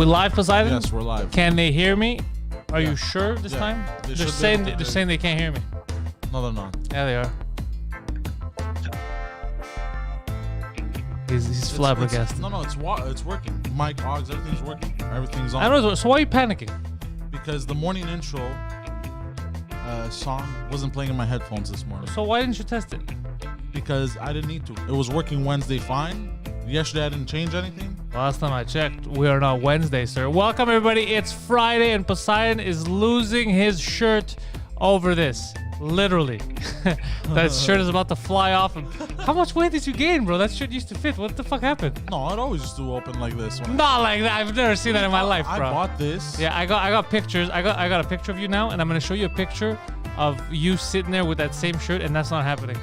we live, Poseidon? Yes, we're live. Can they hear me? Are you sure this time? They're saying they can't hear me. No, they're not. Yeah, they are. He's flabbergasted. No, it's working. Mic, Ogs, everything's working. Everything's on. I don't know. So why are you panicking? Because the morning intro song wasn't playing in my headphones this morning. So why didn't you test it? Because I didn't need to. It was working Wednesday fine. Yesterday I didn't change anything. Last time I checked, we are not Wednesday, sir. Welcome, everybody. It's Friday, and Poseidon is losing his shirt over this. Literally. That shirt is about to fly off. How much weight did you gain, bro? That shirt used to fit. What the fuck happened? No, it always used to open like this. Not like that. I've never seen that in my life, bro. I bought this. Yeah, I got pictures. I got a picture of you now, and I'm gonna show you a picture of you sitting there with that same shirt, and that's not happening.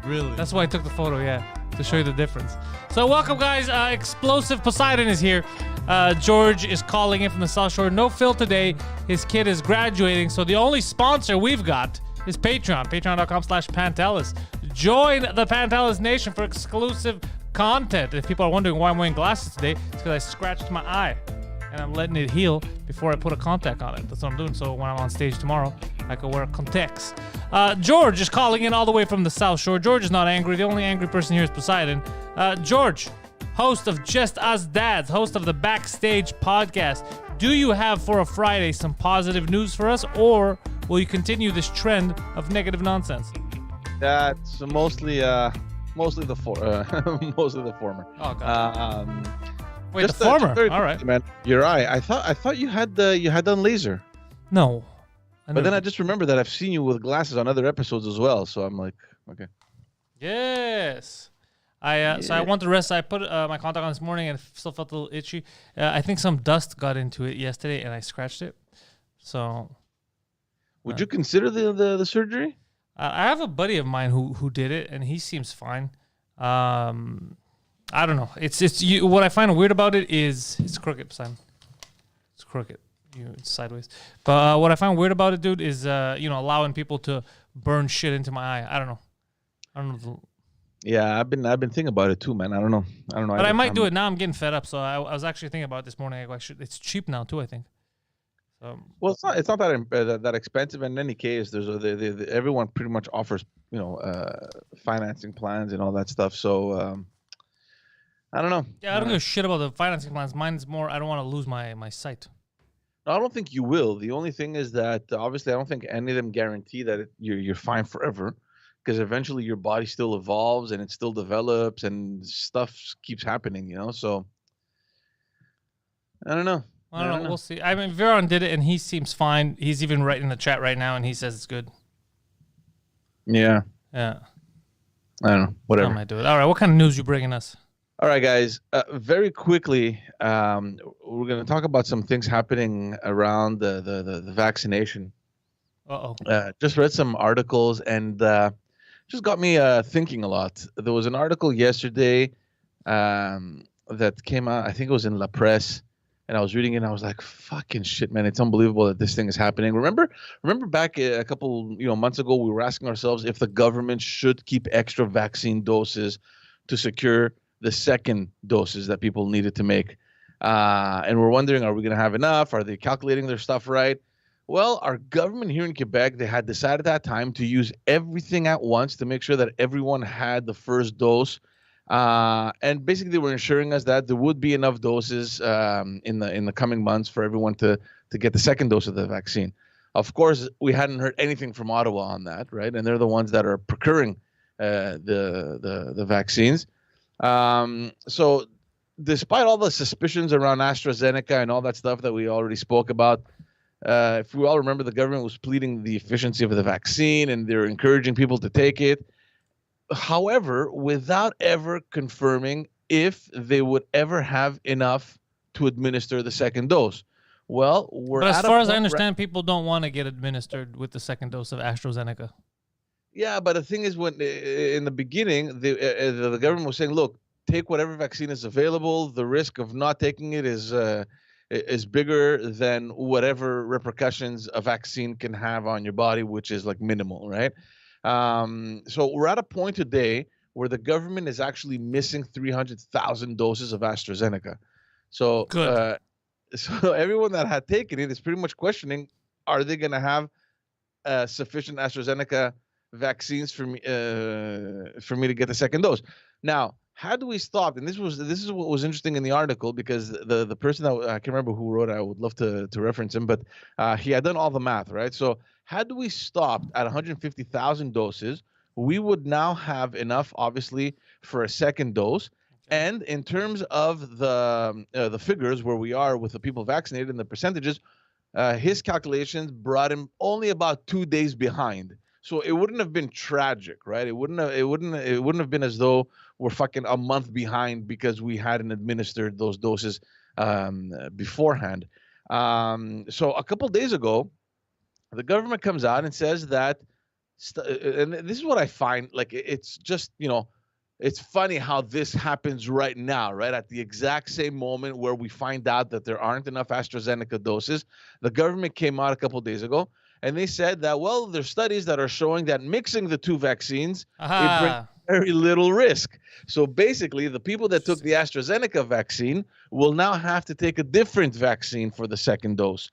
Really? That's why I took the photo, yeah, to show you the difference. So welcome, guys. Explosive Poseidon is here. George is calling in from the South Shore. No Phil today. His kid is graduating, so the only sponsor we've got is Patreon. Patreon.com/Pantelis. Join the Pantelis Nation for exclusive content. If people are wondering why I'm wearing glasses today, it's because I scratched my eye, and I'm letting it heal before I put a contact on it. That's what I'm doing, so when I'm on stage tomorrow, I can wear contacts. George is calling in all the way from the South Shore. George is not angry. The only angry person here is Poseidon. George, host of Just Us Dads, host of the Backstage podcast. Do you have for a Friday some positive news for us, or will you continue this trend of negative nonsense? That's mostly the mostly the former. Oh god. Wait, just the former. very All right. man. You're right. I thought you had done laser. No. But then I just remember that I've seen you with glasses on other episodes as well. So I'm like, okay. Yes. So I want the rest. I put my contact on this morning and it still felt a little itchy. I think some dust got into it yesterday and I scratched it. So. Would you consider the surgery? I have a buddy of mine who did it and he seems fine. I don't know. What I find weird about it is it's crooked, Simon. It's crooked. It's sideways. But what I find weird about it, dude, is allowing people to burn shit into my eye. I don't know. Yeah, I've been thinking about it too, man. I don't know. But I might do it now. I'm getting fed up. So I was actually thinking about it this morning. It's cheap now too, I think. Well, it's not that expensive. In any case, there's everyone pretty much offers financing plans and all that stuff. So I don't know. Yeah, I don't give a shit about the financing plans. Mine's more I don't want to lose my sight. No, I don't think you will. The only thing is that obviously I don't think any of them guarantee that you're fine forever, because eventually your body still evolves and it still develops and stuff keeps happening, So I don't know. I don't know. We'll see. I mean, Viron did it and he seems fine. He's even right in the chat right now and he says it's good. Yeah. Yeah. I don't know. Whatever. I might do it. All right. What kind of news you bringing us? All right, guys. Very quickly, we're going to talk about some things happening around the vaccination. Just read some articles and just got me thinking a lot. There was an article yesterday that came out. I think it was in La Presse, and I was reading it. And I was like, "Fucking shit, man! It's unbelievable that this thing is happening." Remember back a couple months ago, we were asking ourselves if the government should keep extra vaccine doses to secure the second doses that people needed to make. And we're wondering, are we going to have enough? Are they calculating their stuff right? Well, our government here in Quebec, they had decided at that time to use everything at once to make sure that everyone had the first dose. And basically, they were ensuring us that there would be enough doses in the coming months for everyone to get the second dose of the vaccine. Of course, we hadn't heard anything from Ottawa on that, right? And they're the ones that are procuring the vaccines. So despite all the suspicions around AstraZeneca and all that stuff that we already spoke about, if we all remember, the government was pleading the efficiency of the vaccine and they're encouraging people to take it. However, without ever confirming if they would ever have enough to administer the second dose. Well, but as far as I understand, people don't want to get administered with the second dose of AstraZeneca. Yeah, but the thing is, when in the beginning, the government was saying, "Look, take whatever vaccine is available. The risk of not taking it is bigger than whatever repercussions a vaccine can have on your body, which is like minimal, right?" So we're at a point today where the government is actually missing 300,000 doses of AstraZeneca. So so everyone that had taken it is pretty much questioning: are they going to have sufficient AstraZeneca vaccines for me to get the second dose? Now, had we stopped, and this is what was interesting in the article, because the person that I can't remember who wrote it, I would love to reference him, but he had done all the math, right? So had we stopped at 150,000 doses, we would now have enough, obviously, for a second dose. And in terms of the figures where we are with the people vaccinated and the percentages, his calculations brought him only about 2 days behind. So it wouldn't have been tragic, right? It wouldn't have been as though we're fucking a month behind because we hadn't administered those doses beforehand. So a couple days ago, the government comes out and says that, and this is what I find, like, it's just, it's funny how this happens right now, right? At the exact same moment where we find out that there aren't enough AstraZeneca doses, the government came out a couple of days ago and they said that, well, there's studies that are showing that mixing the two vaccines, it brings very little risk. So basically, the people that took the AstraZeneca vaccine will now have to take a different vaccine for the second dose.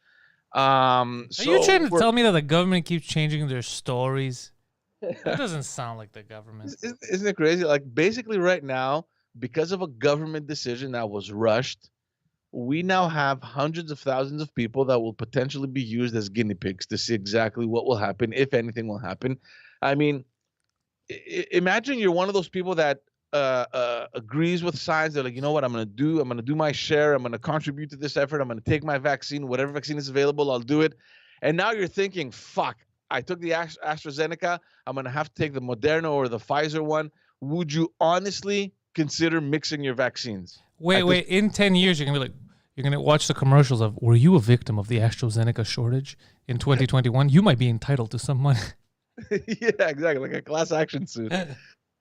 Are you trying to tell me that the government keeps changing their stories? That doesn't sound like the government. Isn't it crazy? Like, basically right now, because of a government decision that was rushed, we now have hundreds of thousands of people that will potentially be used as guinea pigs to see exactly what will happen, if anything will happen. I mean, imagine you're one of those people that agrees with science. They're like, you know what, I'm going to do my share. I'm going to contribute to this effort. I'm going to take my vaccine, whatever vaccine is available, I'll do it. And now you're thinking, fuck, I took the AstraZeneca. I'm going to have to take the Moderna or the Pfizer one. Would you honestly consider mixing your vaccines? Wait. In 10 years, you're going to watch the commercials of, were you a victim of the AstraZeneca shortage in 2021? You might be entitled to some money. Yeah, exactly. Like a class action suit.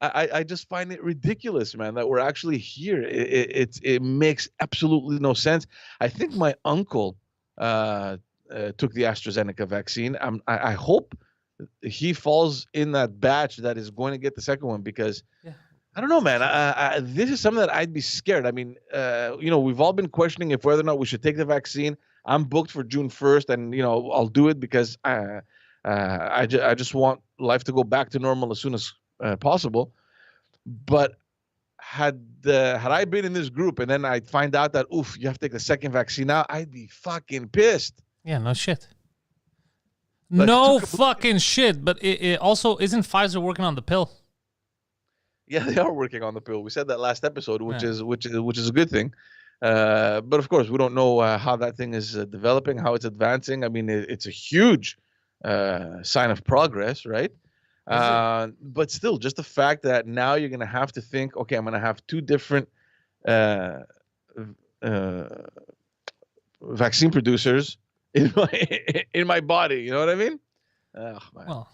I just find it ridiculous, man, that we're actually here. It makes absolutely no sense. I think my uncle took the AstraZeneca vaccine. I hope he falls in that batch that is going to get the second one, because I don't know, man. This is something that I'd be scared. I mean, we've all been questioning if whether or not we should take the vaccine. I'm booked for June 1st, and I'll do it because I just want life to go back to normal as soon as possible. But had I been in this group and then I'd find out that, you have to take the second vaccine now, I'd be fucking pissed. Yeah, no shit. No fucking shit. But it also, isn't Pfizer working on the pill? Yeah, they are working on the pill. We said that last episode, which is a good thing. But of course, we don't know how that thing is developing, how it's advancing. I mean, it's a huge sign of progress, right? But still, just the fact that now you're going to have to think, okay, I'm going to have two different vaccine producers in my body. You know what I mean? Oh, man. Well,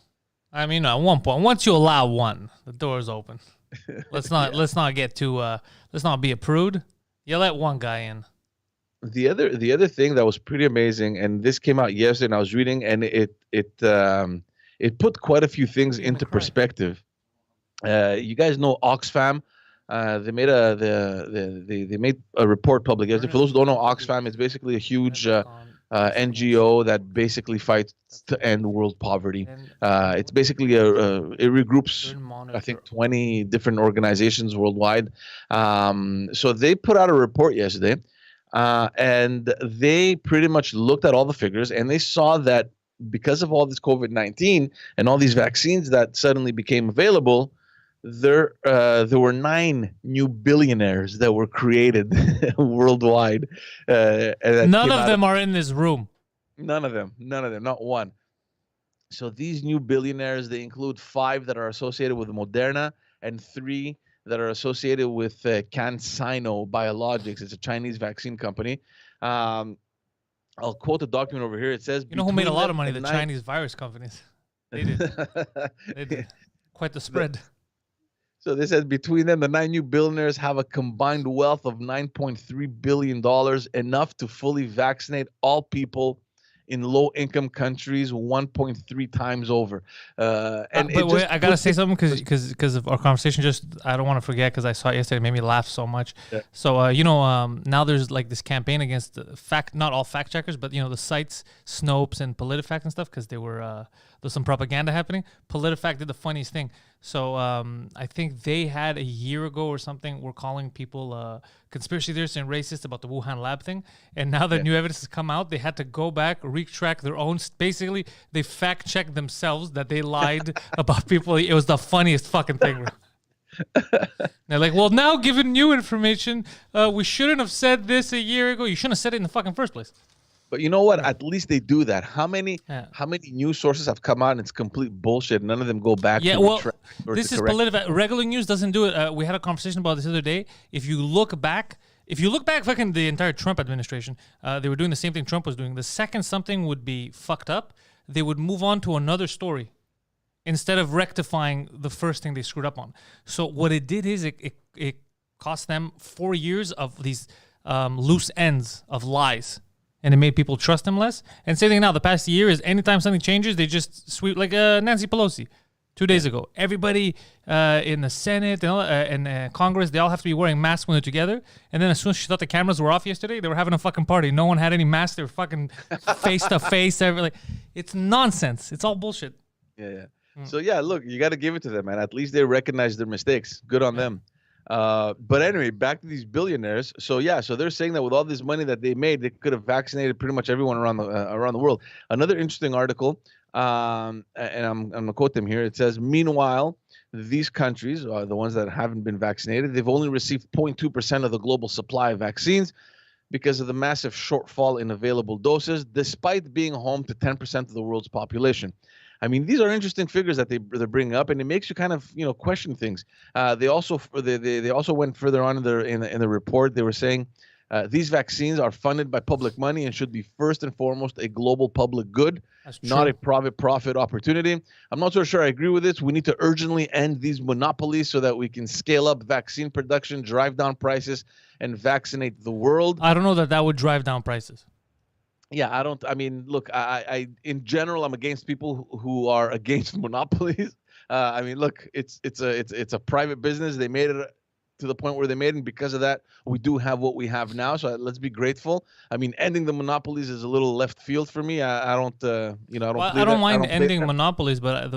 I mean, at one point, once you allow one, the door's open. Let's not get too let's not be a prude. You let one guy in. The other thing that was pretty amazing, and this came out yesterday, and I was reading, and it put quite a few things into perspective. You guys know Oxfam. They made a report public yesterday. For those who don't know, Oxfam is basically a huge NGO that basically fights to end world poverty. It's basically it regroups, I think, 20 different organizations worldwide. So they put out a report yesterday, and they pretty much looked at all the figures, and they saw that because of all this COVID-19 and all these vaccines that suddenly became available, there were 9 new billionaires that were created worldwide. None of them are in this room. None of them, not one. So these new billionaires, they include 5 that are associated with Moderna and 3 that are associated with CanSino Biologics. It's a Chinese vaccine company. I'll quote the document over here. It says, you know who made a lot of money? The Chinese virus companies. They did. They did. Quite the spread. So they said between them, the 9 new billionaires have a combined wealth of $9.3 billion, enough to fully vaccinate all people in low-income countries 1.3 times over. But wait, I gotta say something because of our conversation. Just I don't want to forget because I saw it yesterday. It made me laugh so much. Yeah. So now there's like this campaign against not all fact checkers, but the sites Snopes and PolitiFact and stuff because there's some propaganda happening. PolitiFact did the funniest thing. So I think they had a year ago or something. Were calling people conspiracy theorists and racist about the Wuhan lab thing, and now that new evidence has come out, they had to go back, retract their own. Basically, they fact checked themselves that they lied about people. It was the funniest fucking thing, bro. They're like, well, now given new information, we shouldn't have said this a year ago. You shouldn't have said it in the fucking first place. But you know what? At least they do that. How many news sources have come out and it's complete bullshit? None of them go back. Yeah, well, this is political. Regular news doesn't do it. We had a conversation about this the other day. If you look back, fucking the entire Trump administration, they were doing the same thing Trump was doing. The second something would be fucked up, they would move on to another story instead of rectifying the first thing they screwed up on. So what it did is it cost them 4 years of these loose ends of lies. And it made people trust them less. And same thing now. The past year is anytime something changes, they just sweep like Nancy Pelosi 2 days ago. Everybody in the Senate and Congress, they all have to be wearing masks when they're together. And then as soon as she thought the cameras were off yesterday, they were having a fucking party. No one had any masks. They were fucking face to face. It's nonsense. It's all bullshit. Yeah. So yeah, look, you got to give it to them, man. At least they recognize their mistakes. Good on them. But anyway, back to these billionaires. So they're saying that with all this money that they made, they could have vaccinated pretty much everyone around the world. Another interesting article, and I'm gonna quote them here. It says, meanwhile, these countries, the ones that haven't been vaccinated, they've only received 0.2% of the global supply of vaccines because of the massive shortfall in available doses, despite being home to 10% of the world's population. I mean, these are interesting figures that they're bringing up, and it makes you kind of question things. They also went further on in the report. They were saying these vaccines are funded by public money and should be first and foremost a global public good, not a private profit opportunity. I'm not so sure I agree with this. We need to urgently end these monopolies so that we can scale up vaccine production, drive down prices, and vaccinate the world. I don't know that would drive down prices. Yeah, I mean, look, I in general, I'm against people who are against monopolies. I mean, look, it's a private business. They made it to the point where they made it, and because of that, we do have what we have now. So let's be grateful. I mean, ending the monopolies is a little left field for me. I don't, I don't mind ending monopolies, but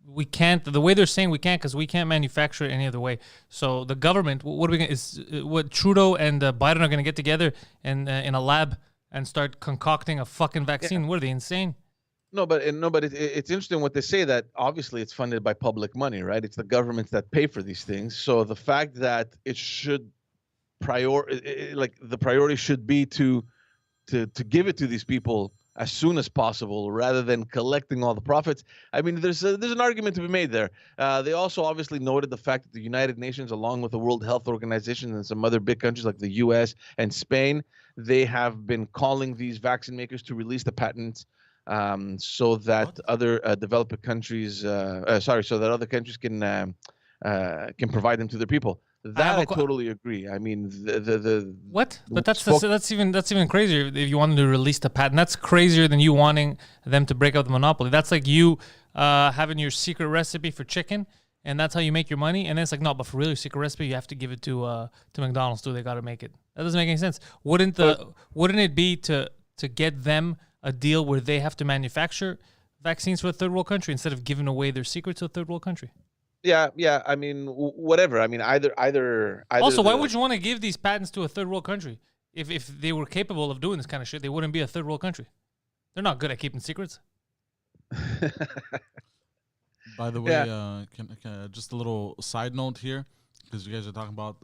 we can't. The way they're saying we can't because we can't manufacture it any other way. So the government, what are we gonna? What Trudeau and Biden are gonna get together and in a lab and start concocting a fucking vaccine? Yeah. What are they, insane? No, but it's interesting what they say, that obviously it's funded by public money, right? It's the governments that pay for these things. So the fact that it should the priority should be to give it to these people as soon as possible rather than collecting all the profits. I mean, there's an argument to be made there. They also obviously noted the fact that the United Nations, along with the World Health Organization and some other big countries like the U.S. and Spain, they have been calling these vaccine makers to release the patents so that other developed countries, so that other countries can provide them to their people. That I totally agree. I mean, what? But that's even crazier. If you wanted to release the patent, that's crazier than you wanting them to break up the monopoly. That's like you having your secret recipe for chicken, and that's how you make your money. And then it's like, no, but for real, your secret recipe, you have to give it to McDonald's too. They got to make it. That doesn't make any sense. Wouldn't it be to get them a deal where they have to manufacture vaccines for a third world country instead of giving away their secrets to a third world country? Yeah. I mean, whatever. I mean, either. Also, why would you want to give these patents to a third world country? If they were capable of doing this kind of shit, they wouldn't be a third world country. They're not good at keeping secrets. By the way, can just a little side note here, because you guys are talking about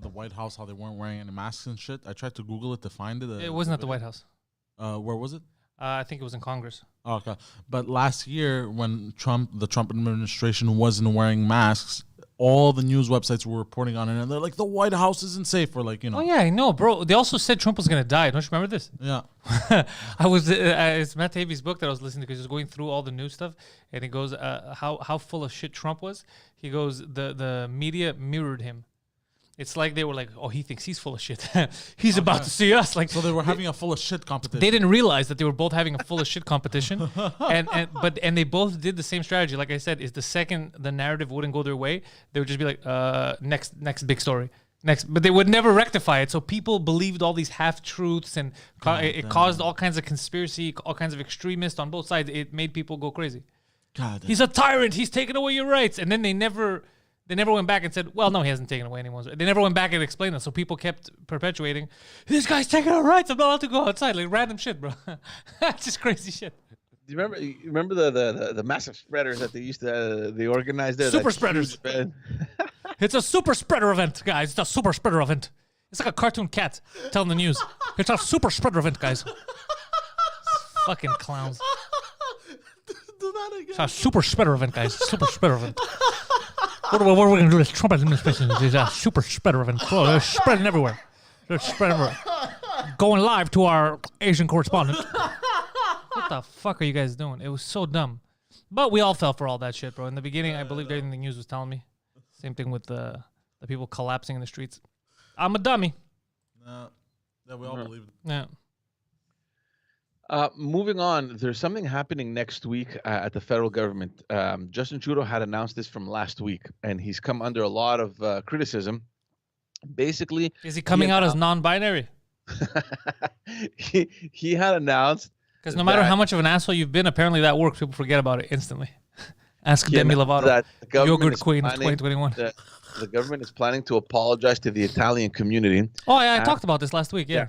the White House, how they weren't wearing any masks and shit. I tried to Google it to find it. It wasn't at the White House. Where was it? I think it was in Congress. Oh, okay. But last year, when the Trump administration wasn't wearing masks, all the news websites were reporting on it, and they're like, the White House isn't safe, or like, Oh, yeah, I know, bro. They also said Trump was going to die. Don't you remember this? Yeah. It's Matt Taibbi's book that I was listening to because he was going through all the news stuff, and it goes, how full of shit Trump was. He goes, the media mirrored him. It's like they were like, oh, he thinks he's full of shit. He's about to see us. Like, so they were having a full of shit competition. They didn't realize that they were both having a full of shit competition, and they both did the same strategy. Like I said, is the second the narrative wouldn't go their way, they would just be like, next big story, next. But they would never rectify it. So people believed all these half truths, and it caused all kinds of conspiracy, all kinds of extremists on both sides. It made people go crazy. God, he's a tyrant. He's taking away your rights, and then they never went back and said, well, no, he hasn't taken away anyone's rights. They never went back and explained that. So people kept perpetuating, this guy's taking our rights. I'm not allowed to go outside. Like random shit, bro. That's just crazy shit. Do you remember the massive spreaders that they used to they organized there? Super spreaders. It's a super spreader event, guys. It's a super spreader event. It's like a cartoon cat telling the news. It's a super spreader event, guys. Fucking clowns. Do that again. It's a super spreader event, guys. Super spreader event. What are we going to do? This Trump administration is a super spreader event. Oh, they're spreading everywhere. They're spreading everywhere. Going live to our Asian correspondent. What the fuck are you guys doing? It was so dumb. But we all fell for all that shit, bro. In the beginning, I believed everything the news was telling me. Same thing with the people collapsing in the streets. I'm a dummy. No, we all believed it. Yeah. Moving on, there's something happening next week at the federal government. Justin Trudeau had announced this from last week, and he's come under a lot of criticism. Basically, is he coming out as non-binary? he had announced because no matter how much of an asshole you've been, apparently that works. People forget about it instantly. Ask Demi Lovato, that yogurt queen of 2021. The government is planning to apologize to the Italian community. Oh yeah, I talked about this last week. Yeah.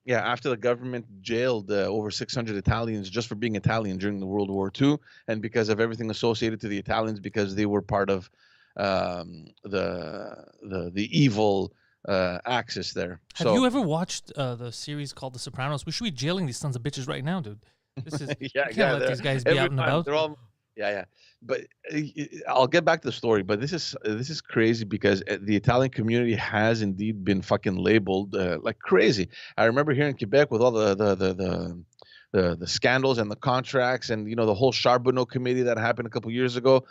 Yeah, after the government jailed over 600 Italians just for being Italian during the World War II, and because of everything associated to the Italians, because they were part of the evil axis there. Have you ever watched the series called The Sopranos? We should be jailing these sons of bitches right now, dude. This is you can't let these guys be out and about. But I'll get back to the story. But this is crazy because the Italian community has indeed been fucking labeled like crazy. I remember here in Quebec with all the scandals and the contracts and the whole Charbonneau committee that happened a couple years ago.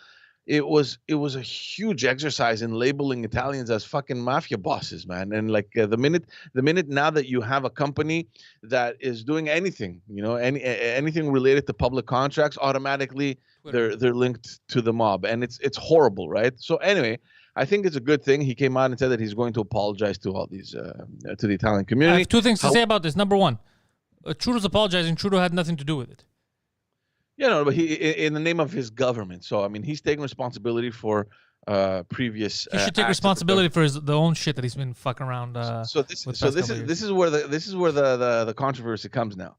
It was a huge exercise in labeling Italians as fucking mafia bosses, man. And like the minute now that you have a company that is doing anything, anything related to public contracts, automatically they're linked to the mob, and it's horrible, right? So anyway, I think it's a good thing he came out and said that he's going to apologize to all these to the Italian community. I have two things to say about this. Number one, Trudeau's apologizing. Trudeau had nothing to do with it. But he, in the name of his government. So I mean, he's taking responsibility for previous. He should take responsibility for the own shit that he's been fucking around. This is where the controversy comes now.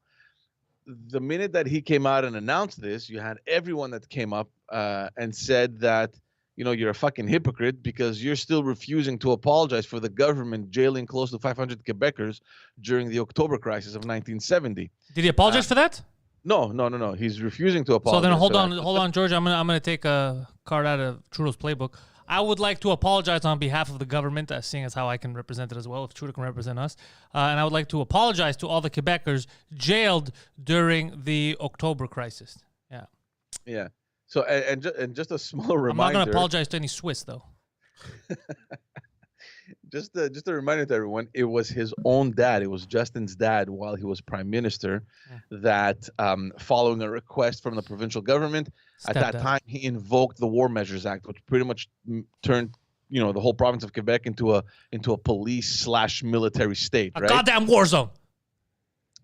The minute that he came out and announced this, you had everyone that came up and said that you're a fucking hypocrite because you're still refusing to apologize for the government jailing close to 500 Quebecers during the October crisis of 1970. Did he apologize for that? No. He's refusing to apologize. So then hold on, George. I'm gonna take a card out of Trudeau's playbook. I would like to apologize on behalf of the government, seeing as how I can represent it as well, if Trudeau can represent us. And I would like to apologize to all the Quebecers jailed during the October crisis. Yeah. Yeah. So and just a small reminder. I'm not gonna apologize to any Swiss though. Just a reminder to everyone, it was his own dad. It was Justin's dad while he was prime minister that, following a request from the provincial government, at that time he invoked the War Measures Act, which pretty much turned the whole province of Quebec into a police/military state. A goddamn war zone.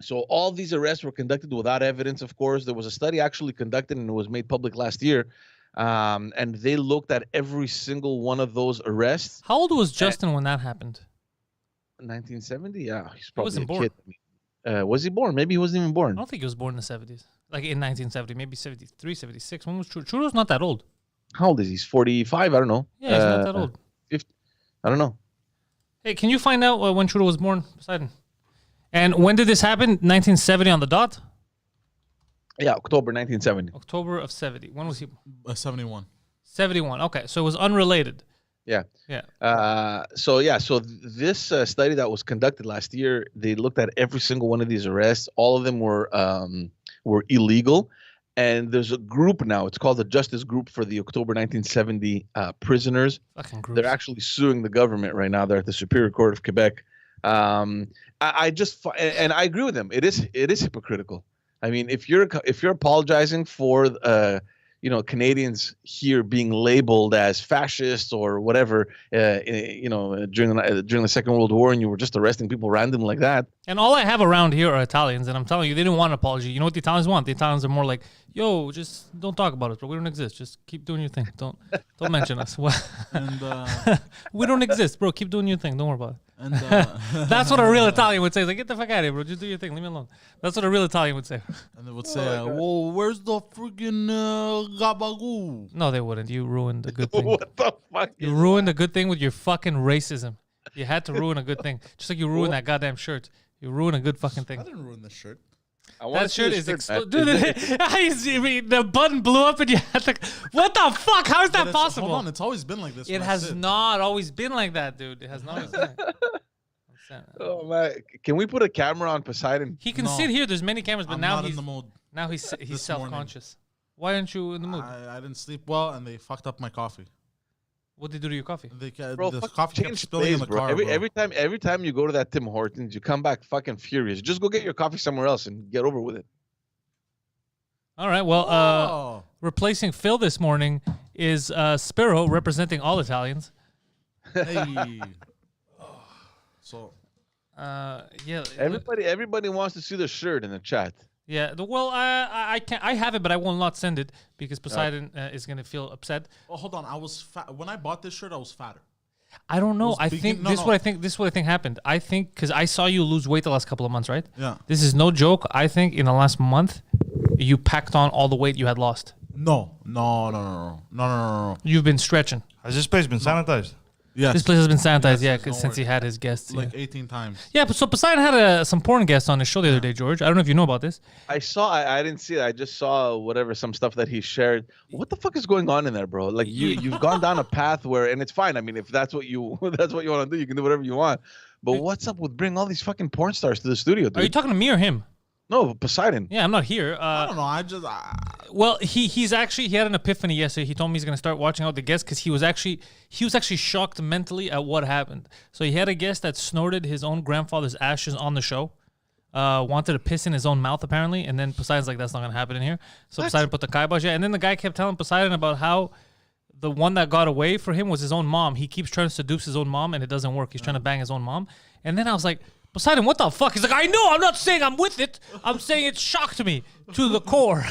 So all these arrests were conducted without evidence. Of course, there was a study actually conducted and it was made public last year. And they looked at every single one of those arrests. How old was Justin when that happened? 1970? Yeah, he's probably wasn't a born. kid. Was he born? Maybe he wasn't even born. I don't think he was born in the 70s. Like in 1970, maybe 73, 76. When was Trudeau? Trudeau's not that old. How old is he? He's 45? I don't know. Yeah, he's not that old. 50? I don't know. Hey, can you find out when Trudeau was born, Poseidon? And when did this happen? 1970 on the dot? Yeah, October 1970. October of 70. When was he? 71. 71. Okay, so it was unrelated. Yeah. Yeah. So this study that was conducted last year, they looked at every single one of these arrests. All of them were illegal, And there's a group now. It's called the Justice Group for the October 1970 prisoners. Fucking groups. They're actually suing the government right now. They're at the Superior Court of Quebec. I just and I agree with them. It is hypocritical. I mean, if you're apologizing for Canadians here being labeled as fascists or whatever, during the Second World War, and you were just arresting people randomly like that. And all I have around here are Italians, and I'm telling you, they didn't want an apology. You know what the Italians want? The Italians are more like, yo, just don't talk about us, bro. We don't exist. Just keep doing your thing. Don't mention us. And we don't exist, bro. Keep doing your thing. Don't worry about it. and That's what a real Italian would say. It's like, get the fuck out of here, bro. Just do your thing. Leave me alone. That's what a real Italian would say. and they would say, "Whoa, where's the freaking gabagoo?" No, they wouldn't. You ruined a good thing. What the fuck? You ruined a good thing with your fucking racism. You had to ruin a good thing. Just like you ruined that goddamn shirt. You ruined a good fucking I thing. didn't ruin this shirt. That shirt is Dude, the button blew up and you had to. What the fuck? How is that possible? Hold on, it's always been like this. It has not always been like that, dude. It has not always been like that. Oh man, can we put a camera on Poseidon? He can sit here. There's many cameras, but I'm now not he's in the mood. now he's This self-conscious. Why aren't you in the mood? I didn't sleep well, and they fucked up my coffee. What did they do to your coffee? Bro, The fuck, coffee kept change spilling in place, the bro. car. Every time you go to that Tim Hortons, you come back fucking furious. Just go get your coffee somewhere else and get over with it. All right. Well, replacing Phil this morning is Spiro, representing all Italians. Hey. So. Yeah. Everybody wants to see the shirt in the chat. Yeah. Well, I can't. I have it, but I will not send it because Poseidon is gonna feel upset. Oh, hold on. I was fat when I bought this shirt. I was fatter. I don't know. I big- think no, this no. what I think. This is what I think happened. I think because I saw you lose weight the last couple of months, right? Yeah. This is no joke. I think in the last month, you packed on all the weight you had lost. No. You've been stretching. Has this place been sanitized? Yes. This place has been sanitized, Yes, yeah, there's 'cause no since he work. had his guests. like yeah. 18 times. Yeah, but so Poseidon had some porn guests on his show the other day, George. I don't know if you know about this. I didn't see it. I just saw some stuff that he shared. What the fuck is going on in there, bro? Like you've gone down a path where, and it's fine. I mean, if that's what you want to do, you can do whatever you want. But what's up with bringing all these fucking porn stars to the studio, dude? Are you talking to me or him? No, Poseidon. Yeah, I'm not here. I don't know. Well, he had an epiphany yesterday. He told me he's gonna start watching out the guests because he was actually shocked mentally at what happened. So he had a guest that snorted his own grandfather's ashes on the show. Wanted to piss in his own mouth apparently, and then Poseidon's like, "That's not gonna happen in here." So Poseidon put the kibosh. Yeah, and then the guy kept telling Poseidon about how the one that got away for him was his own mom. He keeps trying to seduce his own mom, and it doesn't work. He's trying to bang his own mom. And then I was like, Poseidon, what the fuck? He's like, I know. I'm not saying I'm with it. I'm saying it shocked me to the core.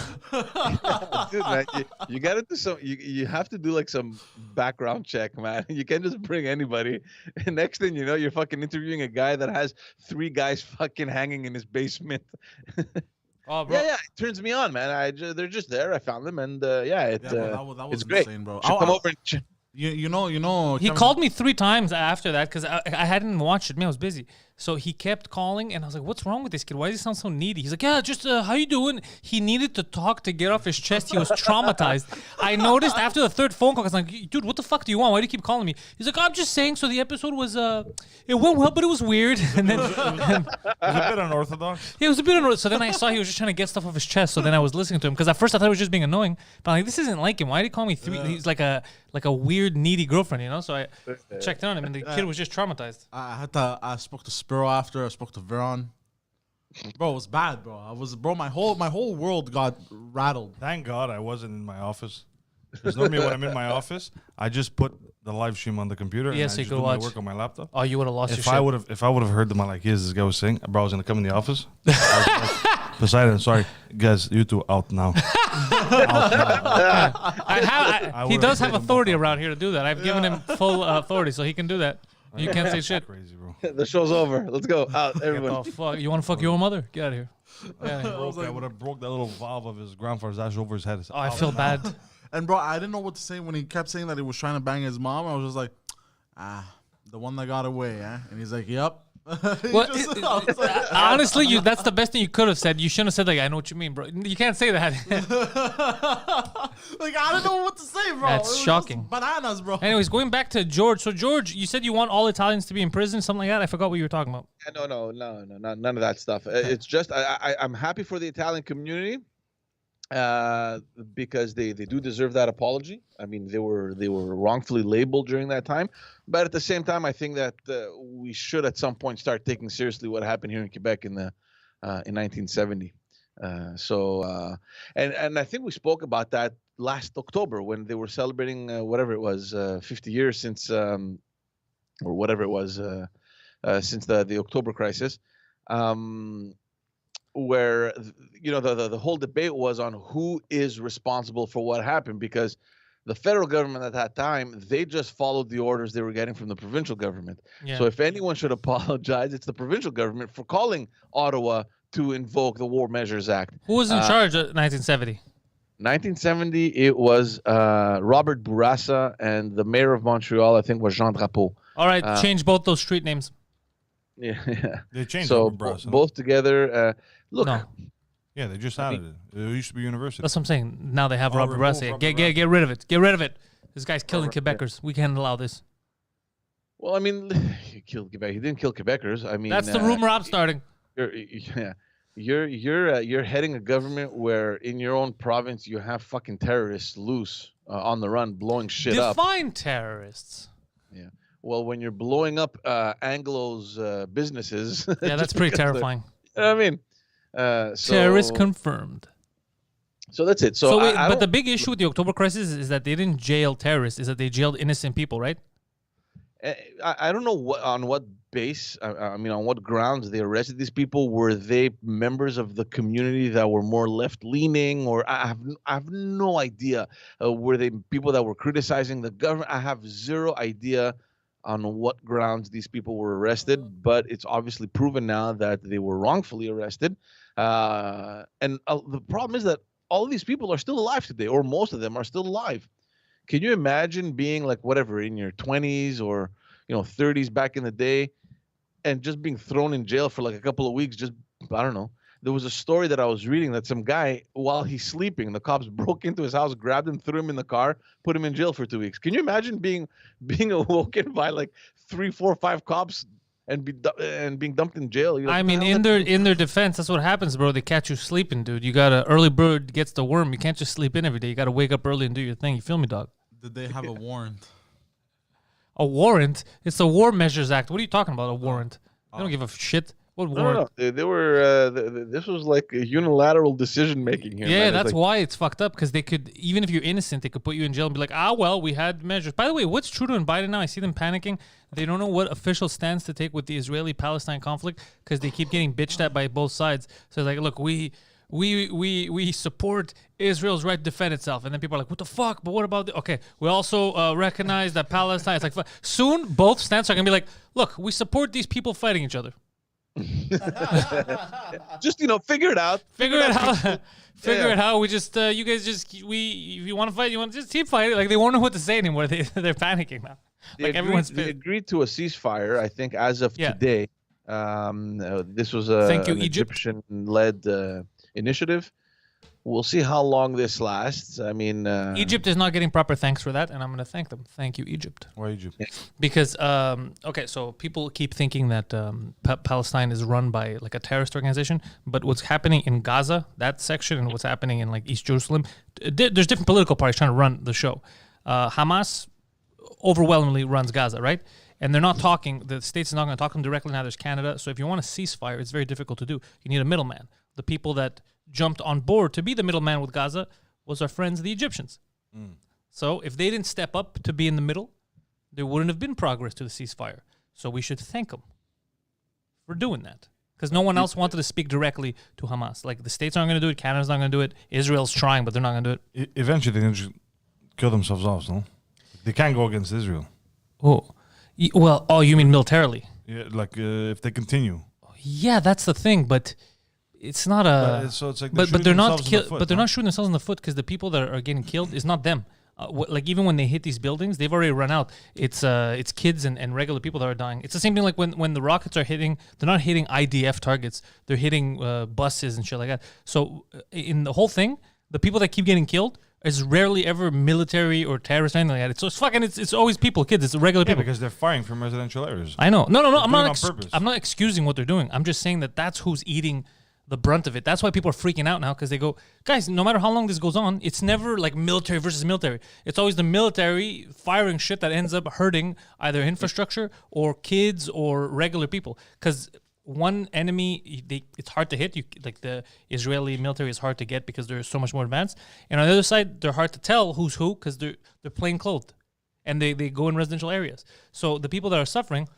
Dude, man, you gotta do some. You have to do like some background check, man. You can't just bring anybody. And next thing you know, you're fucking interviewing a guy that has 3 guys fucking hanging in his basement. Oh, bro. Yeah, it turns me on, man. They're just there. I found them, and that was it's great. insane, bro. Should come over and You know. He Kevin- called me 3 times after that because I hadn't watched it. Man, I was busy. So he kept calling, and I was like, what's wrong with this kid? Why does he sound so needy? He's like, yeah, just how you doing? He needed to talk to get off his chest. He was traumatized. I noticed after the 3rd phone call, I was like, dude, what the fuck do you want? Why do you keep calling me? He's like, I'm just saying, so the episode was, it went well, but it was weird. And then, It was a bit unorthodox. yeah, it was a bit annoying. So then I saw he was just trying to get stuff off his chest. So then I was listening to him because at first I thought he was just being annoying. But I'm like, this isn't like him. Why did he call me 3? He's like a weird, needy girlfriend, you know? So I checked in on him, and the kid was just traumatized. I spoke to Spiro after. I spoke to Veron. Bro, it was bad, bro. My whole world got rattled. Thank God I wasn't in my office. Because normally when I'm in my office, I just put the live stream on the computer Yeah, and so I you just could do my watch. work on my laptop. Oh, you would have lost your If shit. I would have heard them like, yes, this guy was saying, bro, I was gonna come in the office. I was like, Poseidon, sorry, guys, you two out now. He does have authority around here to do that. I've given him full authority, so he can do that. You can't say shit. Crazy, bro. the show's over. Let's go out, everyone. Oh, fuck. You want to fuck your own mother? Get out of here. I would have broke that little valve of his grandfather's ash over his head. Oh, I feel bad. And bro, I didn't know what to say when he kept saying that he was trying to bang his mom. I was just like, the one that got away, eh? And he's like, yep. Well, honestly, that's the best thing you could have said. You shouldn't have said like, I know what you mean, bro. You can't say that. Like, I don't know what to say, bro. That's It was shocking. just bananas, bro. Anyways, going back to George. So George, you said you want all Italians to be in prison, something like that. I forgot what you were talking about. No, none of that stuff. It's just I'm happy for the Italian community. because they do deserve that apology. I mean, they were wrongfully labeled during that time, but at the same time, I think that we should at some point start taking seriously what happened here in Quebec in 1970. And I think we spoke about that last October when they were celebrating whatever it was, 50 years since or whatever it was since the October crisis. Where the whole debate was on who is responsible for what happened, because the federal government at that time, they just followed the orders they were getting from the provincial government. Yeah. So if anyone should apologize, it's the provincial government for calling Ottawa to invoke the War Measures Act. Who was in charge of 1970? 1970, it was Robert Bourassa, and the mayor of Montreal, I think, was Jean Drapeau. All right, change both those street names. Yeah. They changed so Bourassa. Both together. Look. No. Yeah, they just added it. It used to be university. That's what I'm saying. Now they have Robert Bourassa. Get rid of it. Get rid of it. This guy's killing Quebecers. We can't allow this. Well, I mean, he killed Quebec. He didn't kill Quebecers. I mean, that's the rumor I'm starting. You're heading a government where in your own province you have fucking terrorists loose on the run, blowing shit up. Define terrorists. Yeah. Well, when you're blowing up Anglo's businesses. Yeah, that's pretty terrifying. I mean, terrorist confirmed. So that's it. But the big issue with the October crisis is that they didn't jail terrorists; is that they jailed innocent people, right? I don't know on what base. I mean, on what grounds they arrested these people. Were they members of the community that were more left-leaning, or I have no idea. Were they people that were criticizing the government? I have zero idea on what grounds these people were arrested, but it's obviously proven now that they were wrongfully arrested. And the problem is that all of these people are still alive today, or most of them are still alive. Can you imagine being like whatever in your 20s or 30s back in the day, and just being thrown in jail for like a couple of weeks? Just I don't know. There was a story that I was reading that some guy, while he's sleeping, the cops broke into his house, grabbed him, threw him in the car, put him in jail for 2 weeks. Can you imagine being awoken by like 3, 4, 5 cops and being dumped in jail? I mean, in their defense, that's what happens, bro. They catch you sleeping, dude. You got early bird gets the worm. You can't just sleep in every day. You got to wake up early and do your thing. You feel me, dog? Did they have a warrant? A warrant? It's the War Measures Act. What are you talking about? A warrant? I don't give a shit. What warrant? No. They were. This was like a unilateral decision making here. Yeah, man. That's why it's fucked up, because they could, even if you're innocent, they could put you in jail and be like, well, we had measures. By the way, what's Trudeau and Biden now? I see them panicking. They don't know what official stance to take with the Israeli-Palestine conflict, because they keep getting bitched at by both sides. So like, look, we support Israel's right to defend itself, and then people are like, what the fuck? But what about okay? We also recognize that Palestine. It's like soon both stances are gonna be like, look, we support these people fighting each other. Just figure it out. Figure it out. We just you guys just if you want to fight, you want to just keep fighting. Like they won't know what to say anymore. They're panicking now. Like they agreed to a ceasefire. I think as of today. This was an Egyptian-led initiative. We'll see how long this lasts. I mean, Egypt is not getting proper thanks for that, and I'm going to thank them. Thank you, Egypt. Why Egypt? Because so people keep thinking that Palestine is run by like a terrorist organization, but what's happening in Gaza, that section, and what's happening in like East Jerusalem, there's different political parties trying to run the show. Hamas overwhelmingly runs Gaza, right? And they're not talking. The states are not going to talk to them directly. Now there's Canada. So if you want a ceasefire, it's very difficult to do. You need a middleman. The people that jumped on board to be the middleman with Gaza was our friends, the Egyptians. So if they didn't step up to be in the middle, there wouldn't have been progress to the ceasefire. So we should thank them for doing that, because no one else wanted to speak directly to Hamas. Like the states aren't going to do it. Canada's not going to do it. Israel's trying, but they're not going to do it. Eventually, they're going to kill themselves off, no? They can't go against Israel. Oh. Well, you mean militarily? Yeah, like if they continue. Yeah, that's the thing, but it's not a. So it's like but they're not but they're not shooting themselves in the foot, because the people that are getting killed is not them. Like even when they hit these buildings, they've already run out. It's kids and regular people that are dying. It's the same thing like when the rockets are hitting. They're not hitting IDF targets. They're hitting buses and shit like that. So in the whole thing, the people that keep getting killed is rarely ever military or terrorist or anything like that. So it's always people, kids. It's regular people. Because they're firing from residential areas. I know. No. I'm not excusing what they're doing. I'm just saying that that's who's eating the brunt of it. That's why people are freaking out now, because they go, guys, no matter how long this goes on, it's never like military versus military. It's always the military firing shit that ends up hurting either infrastructure or kids or regular people. Because one enemy, it's hard to hit. Like the Israeli military is hard to get because they're so much more advanced. And on the other side, they're hard to tell who's who because they're plain clothed. And they go in residential areas. So the people that are suffering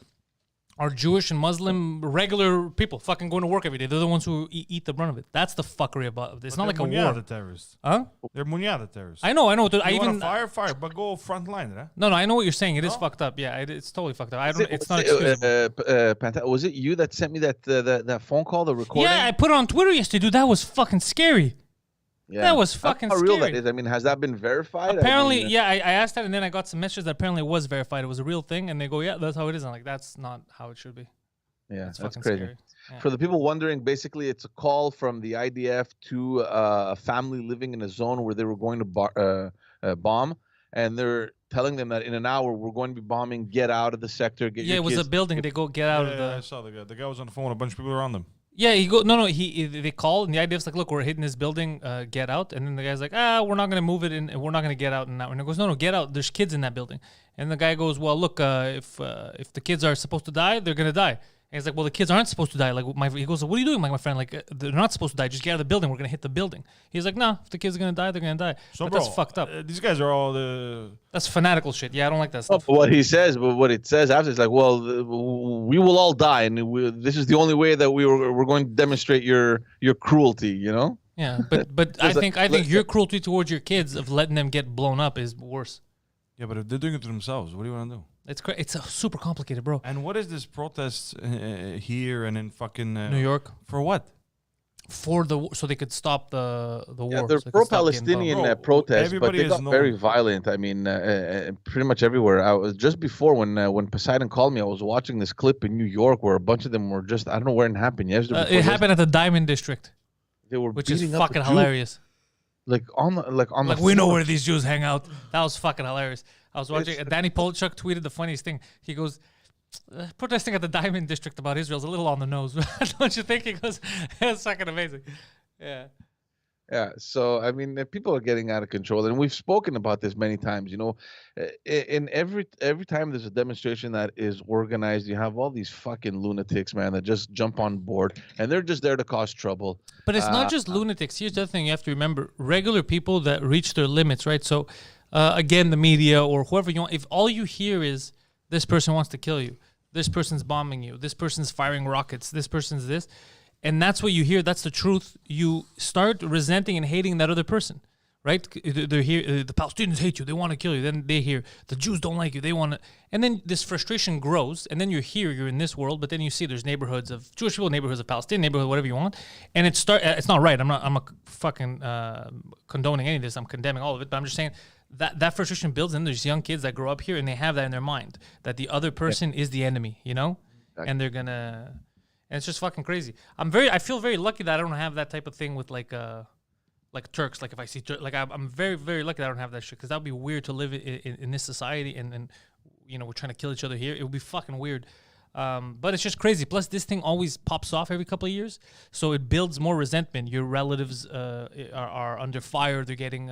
are Jewish and Muslim regular people fucking going to work every day. They're the ones who eat the brunt of it. That's the fuckery about it. It's not like a war. The terrorists. Huh? They're munyada terrorists. I know. You want to fire, but go front line, right? No, I know what you're saying. It is fucked up. Yeah, it's totally fucked up. It's not excusable. Was it you that sent me that phone call, the recording? Yeah, I put it on Twitter yesterday, dude. That was fucking scary. Yeah. That was fucking how scary. real that is. I mean, has that been verified? Apparently, I asked that, and then I got some messages that apparently it was verified. It was a real thing, and they go, yeah, that's how it is. I'm like, that's not how it should be. Yeah, that's crazy. Yeah. For the people wondering, basically, it's a call from the IDF to a family living in a zone where they were going to bomb, and they're telling them that in an hour we're going to be bombing. Get out of the sector. Get your it was kids. A building. They go get out of the. I saw the guy. The guy was on the phone with a bunch of people around them. Yeah, they call, and the IDF's like, look, we're hitting this building, get out. And then the guy's like, we're not going to move it, and we're not going to get out in that one. And he goes, no, get out. There's kids in that building. And the guy goes, well, look, if the kids are supposed to die, they're going to die. And he's like, well, the kids aren't supposed to die. Like he goes, what are you doing, my friend? Like they're not supposed to die. Just get out of the building. We're going to hit the building. He's like, no, if the kids are going to die, they're going to die. So, but that's fucked up. These guys are all the... That's fanatical shit. Yeah, I don't like that stuff. What he says, but what it says after is like, well, we will all die, and this is the only way that we're going to demonstrate your cruelty, you know? Yeah, but I think your cruelty towards your kids of letting them get blown up is worse. Yeah, but if they're doing it to themselves, what do you want to do? It's super complicated, bro. And what is this protest here and in fucking New York? For what? So they could stop the war. Yeah, they're pro-Palestinian protests, but they got very violent. I mean, pretty much everywhere. I was just before when Poseidon called me, I was watching this clip in New York where a bunch of them were just, I don't know where it happened. It happened at the Diamond District. They were which is fucking hilarious. Like we know where these Jews hang out. That was fucking hilarious. I was watching. Danny Polchuk tweeted the funniest thing. He goes, protesting at the Diamond District about Israel is a little on the nose. Don't you think? He goes, it's fucking amazing. Yeah. Yeah. So, I mean, people are getting out of control. And we've spoken about this many times. You know, in every time there's a demonstration that is organized, you have all these fucking lunatics, man, that just jump on board. And they're just there to cause trouble. But it's not just lunatics. Here's the other thing you have to remember. Regular people that reach their limits, right? So, again, the media or whoever you want, if all you hear is this person wants to kill you, this person's bombing you, this person's firing rockets, this person's this, and that's what you hear, that's the truth, you start resenting and hating that other person, right? They're here, the Palestinians hate you, they want to kill you. Then they hear, the Jews don't like you, they want to, and then this frustration grows, and then you're here, you're in this world, but then you see there's neighborhoods of Jewish people, neighborhoods of Palestinian, neighborhood, whatever you want, and it's not right. I'm not fucking condoning any of this, I'm condemning all of it, but I'm just saying, that frustration builds, and there's young kids that grow up here and they have that in their mind that the other person is the enemy, you know, and they're gonna, and it's just fucking crazy. I feel very lucky that I don't have that type of thing with like Turks. Like if I see I'm very, very lucky that I don't have that shit, because that would be weird to live in this society and you know, we're trying to kill each other here. It would be fucking weird. But it's just crazy. Plus, this thing always pops off every couple of years, so it builds more resentment. Your relatives are under fire. They're getting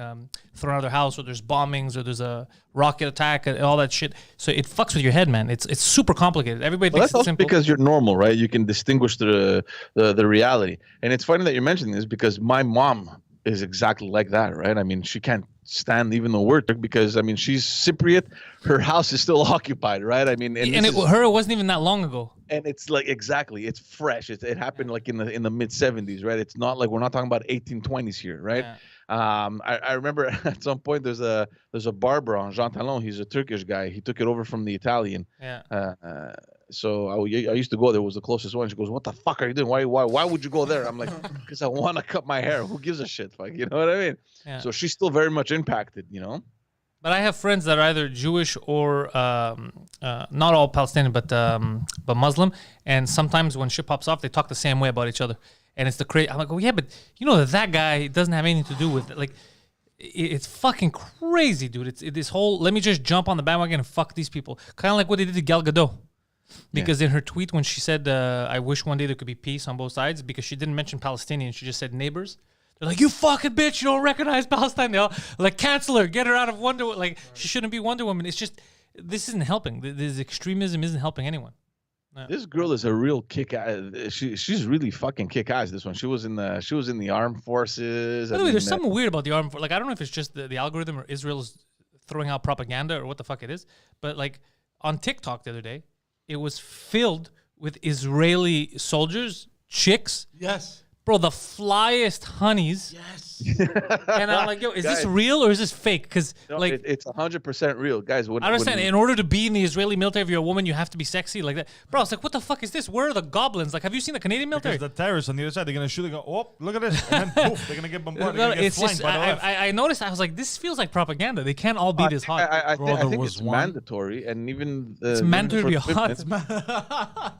thrown out of their house, or there's bombings, or there's a rocket attack, and all that shit. So it fucks with your head, man. It's super complicated. Everybody thinks it's simple. Because you're normal, right? You can distinguish the reality. And it's funny that you're mentioning this, because my mom is exactly like that, right? I mean, she can't stand even the word Turk, because I mean, she's Cypriot. Her house is still occupied, right? I mean, and it wasn't even that long ago. And it's like, exactly, it's fresh. It happened like in the mid 70s, right? It's not like, we're not talking about 1820s here, right? Yeah. I remember at some point there's a barber on Jean Talon. He's a Turkish guy. He took it over from the Italian. Yeah. So I used to go there. It was the closest one. She goes, "What the fuck are you doing? Why would you go there?" I'm like, "Because I want to cut my hair. Who gives a shit? Like, you know what I mean?" Yeah. So she's still very much impacted, you know. But I have friends that are either Jewish or not all Palestinian, but Muslim. And sometimes when shit pops off, they talk the same way about each other. And it's the crazy. I'm like, oh yeah, but you know that guy doesn't have anything to do with it. Like, it's fucking crazy, dude. It's this whole, let me just jump on the bandwagon and fuck these people. Kind of like what they did to Gal Gadot. Because in her tweet, when she said, I wish one day there could be peace on both sides, because she didn't mention Palestinians, she just said neighbors. They're like, you fucking bitch, you don't recognize Palestine. They all, like, cancel her, get her out of Wonder Woman. Like, she shouldn't be Wonder Woman. It's just, this isn't helping. This extremism isn't helping anyone. This girl is a real kick-ass. She's really fucking kick-ass. This one. She was in the armed forces. By the way, there's something weird about the armed forces. Like, I don't know if it's just the algorithm or Israel's throwing out propaganda or what the fuck it is. But like on TikTok the other day, it was filled with Israeli soldiers, chicks. Yes. Bro, the flyest honeys. Yes. And I'm like, yo, is this real or is this fake? Because it's 100% real, guys. I understand. In order to be in the Israeli military, if you're a woman, you have to be sexy like that. Bro, it's like, what the fuck is this? Where are the goblins? Like, have you seen the Canadian military? Because the terrorists on the other side, they're gonna shoot. They go, oh, look at this, and then poof, they're gonna get bombarded. They're gonna get flanked by the left. I noticed. I was like, this feels like propaganda. They can't all be this hot. I think it's mandatory, and even it's mandatory to be hot.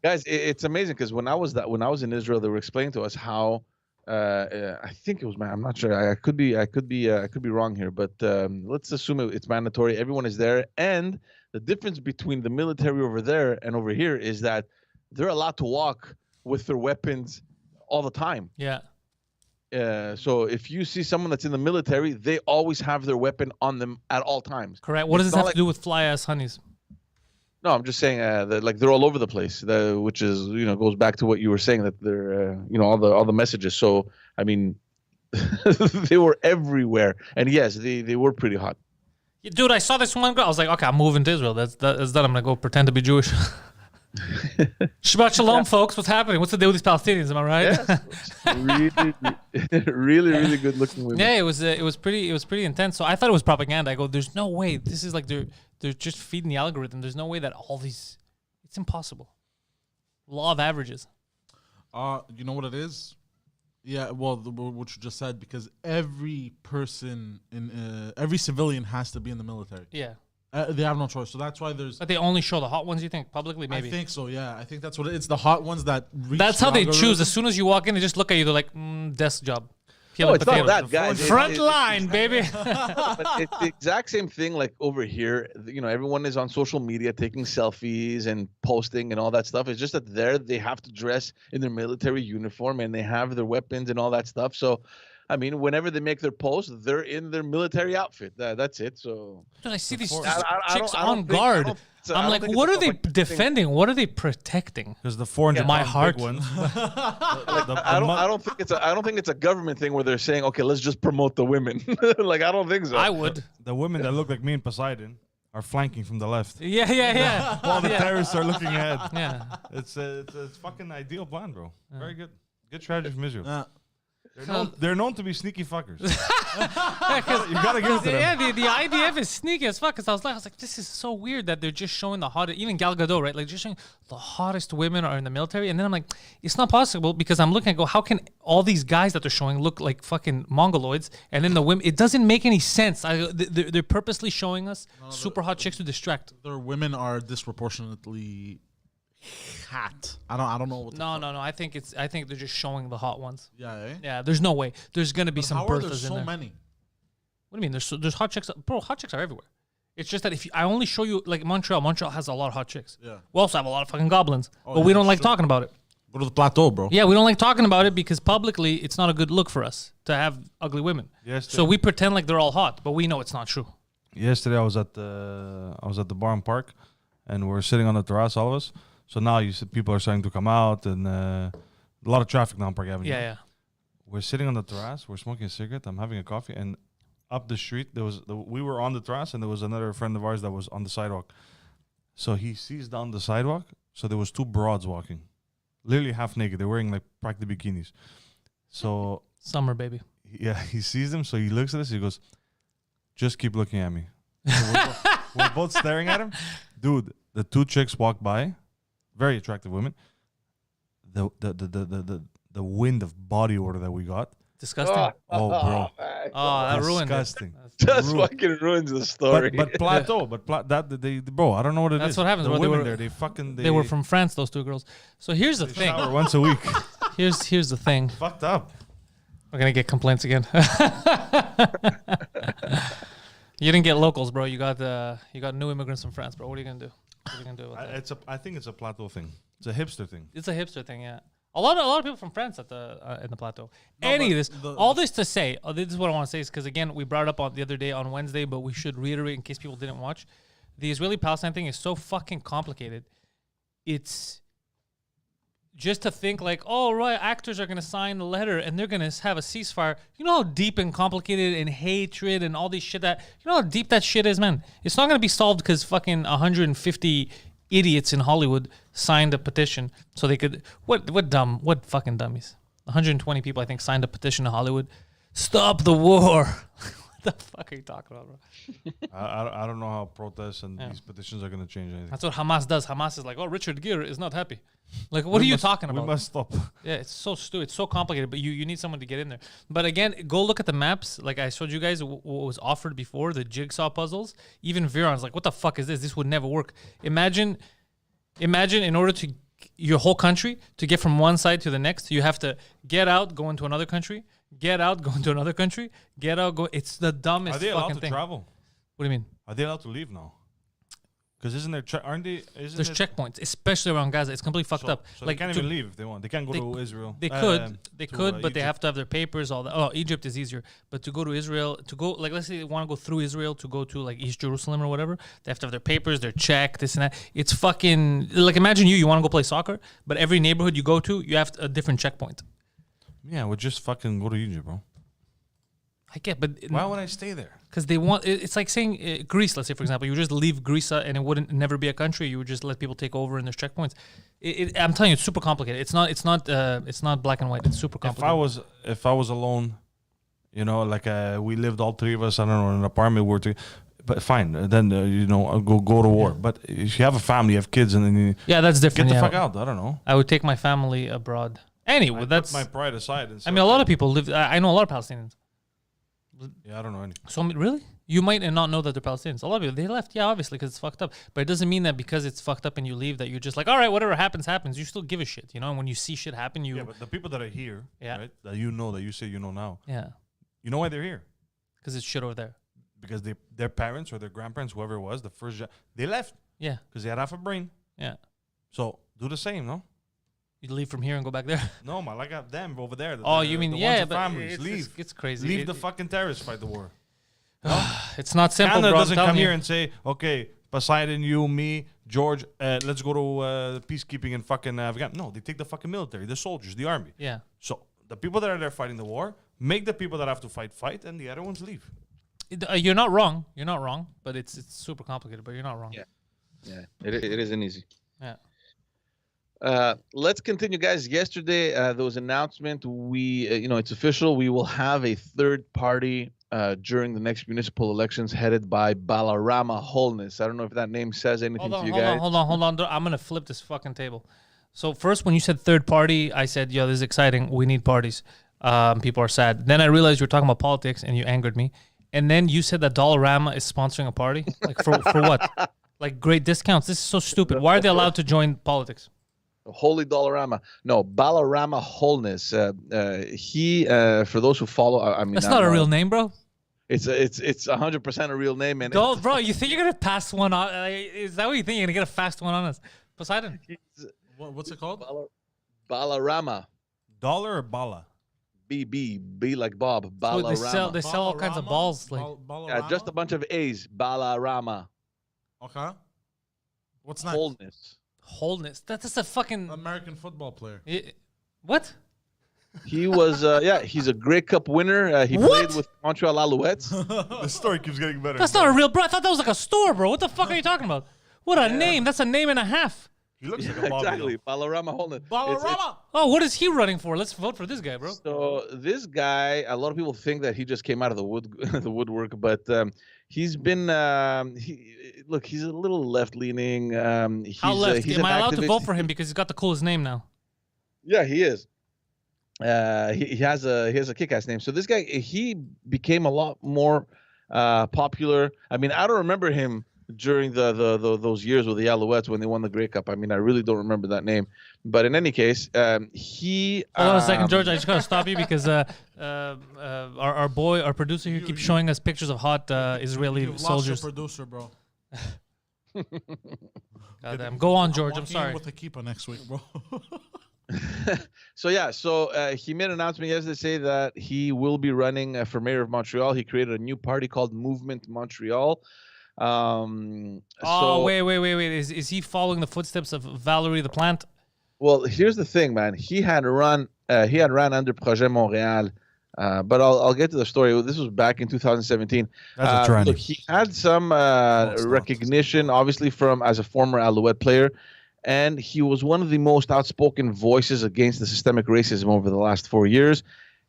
Guys, it's amazing because when I was in Israel, they were explaining to us how. I think it was I'm not sure. I could be wrong here, but let's assume it's mandatory. Everyone is there, and the difference between the military over there and over here is that they're allowed to walk with their weapons all the time. Yeah. So if you see someone that's in the military, they always have their weapon on them at all times. Correct. What does this have to do with fly ass honeys? No, I'm just saying that like they're all over the place, which is goes back to what you were saying that they're all the messages. So I mean, they were everywhere, and yes, they were pretty hot. Yeah, dude, I saw this one girl. I was like, okay, I'm moving to Israel. That's done. I'm gonna go pretend to be Jewish. Shabbat shalom, folks. What's happening? What's the deal with these Palestinians? Am I right? Yes, really good looking women. Yeah, it was pretty intense. So I thought it was propaganda. I go, there's no way. This is like they're just feeding the algorithm. There's no way that all these. It's impossible. Law of averages. You know what it is? Yeah, well, what you just said, because every person every civilian has to be in the military. Yeah. They have no choice, so that's why there's. But they only show the hot ones. You think publicly? Maybe. I think so. Yeah, I think that's what it's the hot ones that. That's how they choose. As soon as you walk in, they just look at you. They're like, desk job. No, it's not that, guys. Front line, baby. But it's the exact same thing. Like over here, everyone is on social media taking selfies and posting and all that stuff. It's just that there they have to dress in their military uniform and they have their weapons and all that stuff. So. I mean, whenever they make their post, they're in their military outfit. That's it. So I see these chicks on guard. I'm like, what are they defending? What are they protecting? Because the 400 my heart ones. I don't think it's a government thing where they're saying, okay, let's just promote the women. Like I don't think so. I would. The women that look like me and Poseidon are flanking from the left. Yeah. While the terrorists are looking ahead. Yeah. It's fucking ideal plan, bro. Very good. Good strategy from Israel. They're known to be sneaky fuckers. You gotta give it to them. Yeah, the IDF is sneaky as fuck. Cause I was like, this is so weird that they're just showing the hottest, even Gal Gadot, right? Like just showing the hottest women are in the military. And then I'm like, it's not possible because I'm looking, I go, how can all these guys that they're showing look like fucking mongoloids? And then the women, it doesn't make any sense. They're purposely showing us super hot chicks to distract. Their women are disproportionately hot. I don't know what. No. I think they're just showing the hot ones. Yeah. Eh? Yeah. There's no way. There's gonna be some Berthas in there. There's so many. What do you mean? There's hot chicks, bro. Hot chicks are everywhere. It's just that if I only show you like Montreal. Montreal has a lot of hot chicks. Yeah. We also have a lot of fucking goblins, but we don't like talking about it. Go to the plateau, bro. Yeah, we don't like talking about it because publicly it's not a good look for us to have ugly women. Yes. So we pretend like they're all hot, but we know it's not true. Yesterday I was at the bar and park, and we're sitting on the terrace, all of us. So now you see people are starting to come out, and a lot of traffic now on Park Avenue. Yeah. We're sitting on the terrace. We're smoking a cigarette. I'm having a coffee, and up the street we were on the terrace, and there was another friend of ours that was on the sidewalk. So he sees down the sidewalk. So there was two broads walking, literally half naked. They're wearing like practically bikinis. So summer, baby. Yeah, he sees them. So he looks at us. He goes, "Just keep looking at me." So we're both staring at him, dude. The two chicks walk by. Very attractive women. The wind of body odor that we got. Disgusting. Oh, bro. That ruined it. Disgusting. Just fucking ruins the story. But plateau. Bro, I don't know what it is. That's what happens. The bro. women They were from France. Those two girls. So here's the thing. Shower once a week. Here's the thing. Fucked up. We're gonna get complaints again. You didn't get locals, bro. You got new immigrants from France, bro. What are you gonna do? What are you gonna do about that? I think it's a plateau thing. It's a hipster thing. It's a hipster thing, yeah. A lot of people from France at the in the plateau. All this to say, this is what I want to say is because again we brought it up on the other day on Wednesday, but we should reiterate in case people didn't watch. The Israeli-Palestine thing is so fucking complicated. It's just to think like, oh right, actors are gonna sign a letter and they're gonna have a ceasefire. You know how deep and complicated and hatred and all this shit you know how deep that shit is, man. It's not gonna be solved because fucking 150 idiots in Hollywood signed a petition so they could what fucking dummies. 120 people I think signed a petition to Hollywood. Stop the war. What the fuck are you talking about, bro? I don't know how protests and these petitions are going to change anything. That's what Hamas does. Hamas is like, oh, Richard Gere is not happy. Like, what are you talking about? We must stop. Yeah, it's so stupid. It's so complicated, but you need someone to get in there. But again, go look at the maps. Like I showed you guys what was offered before, the jigsaw puzzles. Even Viron's like, what the fuck is this? This would never work. Imagine in order to your whole country to get from one side to the next, you have to get out, go into another country, get out, go into another country, get out, go. It's the dumbest Are they allowed fucking to thing. travel? What do you mean? Are they allowed to leave now? Because isn't there aren't they? There's checkpoints, especially around Gaza. It's completely fucked up. So like they can't even leave if they want. They can't go to Israel. They could, but they Egypt. have to have their papers. All that. Oh, Egypt is easier, but to go to Israel, to go like let's say they want to go through Israel to go to like East Jerusalem or whatever, they have to have their papers, their check, this and that. It's fucking like imagine you want to go play soccer, but every neighborhood you go to, you have a different checkpoint. Yeah, we'll just fucking go to Egypt, bro. I get, but why would I stay there? Because they want. It's like saying Greece. Let's say, for example, you would just leave Greece and it wouldn't never be a country. You would just let people take over and there's checkpoints. I'm telling you, it's super complicated. It's not black and white. It's super complicated. If I was alone, you know, like we lived all three of us, I don't know, in an apartment, but fine. Then I'll go to war. But if you have a family, you have kids, and then that's different. Get the fuck out. I don't know. I would take my family abroad. Anyway, that's put my pride aside. And I mean, a lot of people live. I know a lot of Palestinians. Yeah, I don't know any. So really, you might not know that they're Palestinians. A lot of people they left, obviously, because it's fucked up. But it doesn't mean that because it's fucked up and you leave that you're just like, all right, whatever happens, happens. You still give a shit, you know. And when you see shit happen, you but the people that are here, right, that you say you know now, you know why they're here? Because it's shit over there. Because their parents or their grandparents, whoever it was, the first they left. Yeah. Because they had half a brain. Yeah. So do the same, no? You leave from here and go back there? No, man, I got them over there. You mean but families. Leave. It's crazy. Leave the fucking terrorists fight the war. It's not simple, Canada bro. doesn't come here and say, okay, Poseidon, you, me, George, let's go to peacekeeping in fucking Afghanistan. No, they take the fucking military, the soldiers, the army. Yeah. So the people that are there fighting the war, make the people that have to fight, and the other ones leave. You're not wrong. You're not wrong, but it's super complicated, but you're not wrong. Yeah. It isn't easy. Yeah. Let's continue, guys. Yesterday, there was an announcement. We, it's official. We will have a third party during the next municipal elections headed by Balarama Holness. I don't know if that name says anything to you guys. Hold on. I'm going to flip this fucking table. So first, when you said third party, I said, yo, this is exciting. We need parties. People are sad. Then I realized you were talking about politics and you angered me. And then you said that Dollarama is sponsoring a party. Like for what? Like great discounts. This is so stupid. Why are they allowed to join politics? Holy Dollarama. No, Balarama Holness. He, for those who follow, I mean, that's not a real name, bro. It's 100% a real name. And bro, you think you're gonna pass one on? Is that what you think? You're gonna get a fast one on us, Poseidon? What's it called? Balarama. Dollar or bala? B like Bob. Balarama. So they sell all kinds of balls. Like yeah, just a bunch of A's. Balarama. Okay. What's next? Wholeness. That's a fucking American football player. What? He was, he's a Grey Cup winner. He played with Montreal Alouettes. The story keeps getting better. That's not a real, bro. I thought that was like a store, bro. What the fuck are you talking about? What a name. That's a name and a half. He looks like a Bobby. Exactly. Balarama Holness. Balarama! Oh, what is he running for? Let's vote for this guy, bro. So this guy, a lot of people think that he just came out of the woodwork, but he's been, he's a little left-leaning. How left? Am I allowed to vote for him because he's got the coolest name now? Yeah, he is. He has a kick-ass name. So this guy, he became a lot more popular. I mean, I don't remember him during those years with the Alouettes when they won the Grey Cup. I mean, I really don't remember that name. But in any case, he... Hold on a second, George. I just got to stop you because our producer here keeps showing us pictures of hot Israeli You've soldiers. Lost your producer, bro. Goddamn. Go on, George. I'm walking in sorry. with a keeper next week, bro. So he made an announcement yesterday to say that he will be running for mayor of Montreal. He created a new party called Movement Montreal. Wait. Is he following the footsteps of Valerie the Plant? Well, here's the thing, man. He had ran under Projet Montréal, but I'll get to the story. This was back in 2017. That's a tranny. Look, he had some recognition, obviously, from as a former Alouette player, and he was one of the most outspoken voices against the systemic racism over the last 4 years.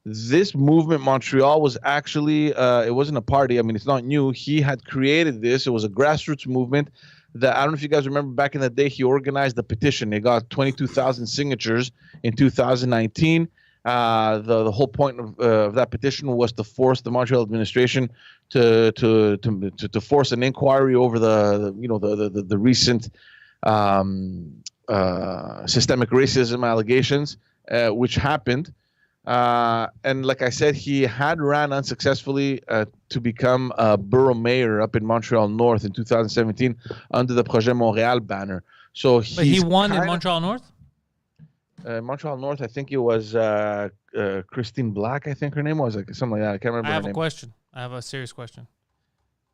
This movement, Montreal, was actually it wasn't a party. I mean, it's not new. He had created this. It was a grassroots movement. That I don't know if you guys remember back in the day, he organized a petition. He got 22,000 signatures in 2019. The whole point of that petition was to force the Montreal administration to force an inquiry over the recent systemic racism allegations, which happened. And like I said, he had ran unsuccessfully to become a borough mayor up in Montreal North in 2017 under the Projet Montréal banner. So he won in Montreal North? Montreal North, I think it was Christine Black, I think her name was, like something like that. I can't remember her name. I have a question. I have a serious question.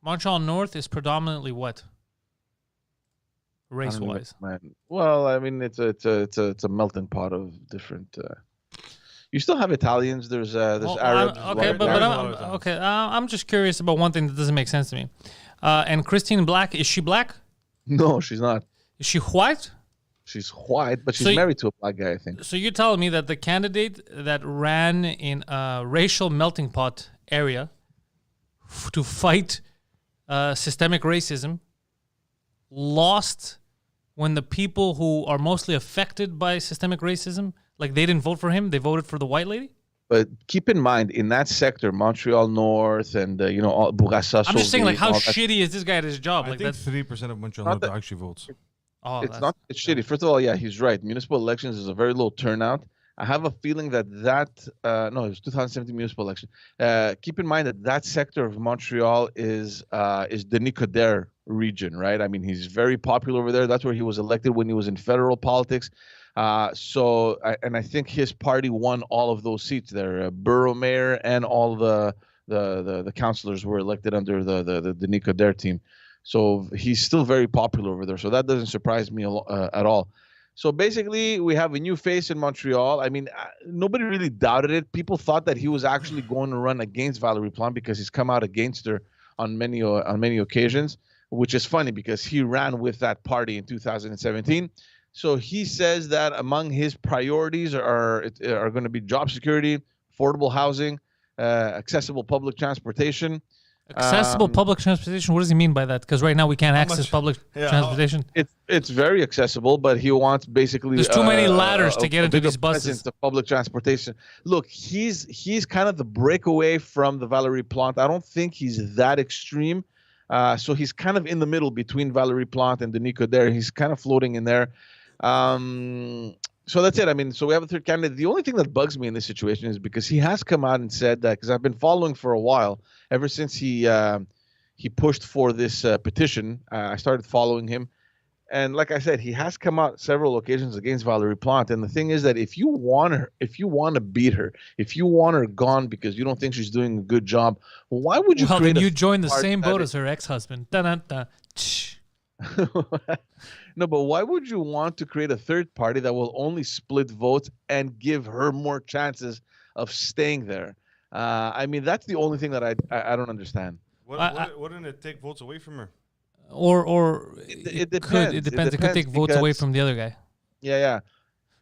Montreal North is predominantly what? Race-wise. Well, I mean, it's a melting pot of different... You still have Italians. There's Arabs. I'm just curious about one thing that doesn't make sense to me. And Christine Black, is she black? No, she's not. Is she white? She's white, but she's married to a black guy, I think. So you're telling me that the candidate that ran in a racial melting pot area to fight systemic racism lost when the people who are mostly affected by systemic racism, like they didn't vote for him, they voted for the white lady? But keep in mind, in that sector, Montreal North and, Bourassa, I'm just saying, like, how shitty is this guy at his job? I think 3% of Montreal North actually votes. It's shitty. First of all, yeah, he's right. Municipal elections is a very low turnout. I have a feeling that it was 2017 municipal election. Keep in mind that sector of Montreal is Denis Coderre region, right? I mean, he's very popular over there. That's where he was elected when he was in federal politics. I think his party won all of those seats there. Borough mayor and all the councillors were elected under the Denis Coderre team. So he's still very popular over there. So that doesn't surprise me at all. So basically, we have a new face in Montreal. I mean, nobody really doubted it. People thought that he was actually going to run against Valerie Plante because he's come out against her on many occasions, which is funny because he ran with that party in 2017. So he says that among his priorities are going to be job security, affordable housing, accessible public transportation. Accessible public transportation? What does he mean by that? Because right now we can't access public transportation. It's very accessible, but he wants basically... There's too many ladders to get into these buses. The public transportation. Look, he's kind of the breakaway from the Valerie Plante. I don't think he's that extreme. So he's kind of in the middle between Valerie Plante and Denis Coderre. He's kind of floating in there. So that's it. I mean, so we have a third candidate. The only thing that bugs me in this situation is because he has come out and said that, because I've been following for a while, ever since he pushed for this petition, I started following him. And like I said, he has come out several occasions against Valerie Plante. And the thing is that if you want to beat her, if you want her gone because you don't think she's doing a good job, well, why would you create you join the same boat as her ex-husband. No, but why would you want to create a third party that will only split votes and give her more chances of staying there? I mean, that's the only thing that I don't understand. Wouldn't it take votes away from her? Or it depends. It depends. It could take votes away from the other guy. Yeah.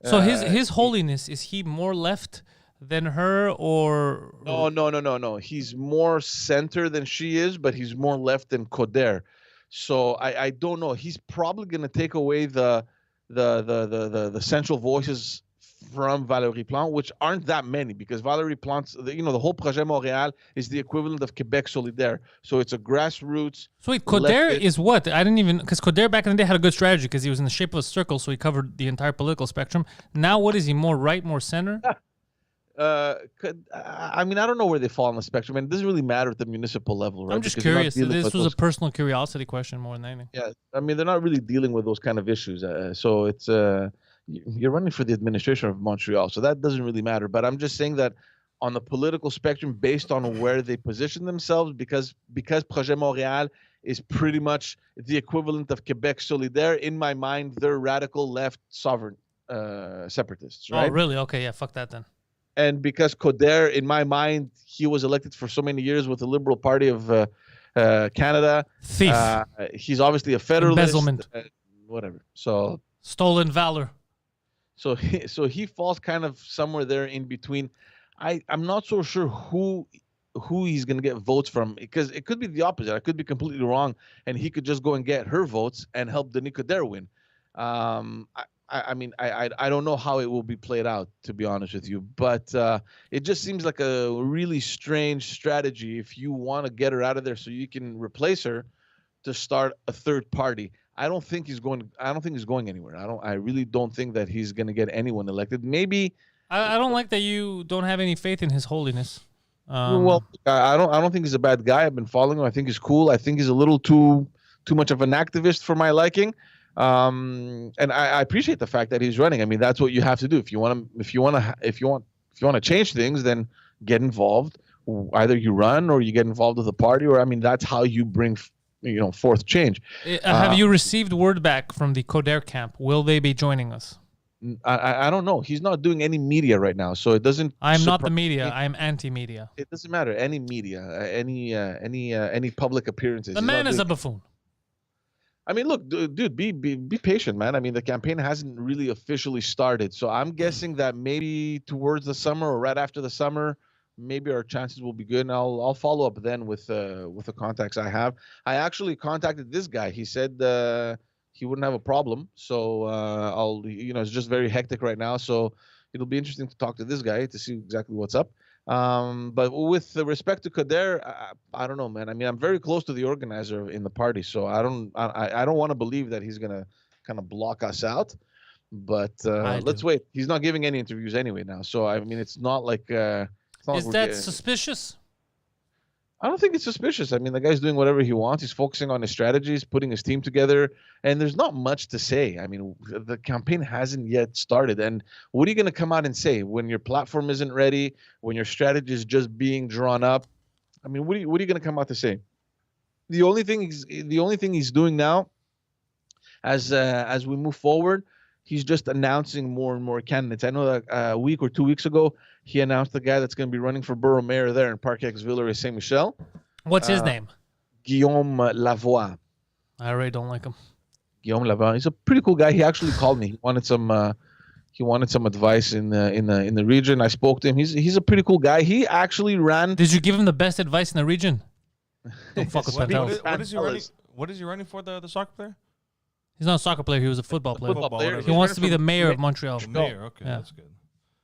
So his holiness, is he more left than her, or? No. He's more center than she is, but he's more left than Coderre. So I don't know. He's probably going to take away the central voices from Valérie Plante, which aren't that many, because Valérie Plante, the whole Projet Montréal is the equivalent of Québec Solidaire. So it's a grassroots. So wait, Coderre is what? I didn't even, because Coderre back in the day had a good strategy because he was in the shape of a circle, so he covered the entire political spectrum. Now what is he? More right, more center? I mean, I don't know where they fall on the spectrum, and it doesn't really matter at the municipal level, right? I'm just Because you're not curious. dealing This with was a those- personal curiosity question more than anything. Yeah, I mean, they're not really dealing with those kind of issues. So it's you're running for the administration of Montreal, so that doesn't really matter. But I'm just saying that on the political spectrum, based on where they position themselves, because Projet Montréal is pretty much the equivalent of Quebec Solidaire. In my mind, they're radical left sovereign separatists, right? Oh, really? Okay, yeah, fuck that then. And because Coder, in my mind, he was elected for so many years with the Liberal Party of Canada. Thief. He's obviously a federalist. Embezzlement. Whatever. So Stolen valor. he falls kind of somewhere there in between. I'm not so sure who he's going to get votes from, because it could be the opposite. I could be completely wrong, and he could just go and get her votes and help Denis Coderre win. I mean, I don't know how it will be played out, to be honest with you, but it just seems like a really strange strategy if you want to get her out of there so you can replace her, to start a third party. I don't think he's going anywhere. I really don't think that he's going to get anyone elected. Maybe I don't like that you don't have any faith in His Holiness. well, I don't think he's a bad guy. I've been following him. I think he's cool. I think he's a little too much of an activist for my liking. And I appreciate the fact that he's running. I mean, that's what you have to do if you want to change things. Then get involved. Either you run or you get involved with the party, or I mean, that's how you bring forth change. Have you received word back from the Coderre camp? Will they be joining us? I don't know. He's not doing any media right now, so it doesn't. I'm not the media. I'm anti-media. It doesn't matter. Any media, any public appearances. The man is a buffoon. I mean, look, dude, be patient, man. I mean, the campaign hasn't really officially started, so I'm guessing that maybe towards the summer or right after the summer, maybe our chances will be good. And I'll follow up then with the contacts I have. I actually contacted this guy. He said he wouldn't have a problem. So it's just very hectic right now. So it'll be interesting to talk to this guy to see exactly what's up. But with respect to Coderre, I don't know, man. I mean, I'm very close to the organizer in the party, so I don't want to believe that he's gonna kind of block us out. But let's wait. He's not giving any interviews anyway now, so I mean, it's not like. Is that suspicious? I don't think it's suspicious. I mean, the guy's doing whatever he wants. He's focusing on his strategies, putting his team together, and there's not much to say. I mean, the campaign hasn't yet started. And what are you going to come out and say when your platform isn't ready, when your strategy is just being drawn up? I mean, what are you going to come out to say? The only thing he's doing now, as we move forward, he's just announcing more and more candidates. I know that a week or 2 weeks ago, he announced the guy that's going to be running for borough mayor there in Parc-Ex-Villeray, Saint-Michel. What's his name? Guillaume Lavoie. I really don't like him. Guillaume Lavoie. He's a pretty cool guy. He actually called me. He wanted some advice in the region. I spoke to him. He's a pretty cool guy. He actually ran. Did you give him the best advice in the region? Don't fuck with Pantelis. What is he running for? The soccer player? He's not a soccer player. He was a football player. Football player. He wants to be the mayor of Montreal. Mayor. Okay, Yeah. that's good.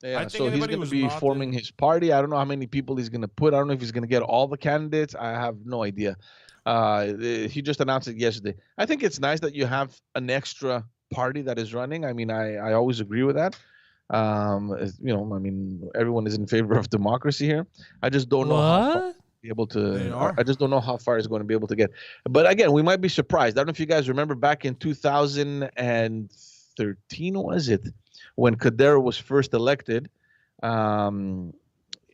Yeah, so he's going to be forming his party. I don't know how many people he's going to put. I don't know if he's going to get all the candidates. I have no idea. He just announced it yesterday. I think it's nice that you have an extra party that is running. I mean, I always agree with that. I mean, everyone is in favor of democracy here. I just don't know how far be able to. I just don't know how far he's going to be able to get. But again, we might be surprised. I don't know if you guys remember back in 2013, was it? When Coderre was first elected, I think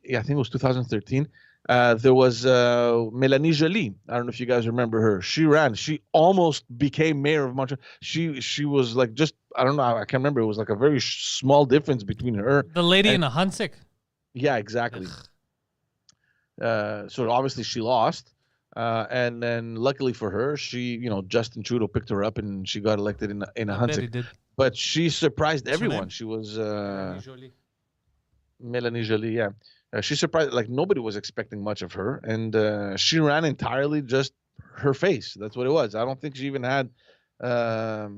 it was 2013, there was Mélanie Joly. I don't know if you guys remember her. She ran. She almost became mayor of Montreal. She was like I don't know. I can't remember. It was like a very small difference between her. The lady in a Hansik. Yeah, exactly. So obviously she lost. And then luckily for her, Justin Trudeau picked her up and she got elected in a Hansik. But she surprised everyone. She was Mélanie Joly, yeah. She surprised, like nobody was expecting much of her. And she ran entirely just her face. That's what it was. I don't think she even had that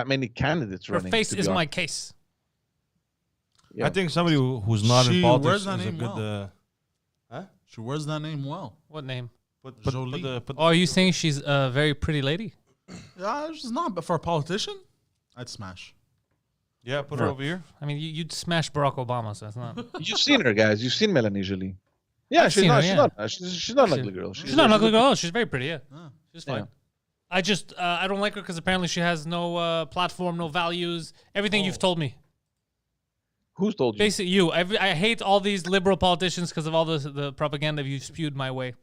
many candidates running. Her face is my case. Yeah. I think somebody who's not in politics is a good... She wears that name well. What name? Jolie. Are you saying she's a very pretty lady? Yeah, she's not. But for a politician, I'd smash. Yeah, put her over here. I mean, you'd smash Barack Obama, so that's not. You've seen her, guys. You've seen Melanie Jolie. Yeah, I've she's seen not. her, She's yeah. not. She's not an ugly girl. She's not an ugly girl. She's very pretty. Yeah, Ah. she's fine. Yeah. I just I don't like her because apparently she has no platform, no values. Everything you've told me. Who's told you? Basically, you. I hate all these liberal politicians because of all the propaganda you spewed my way.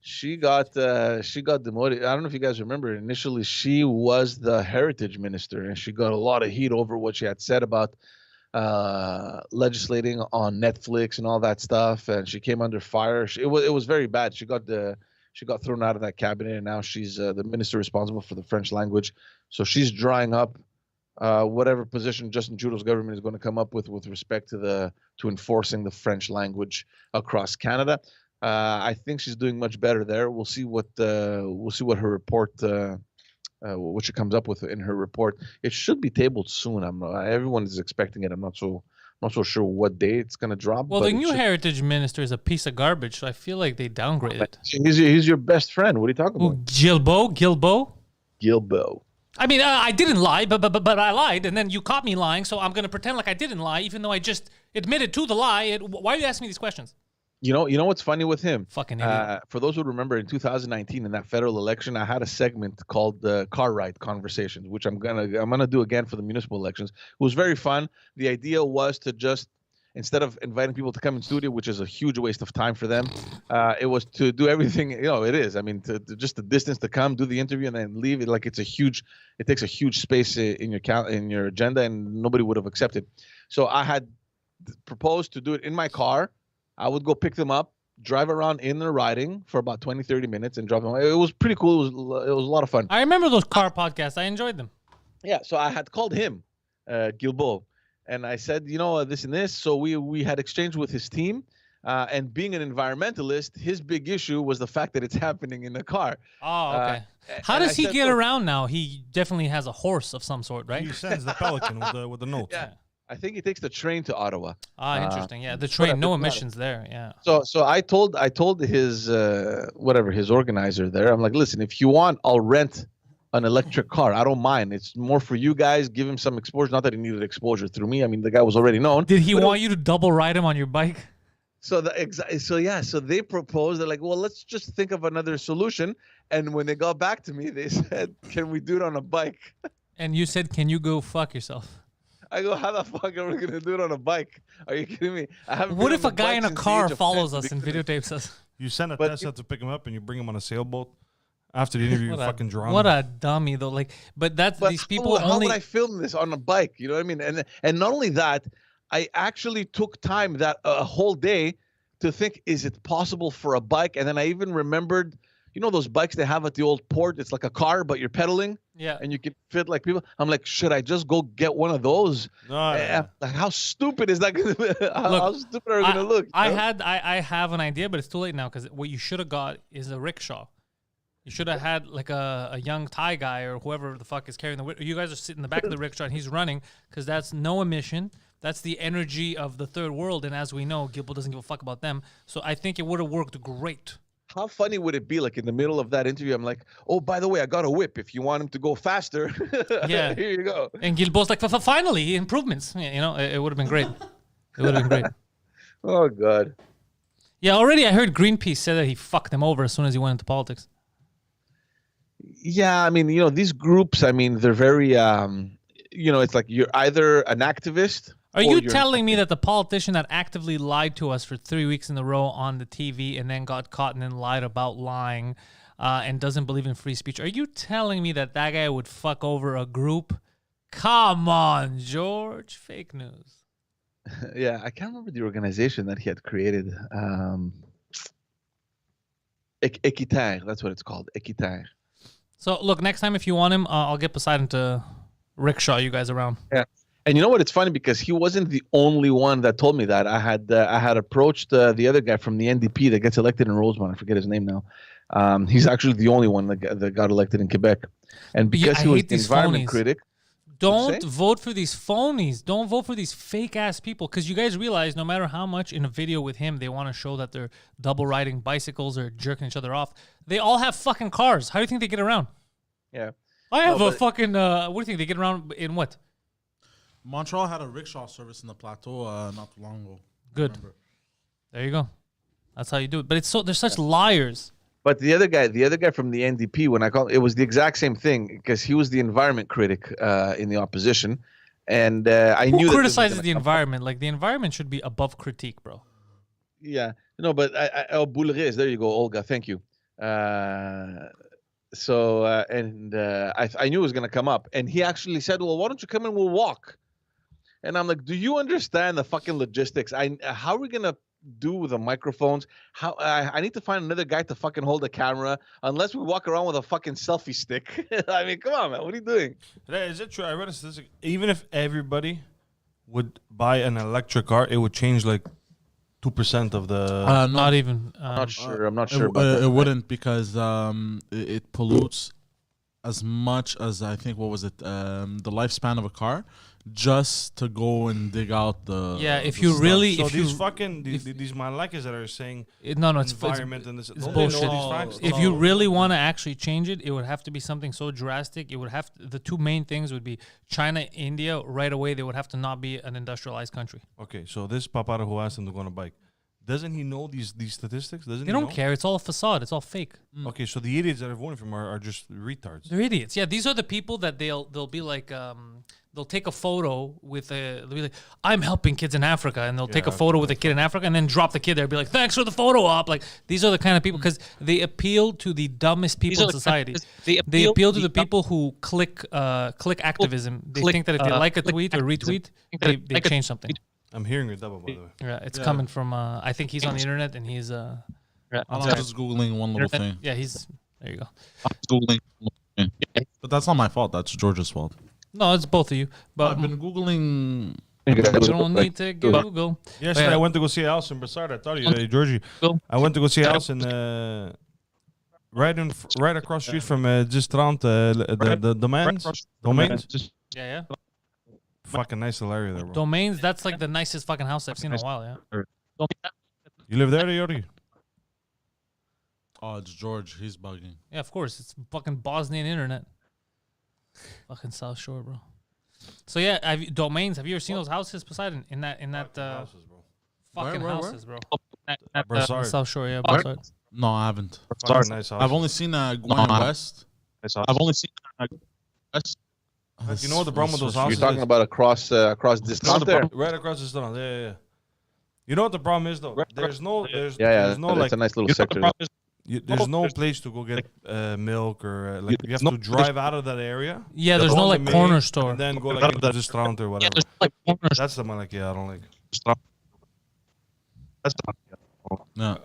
She got demoted. I don't know if you guys remember. Initially, she was the heritage minister, and she got a lot of heat over what she had said about legislating on Netflix and all that stuff. And she came under fire. It was very bad. She got thrown out of that cabinet, and now she's the minister responsible for the French language. So she's drying up whatever position Justin Trudeau's government is going to come up with respect to enforcing the French language across Canada. I think she's doing much better there. We'll see what her report, what she comes up with in her report. It should be tabled soon. Everyone is expecting it. I'm not so sure what day it's going to drop. Well, the new heritage minister is a piece of garbage, so I feel like they downgraded. He's your best friend. What are you talking about? Gilbo. I mean, I didn't lie, but I lied, and then you caught me lying, so I'm going to pretend like I didn't lie, even though I just admitted to the lie. Why are you asking me these questions? You know what's funny with him? Fucking idiot. For those who remember, in 2019, in that federal election, I had a segment called Car Ride Conversations, which I'm gonna do again for the municipal elections. It was very fun. The idea was to just, instead of inviting people to come in studio, which is a huge waste of time for them, it was to do everything. It is. I mean, to just the distance to come, do the interview, and then leave. It takes a huge space in your agenda, and nobody would have accepted. So I had proposed to do it in my car. I would go pick them up, drive around in their riding for about 20, 30 minutes and drop them. It was pretty cool. It was a lot of fun. I remember those car podcasts. I enjoyed them. Yeah, so I had called him, Gilbo, and I said, this and this. So we had exchanged with his team. And being an environmentalist, his big issue was the fact that it's happening in the car. Oh, okay. How does he get around now? He definitely has a horse of some sort, right? He sends the Pelican with the notes. Yeah. I think he takes the train to Ottawa. Interesting. Yeah, the train, no emissions there. Yeah. So I told his his organizer there. I'm like, listen, if you want, I'll rent an electric car. I don't mind. It's more for you guys. Give him some exposure. Not that he needed exposure through me. I mean, the guy was already known. Did he want you to double ride him on your bike? So they proposed. They're like, well, let's just think of another solution. And when they got back to me, they said, can we do it on a bike? And you said, can you go fuck yourself? I go, how the fuck are we gonna do it on a bike? Are you kidding me? What if a guy in a car follows us and videotapes us? You send a Tesla to pick him up, and you bring him on a sailboat. After the interview, you fucking drown. What a dummy, though. These people how only. How would I film this on a bike? You know what I mean? And not only that, I actually took time that a whole day to think, is it possible for a bike? And then I even remembered, those bikes they have at the old port. It's like a car, but you're pedaling. Yeah. And you can fit like people. I'm like, should I just go get one of those? No. Like, how stupid is that going to be? How stupid are we going to look? I have an idea, but it's too late now because what you should have got is a rickshaw. You should have had like a young Thai guy or whoever the fuck is carrying the. You guys are sitting in the back of the rickshaw and he's running because that's no emission. That's the energy of the third world. And as we know, Gilbo doesn't give a fuck about them. So I think it would have worked great. How funny would it be, like in the middle of that interview, I'm like, oh, by the way, I got a whip. If you want him to go faster, yeah, here you go. And Gilbo's like, finally, improvements. It would have been great. It would have been great. Oh, God. Yeah, already I heard Greenpeace say that he fucked them over as soon as he went into politics. Yeah, I mean, these groups, I mean, they're very, it's like you're either an activist. Are you telling me that the politician that actively lied to us for 3 weeks in a row on the TV and then got caught and then lied about lying and doesn't believe in free speech, are you telling me that guy would fuck over a group? Come on, George. Fake news. Yeah, I can't remember the organization that he had created. Équiterre, that's what it's called, Équiterre. So, look, next time if you want him, I'll get Poseidon to rickshaw you guys around. Yeah. And you know what? It's funny because he wasn't the only one that told me that. I had approached the other guy from the NDP that gets elected in Rosemont. I forget his name now. He's actually the only one that got elected in Quebec. And because he was the environment critic. Don't vote for these phonies. Don't vote for these fake-ass people. Because you guys realize no matter how much in a video with him they want to show that they're double-riding bicycles or jerking each other off, they all have fucking cars. How do you think they get around? Yeah. I have a fucking... what do you think? They get around in what? Montreal had a rickshaw service in the plateau not too long ago. Good. There you go. That's how you do it. But it's so they're such liars. But the other guy from the NDP, when I called, it was the exact same thing because he was the environment critic in the opposition, and I knew Who that criticizes the environment? Like the environment should be above critique, bro. Yeah, no, but Boulris, there you go, Olga. Thank you. I knew it was gonna come up, and he actually said, "Well, why don't you come and we'll walk?" And I'm like, "Do you understand the fucking logistics? How are we gonna do with the microphones? How I need to find another guy to fucking hold the camera, unless we walk around with a fucking selfie stick." I mean, come on, man, what are you doing? Is it true? I read a statistic. Even if everybody would buy an electric car, it would change like 2% of the. Not even. I'm not sure. About that. It wouldn't because it pollutes as much as I think. What was it? The lifespan of a car, just to go and dig out the. Yeah, if the you stuff. really, So if these you, fucking these malakas that are saying no, it's environment and this, it's don't they know bullshit. these facts? If you really want to actually change it, it would have to be something so drastic. It would have to, the two main things would be China, India. Right away, they would have to not be an industrialized country. Okay, so this papara who asked him to go on a bike, doesn't he know these statistics? Doesn't They he don't know? care. It's all a facade. It's all fake. Okay, so the idiots that are voting for him are just retards. They're idiots. Yeah, these are the people that they'll be like they'll take a photo with they'll be like, I'm helping kids in Africa, and they'll take a photo with a kid in Africa and then drop the kid there and be like, thanks for the photo op. Like these are the kind of people because they appeal to the dumbest people in society. They appeal to the people who click activism. They think that if they like a tweet or retweet, they change something. I'm hearing your double, by the way. Yeah, it's coming from I think he's on the internet and he's I'm just googling one little thing. yeah, he's there you go. Googling, but that's not my fault. That's George's fault. No, it's both of you. But I've been googling. you don't need to Google. Yesterday, I went to go see a house in Broussard. I told you, Georgie. I went to go see a house in right across the street from Gistrand, the Domains. Yeah. Fucking nice little area there, bro. Domains, that's like the nicest fucking house I've seen in a while, yeah. You live there, Yori? Oh, it's George. He's bugging. Yeah, of course. It's fucking Bosnian internet. Fucking South Shore, bro. So yeah, Domains, have you ever seen those houses, Poseidon? In that houses, bro. fucking Where? houses, bro. Broussard. South Shore, yeah, Broussard. No, I haven't. Fucking nice house. I've only seen Gwen West. I've only seen. Like, you know what the problem with those houses You're talking is? about across this there. Right across the street. Yeah. You know what the problem is, though? There's no That's like a nice little sector. there's no place to go get milk or like you have to drive out of that area. Yeah, there's go no on like the corner main, store. and then go like into the restaurant or whatever. That's the one like I don't like. Yeah.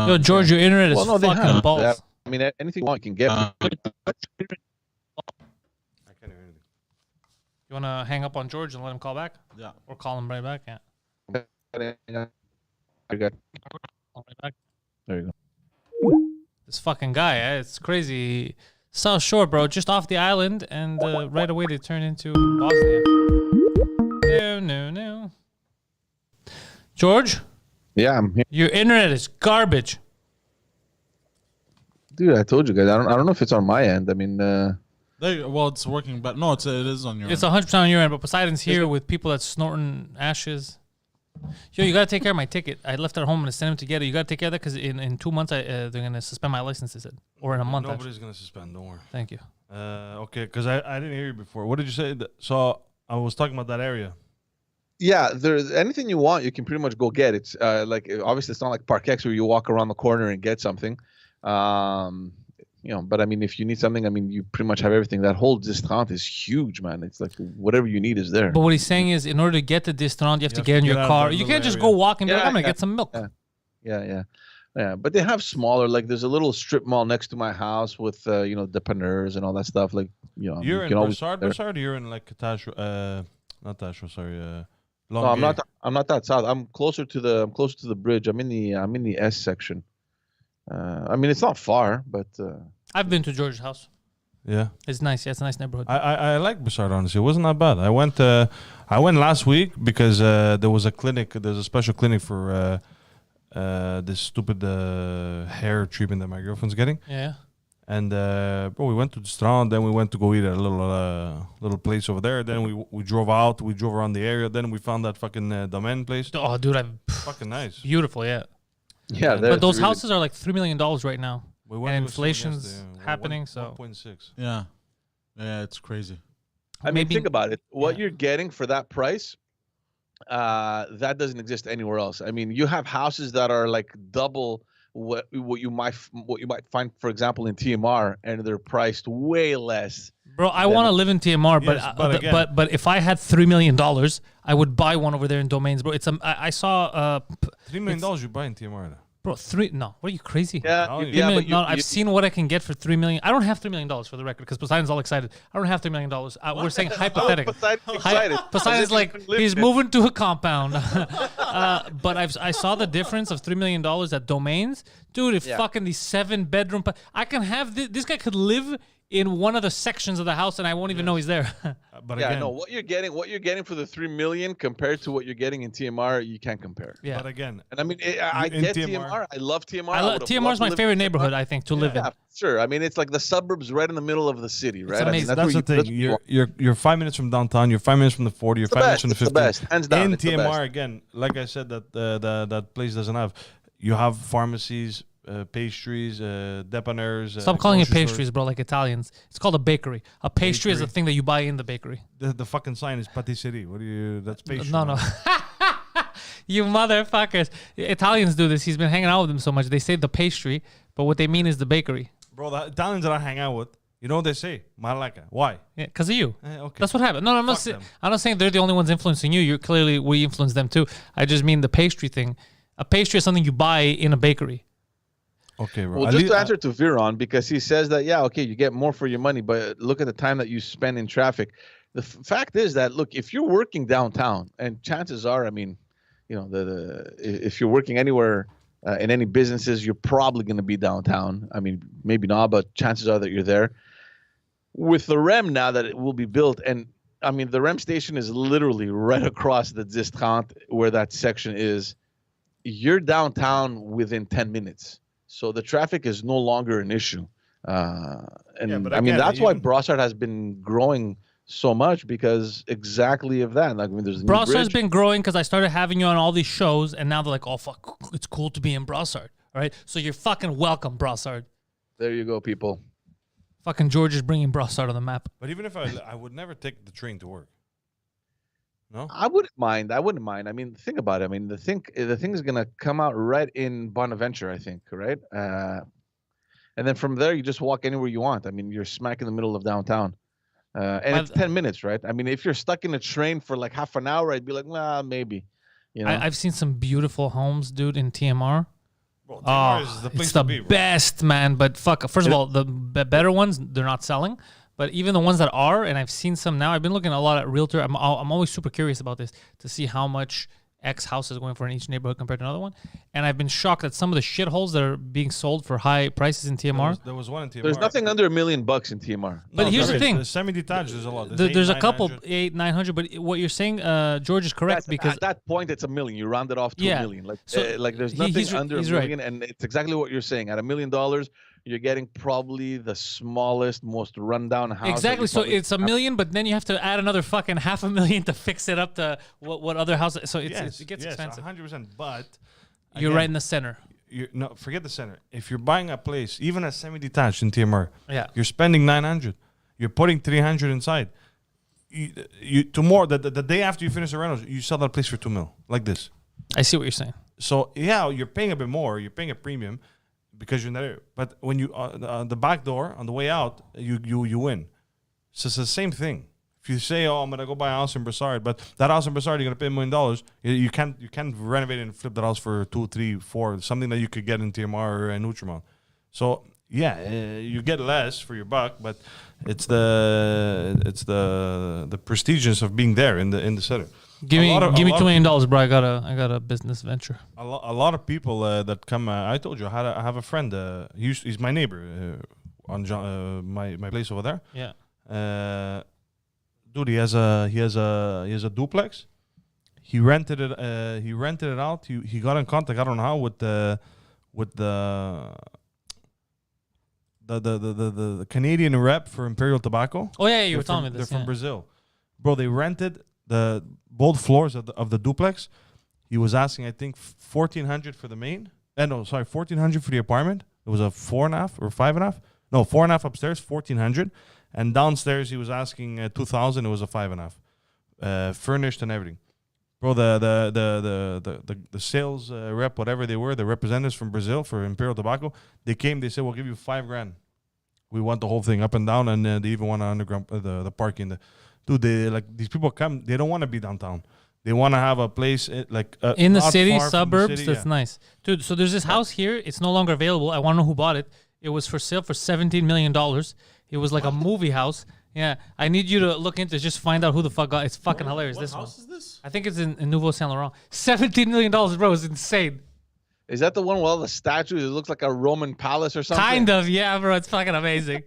Yo, George, your internet is Well, no, they fucking have. balls. I mean, anything you want, you can get. I can't hear anything. You want to hang up on George and let him call back? Yeah. Or call him right back? Yeah. Call right back. There you go. This fucking guy, it's crazy. South Shore, bro, just off the island, and right away they turn into Bosnia. No. George? Yeah, I'm here. Your internet is garbage. Dude, I told you guys. I don't know if it's on my end. I mean, Well, it's working, but no, it is on your. It's end. 100% on your end, but Poseidon's here with people that's snorting ashes. Yo, you gotta take care of my ticket. I left it at home and I sent them together. You gotta take care of that because in 2 months they're gonna suspend my license. They said, or in a month. Nobody's Actually. gonna suspend. Don't worry. Thank you. Okay, because I didn't hear you before. What did you say? So I was talking about that area. yeah, there's anything you want, you can pretty much go get. It's like obviously it's not like Parkex where you walk around the corner and get something. But I mean, if you need something, I mean, you pretty much have everything. That whole distrant is huge, man. It's like whatever you need is there. But what he's saying is, in order to get to Distrand, you have to get in your out of car. that You little can't just area. go walk and be like, Yeah, I'm gonna yeah. get some milk. Yeah. But they have smaller, like there's a little strip mall next to my house with dépanneurs and all that stuff. Like You're you in can always Broussard, or you're in like not Tashua, sorry. No, I'm not. I'm not that south. I'm closer to the bridge. I'm in the S section. I mean, it's not far, but I've been to George's house. Yeah. It's nice. Yeah, it's a nice neighborhood. I like Broussard, honestly. It wasn't that bad. I went last week because there was a clinic. There's a special clinic for this stupid hair treatment that my girlfriend's getting. Yeah. And bro, we went to the strand. Then we went to go eat at a little place over there. Then we drove out. We drove around the area. Then we found that fucking domain place. Oh, dude, Fucking nice. beautiful, yeah. Yeah, But those houses are like $3 million right now. We went And to a inflation's yesterday, happening, so 1.6. Yeah. Yeah, it's crazy. I mean, maybe- think about it. What yeah. you're getting for that price, that doesn't exist anywhere else. I mean, you have houses that are like double what you might find, for example, in TMR, and they're priced way less. Bro, I want to live in TMR, Yes, but again- but if I had $3 million, I would buy one over there in Domains, bro. I saw $3 million you buy in TMR. bro, no, what are you crazy? Yeah, Oh, yeah, $3 but million, I've seen what I can get for $3 million. I don't have $3 million for the record because Poseidon's all excited. I don't have $3 million. We're saying hypothetically. Poseidon's excited. Poseidon's like he's moving to a compound. But I saw the difference of $3 million at Domains, dude. If fucking these 7-bedroom, I can have this guy could live in one of the sections of the house and I won't even know he's there. But Yeah, again, no, what you're getting for the $3 million compared to what you're getting in TMR, you can't compare. Yeah. but again, And I mean, I in get TMR. TMR. I love TMR. TMR is my favorite neighborhood, I think, to live in. Yeah, sure. I mean, it's like the suburbs right in the middle of the city, right? I mean, amazing. that's the thing. You're 5 minutes from downtown. You're 5 minutes from the 40. You're 5 minutes from the 50. It's the best. Hands down, In it's the TMR best. again, like I said, that place doesn't have. You have pharmacies, pastries, dépanneurs. Stop calling it grocery stores. pastries, bro, like Italians. It's called a bakery. A pastry is a Bakery. thing that you buy in the bakery. The fucking sign is patisserie. What do you? That's pastry. No. You motherfuckers. Italians do this. He's been hanging out with them so much. They say the pastry, but what they mean is the bakery. Bro, the Italians that I hang out with, you know what they say? Malaga. Why? Yeah, because of you. Okay. That's what happened. No, I'm not, Fuck them. I'm not saying they're the only ones influencing you. You're clearly, we influence them too. I just mean the pastry thing. A pastry is something you buy in a bakery. Okay, bro. Well, At just least- to answer to Viron, because he says that, yeah, okay, you get more for your money, but look at the time that you spend in traffic. The fact is that, look, if you're working downtown, and chances are, I mean, you know, if you're working anywhere in any businesses, you're probably going to be downtown. I mean, maybe not, but chances are that you're there. With the REM now that it will be built, and I mean, the REM station is literally right across the Distrant where that section is. You're downtown within 10 minutes. So the traffic is no longer an issue. but I mean, again, that's why even- Brossard has been growing so much because exactly of that. Like, I mean, there's a new Brossard's bridge. been growing because I started having you on all these shows, and now they're like, oh, fuck, it's cool to be in Brossard. All right? So you're fucking welcome, Brossard. There you go, people. Fucking George is bringing Brossard on the map. But even if I would never take the train to work. No? I wouldn't mind. I mean, think about it. I mean, the thing is gonna come out right in Bonaventure, I think, right? And then from there, you just walk anywhere you want. I mean, you're smack in the middle of downtown. And it's 10 minutes, right? I mean, if you're stuck in a train for like half an hour, I'd be like, nah, maybe. You know? I've seen some beautiful homes, dude, in TMR. Bro, Oh, TMR is the place it's the to be, bro. best, man. But fuck, first of all, the better ones, they're not selling. But even the ones that are, and I've seen some now, I've been looking a lot at Realtor. I'm always super curious about this to see how much X house is going for in each neighborhood compared to another one. And I've been shocked at some of the shitholes that are being sold for high prices in TMR. There was one in TMR. There's nothing under $1 million in TMR. But here's the there is. thing. The semi-detached, there's a lot. There's a couple, 800. 800-900. But what you're saying, George, is correct because at that point, it's $1 million. You round it off to Yeah. $1 million. Like, So like there's he's nothing r- under he's $1 right. million, and it's exactly what you're saying. At $1 million, you're getting probably the smallest, most rundown house. that exactly. you So probably it's $1 million, but then you have to add another fucking $500,000 to fix it up to what other houses. So it gets expensive. 100%. But You're again, right in the center. No, forget the center. If you're buying a place, even a semi-detached in TMR, Yeah. you're spending 900. You're putting 300 inside. You tomorrow, the day after you finish the rentals, you sell that place for $2 million, like this. I see what you're saying. So yeah, you're paying a bit more. You're paying a premium because you're in that area. But when you the back door on the way out, you win. So it's the same thing. If you say, "Oh, I'm gonna go buy a house in Brossard," but that house in Brossard, you're gonna pay $1 million. You can't renovate it and flip that house for 2, 3, 4, something that you could get in TMR or in Outremont. So yeah, you get less for your buck, but it's the prestigious of being there in the center. Give me A lot of $2 million, bro. I got a business venture. A lot of people that come. I told you, I have a friend. He's my neighbor on my place over there. Yeah. Dude, he has a duplex. He rented it. He rented it out. He got in contact. I don't know how with the the Canadian rep for Imperial Tobacco. Oh yeah, you were telling me this. They're from Brazil, bro. They rented both floors of the duplex. He was asking, I think, $1,400 for the main. $1,400 for the apartment. It was a 4.5 or 5.5. No, 4.5 upstairs, $1,400, and downstairs he was asking $2,000. It was a 5.5, furnished and everything. Bro, the sales rep, whatever they were, the representatives from Brazil for Imperial Tobacco, they came. They said, "We'll give you $5,000. We want the whole thing up and down, and they even want underground the parking." Dude, these people come. They don't want to be downtown. They want to have a place in the city, suburbs. City, that's nice, dude. So there's this house here. It's no longer available. I want to know who bought it. It was for sale for $17 million. It was like a movie house. Yeah, I need you to look into it. Just find out who the fuck got it. It's fucking hilarious. What this house one. is this? I think it's in Nouveau Saint Laurent. $17 million, bro. It's insane. Is that the one with all the statues? It looks like a Roman palace or something. Kind of, yeah, bro. It's fucking amazing.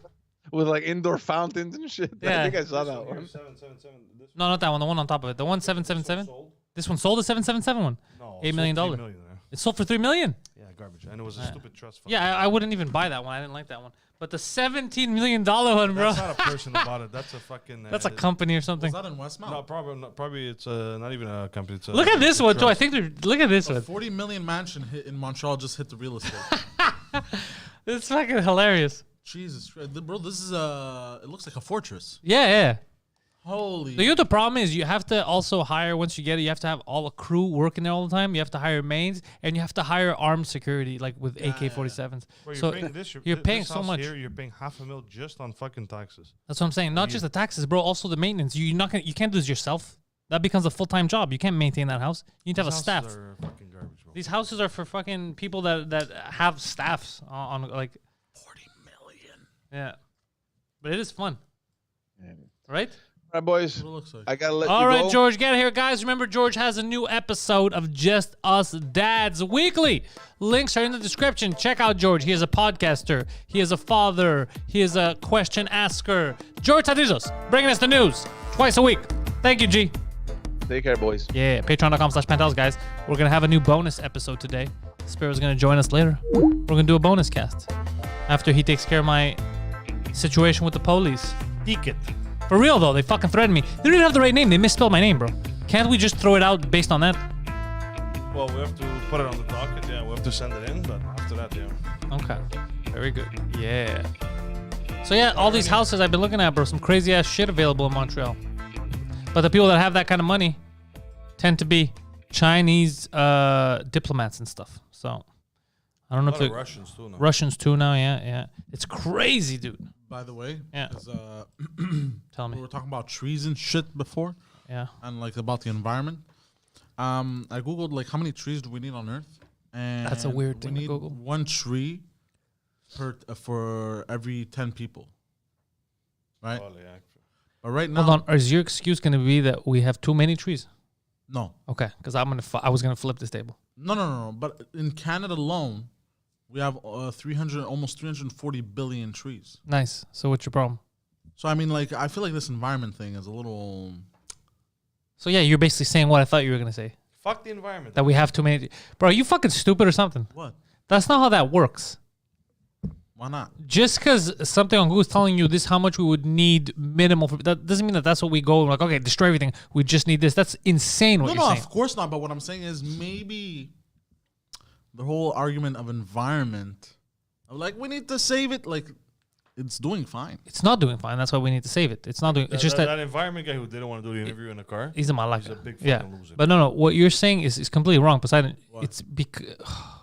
With like indoor fountains and shit. Yeah. I think I saw that one. 777. No, not that one. The one on top of it. The one 777. This one sold the 777 one. No, $8 million. It sold for $3 million. Yeah, garbage. And it was a stupid trust fund. Yeah, I wouldn't even buy that one. I didn't like that one. But the $17 million one, bro. That's not a person who bought it. That's a fucking. That's a company or something. Was that in Westmount? No, probably it's not even a company. It's Look at this one too. I trust. think look at this A one. 40 million mansion hit in Montreal just hit the real estate. It's fucking hilarious. Jesus Christ, bro, this is it looks like a fortress. Yeah. Holy. You know the problem is you have to also hire, once you get it, you have to have all a crew working there all the time. You have to hire mains and you have to hire armed security like with AK-47s. Bro, So you're paying this so house much. Here, you're paying $500,000 just on fucking taxes. That's what I'm saying. Not just the taxes, bro. Also the maintenance. You can't do this yourself. That becomes a full-time job. You can't maintain that house. You need to have a staff. These houses are fucking garbage, bro. These houses are for fucking people that have staffs on like 40 million. yeah. But it is fun, right? All right, boys. What it looks like. I gotta let All you right, go. George, get here, guys. Remember, George has a new episode of Just Us Dads Weekly. Links are in the description. Check out George. He is a podcaster. He is a father. He is a question asker. George Tadizos, bringing us the news twice a week. Thank you, G. Take care, boys. Yeah, patreon.com/Pantelis, guys. We're going to have a new bonus episode today. Spiro's going to join us later. We're going to do a bonus cast after he takes care of my situation with the police. Ticket. For real, though, they fucking threatened me. They didn't have the right name. They misspelled my name, bro. Can't we just throw it out based on that? Well, we have to put it on the docket. Yeah, we have to send it in. But after that, yeah. Okay. Very good. Yeah. So, yeah, all these houses I've been looking at, bro, some crazy-ass shit available in Montreal. But the people that have that kind of money tend to be Chinese diplomats and stuff. So, I don't know A if lot of the Russians too now. Russians too now, yeah. It's crazy, dude. By the way, Yeah. 'cause, Tell we me. were talking about trees and shit before, Yeah. and like about the environment. I googled like how many trees do we need on Earth, and That's a weird thing to we need Google. 1 tree for every 10 people, right? Oh, yeah. But right now, Hold on. Is your excuse going to be that we have too many trees? no, Okay. Because I was going to flip this table. no. But in Canada alone, we have almost 340 billion trees. Nice. So what's your problem? So I mean, like, I feel like this environment thing is a little. So yeah, you're basically saying what I thought you were going to say. Fuck the environment. That we have too many. Bro, are you fucking stupid or something? What? That's not how that works. Why not? Just because something on Google is telling you this how much we would need minimal for that doesn't mean that that's what we go like. Okay, destroy everything. We just need this. That's insane. What No, you're saying. of course not. But what I'm saying is maybe the whole argument of environment, of like we need to save it, like it's doing fine. It's not doing fine. That's why we need to save it. It's not doing. It's just that that environment guy who didn't want to do the interview in the car. he's a malaka. He's a big Yeah, fucking loser. but no. What you're saying is completely wrong, Poseidon. What? It's because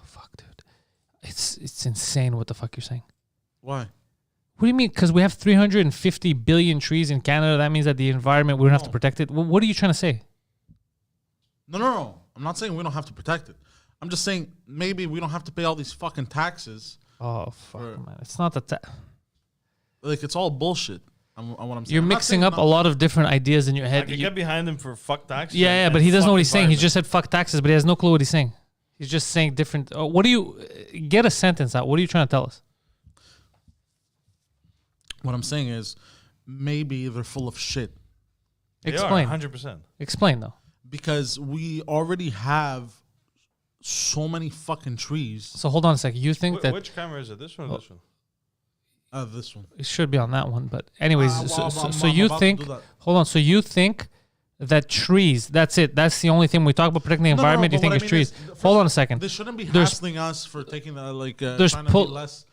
fuck, dude. It's insane what the fuck you're saying. Why? What do you mean? Because we have 350 billion trees in Canada. That means that the environment, we don't have to protect it. What are you trying to say? No. I'm not saying we don't have to protect it. I'm just saying maybe we don't have to pay all these fucking taxes. Oh, fuck, Or- man. It's not that. Like it's all bullshit. What I'm saying. You're I'm not mixing saying up a lot of different ideas in your I head. can You- get behind him for fuck taxes. yeah, but he doesn't know what he's saying. He just said fuck taxes, but he has no clue what he's saying. He's just saying different. What do you get a sentence out? What are you trying to tell us? What I'm saying is maybe they're full of shit Explain. 100%. Explain though. because we already have so many fucking trees. So hold on a second. You think that Which camera is it? This one or this one? This one. It should be on that one. But anyways, so you about to think? do that. Hold on. So you think that trees? That's it. That's the only thing we talk about protecting the environment. You think it's trees? Hold on a second. This shouldn't be hassling us for taking there's trying to be less.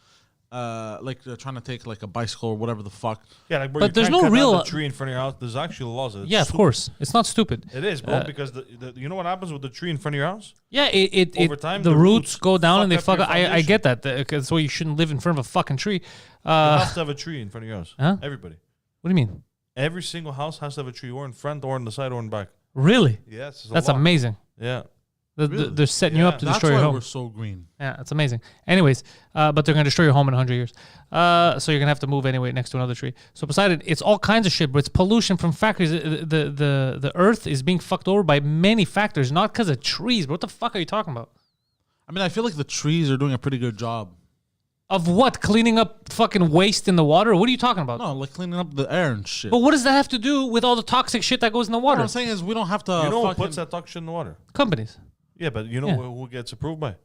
Trying to take like a bicycle or whatever the fuck. Yeah, like, bro, but you there's can't no cut real down the tree in front of your house. There's actually laws. Yeah, of course. It's not stupid. It is, bro, because you know what happens with the tree in front of your house? Yeah, Over time, the roots go down and they fuck up up. your I get that. That's why you shouldn't live in front of a fucking tree. You have to have a tree in front of your house. Huh? Everybody. What do you mean? Every single house has to have a tree, or in front, or on the side, or in back. Really? Yes. That's amazing. Yeah. Really? They're setting you up to destroy your home. We're so green. Yeah, that's amazing. Anyways, but they're going to destroy your home in 100 years. So you're going to have to move anyway next to another tree. So Poseidon, it's all kinds of shit, but it's pollution from factories. The earth is being fucked over by many factors, not because of trees. But what the fuck are you talking about? I mean, I feel like the trees are doing a pretty good job. Of what? Cleaning up fucking waste in the water? What are you talking about? No, like cleaning up the air and shit. But what does that have to do with all the toxic shit that goes in the water? What I'm saying is we don't have to You know who puts that toxic shit in the water? Companies. Yeah, but you know who gets approved by?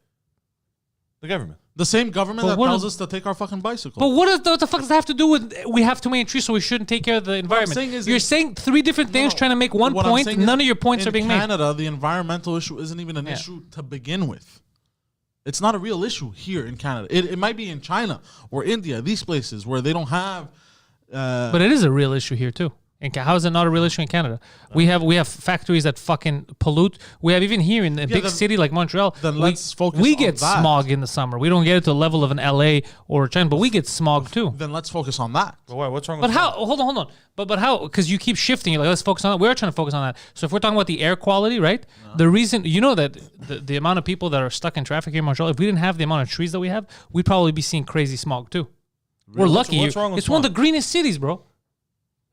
The government. The same government But that what tells is- us to take our fucking bicycle. But what the fuck does that have to do with we have too many trees, so we shouldn't take care of the environment? saying is You're in- saying three different things, No, trying to make one what I'm point. saying is None of your points are being in Canada, the environmental issue isn't even an Yeah. issue to begin with. It's not a real issue here in Canada. It might be in China or India, these places where they don't have. made. But it is a real issue here too. How is it not a real issue in Canada? We have factories that fucking pollute. We have even here in a big then- city like Montreal. then let's focus We on get that. smog in the summer. We don't get it to the level of an LA or China, but we get smog too. Then let's focus on that. But why? What's wrong But with how? Hold on. But how? Because you keep shifting. You're like, let's focus on that. We're trying to focus on that. So if we're talking about the air quality, right? The reason, you know, that the amount of people that are stuck in traffic here in Montreal, if we didn't have the amount of trees that we have, we'd probably be seeing crazy smog too. We're lucky what's here. wrong with It's one of smog? the greenest cities, bro.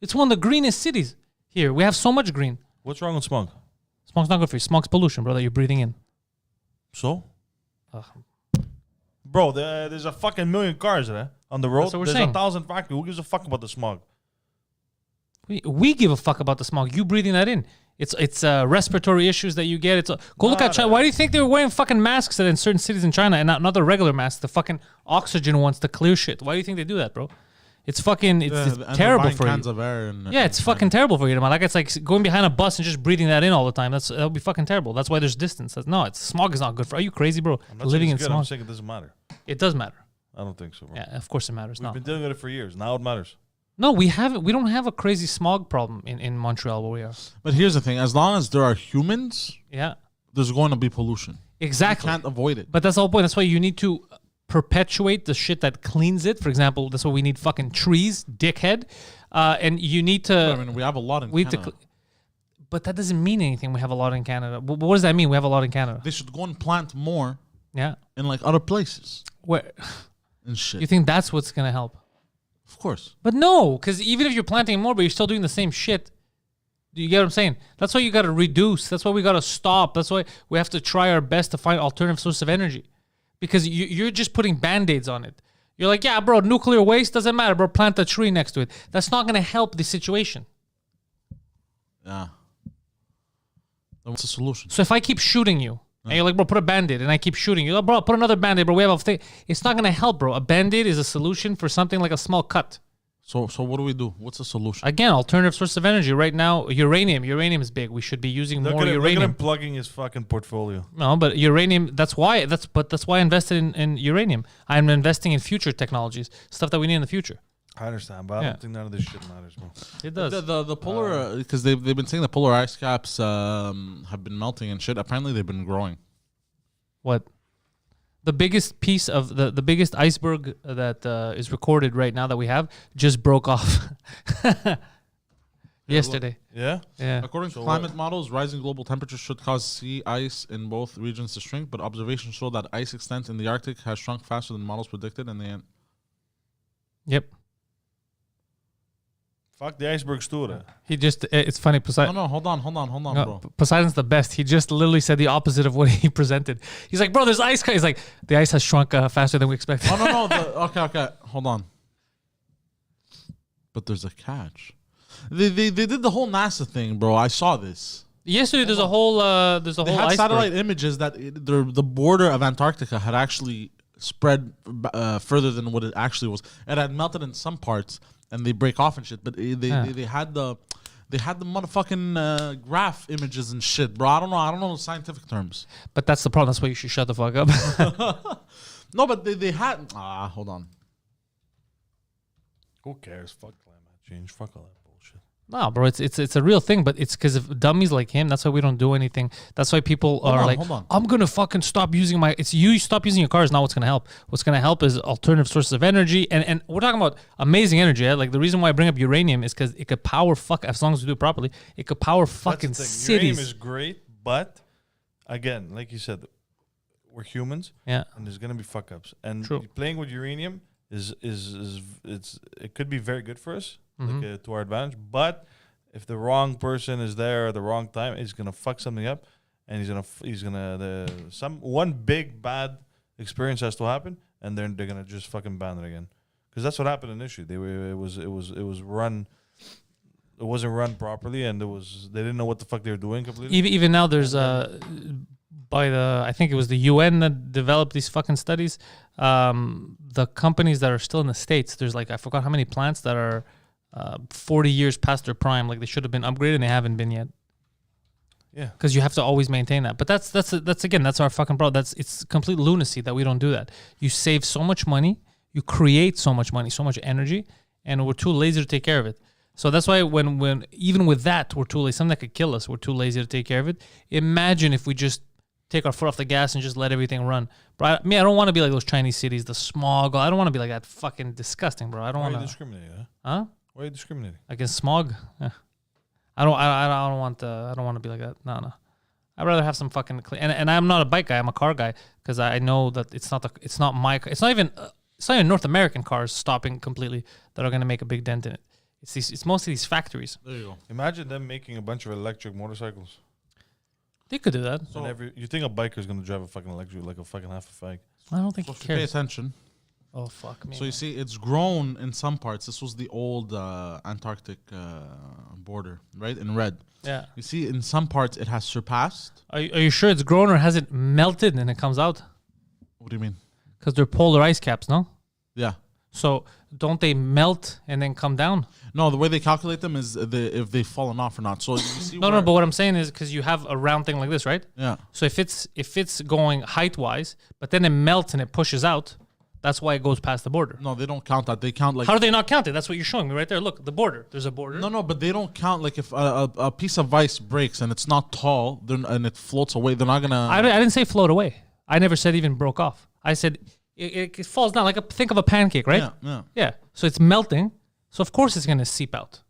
It's one of the greenest cities here. We have so much green. What's wrong with smog? Smog's not good for you. Smog's pollution, bro, that you're breathing in. So? Bro, there's a fucking million cars there on the road. That's what we're There's saying. 1,000 factories. Who gives a fuck about the smog? We give a fuck about the smog. You breathing that in. It's respiratory issues that you get. Go look at China. Why do you think they were wearing fucking masks in certain cities in China and not the regular masks, the fucking oxygen ones, the clear shit? Why do you think they do that, bro? It's fucking it's And terrible buying for cans you. of air and, Yeah, it's fucking terrible for you, man. Like it's like going behind a bus and just breathing that in all the time. That would be fucking terrible. That's why there's distance. Smog is not good for. Are you crazy, bro? I'm not Living saying in it's good. smog. I'm saying it doesn't matter. It does matter. I don't think so, bro. Yeah, of course it matters. We've No, been dealing with it for years. Now it matters. no, we haven't. We don't have a crazy smog problem in Montreal where we are. But here's the thing: as long as there are humans, Yeah, there's going to be pollution. exactly. You can't avoid it. But that's the whole point. That's why you need to perpetuate the shit that cleans it. For example, that's why we need fucking trees, dickhead. And you need to. I mean, we have a lot in Canada. But that doesn't mean anything. We have a lot in Canada. What does that mean? We have a lot in Canada. They should go and plant more Yeah. in like other places Where and shit. you think that's what's gonna help? Of course. But no, because even if you're planting more, but you're still doing the same shit. Do you get what I'm saying? That's why you got to reduce. That's why we got to stop. That's why we have to try our best to find alternative sources of energy. Because you're just putting Band-Aids on it. You're like, yeah, bro, nuclear waste doesn't matter, bro. Plant a tree next to it. That's not going to help the situation. Yeah. Then what's the solution? So if I keep shooting you, and you're like, bro, put a Band-Aid, and I keep shooting you, like, bro, put another Band-Aid, bro. We have a thing. It's not going to help, bro. A Band-Aid is a solution for something like a small cut. So what do we do? What's the solution? Again, alternative source of energy. Right now, uranium. Uranium is big. We should be using more Look at uranium. him plugging his fucking portfolio. No, but uranium. That's why I invested in uranium. I'm investing in future technologies, stuff that we need in the future. I understand, but I don't think none of this shit matters, bro. It does. The polar because they've been saying the polar ice caps have been melting and shit. Apparently they've been growing. What? The biggest piece of the biggest iceberg that is recorded right now that we have just broke off yesterday. Yeah? Yeah. According to climate models, rising global temperatures should cause sea ice in both regions to shrink, but observations show that ice extent in the Arctic has shrunk faster than models predicted, and they Yep. Fuck the iceberg story. He just. It's funny. Poseidon. No, hold on, bro. Poseidon's the best. He just literally said the opposite of what he presented. He's like, bro, there's ice. He's like, the ice has shrunk faster than we expected. Oh no. Okay. Hold on. But there's a catch. They did the whole NASA thing, bro. I saw this. Yesterday, there's a whole They had iceberg. satellite images that the border of Antarctica had actually spread further than what it actually was. It had melted in some parts, and they break off and shit. But they had the motherfucking graph images and shit, bro. I don't know the scientific terms. But that's the problem. That's why you should shut the fuck up. No, but they had. Hold on. Who cares? Fuck climate change. Fuck all that bullshit. No, bro, it's a real thing, but it's because of dummies like him. That's why we don't do anything. That's why people are like, I'm gonna fucking stop using my. It's you stop using your car is not what's gonna help. What's gonna help is alternative sources of energy, and we're talking about amazing energy. Yeah? Like the reason why I bring up uranium is because it could power as long as we do it properly, it could power fucking cities. Uranium is great, but again, like you said, we're humans. Yeah, and there's gonna be fuck ups, and True. playing with uranium it could be very good for us. Like, to our advantage, but if the wrong person is there at the wrong time, it's gonna fuck something up, and one big bad experience has to happen, and then they're gonna just fucking ban it again, because that's what happened initially. It wasn't run properly, and they didn't know what the fuck they were doing completely. Even now, there's I think it was the UN that developed these fucking studies. The companies that are still in the States, there's like I forgot how many plants that are 40 years past their prime, like they should have been upgraded and they haven't been yet. Yeah, because you have to always maintain that. But that's our fucking problem. It's complete lunacy that we don't do that. You save so much money, you create so much money, so much energy, and we're too lazy to take care of it. So that's why when even with that, we're too lazy. Something that could kill us, we're too lazy to take care of it. Imagine if we just take our foot off the gas and just let everything run. Bro, I don't want to be like those Chinese cities, the smog. I don't want to be like that fucking disgusting, bro. I don't want to discriminate, huh? Why are you discriminating against smog? I don't want to be like that. No. I'd rather have some fucking clean. And I'm not a bike guy. I'm a car guy because I know that it's not my car. It's not even North American cars stopping completely that are going to make a big dent in it. It's mostly these factories. There you go. Imagine them making a bunch of electric motorcycles. They could do that. So you think a biker is going to drive a fucking electric like a fucking half a fag? I don't think he cares. Pay attention. Oh, fuck me. So you see, it's grown in some parts. This was the old Antarctic border, right? In red. Yeah. You see, in some parts, it has surpassed. Are you sure it's grown or has it melted and it comes out? What do you mean? Because they're polar ice caps, no? Yeah. So don't they melt and then come down? No, the way they calculate them is if they've fallen off or not. So you see no, but what I'm saying is because you have a round thing like this, right? Yeah. So if it's going height-wise, but then it melts and it pushes out, that's why it goes past the border. No, they don't count that. They count like... How do they not count it? That's what you're showing me right there. Look, the border. There's a border. No, but they don't count like if a piece of ice breaks and it's not tall and it floats away, they're not going to... I didn't say float away. I never said even broke off. I said it falls down. Think of a pancake, right? Yeah. So it's melting. So of course it's going to seep out.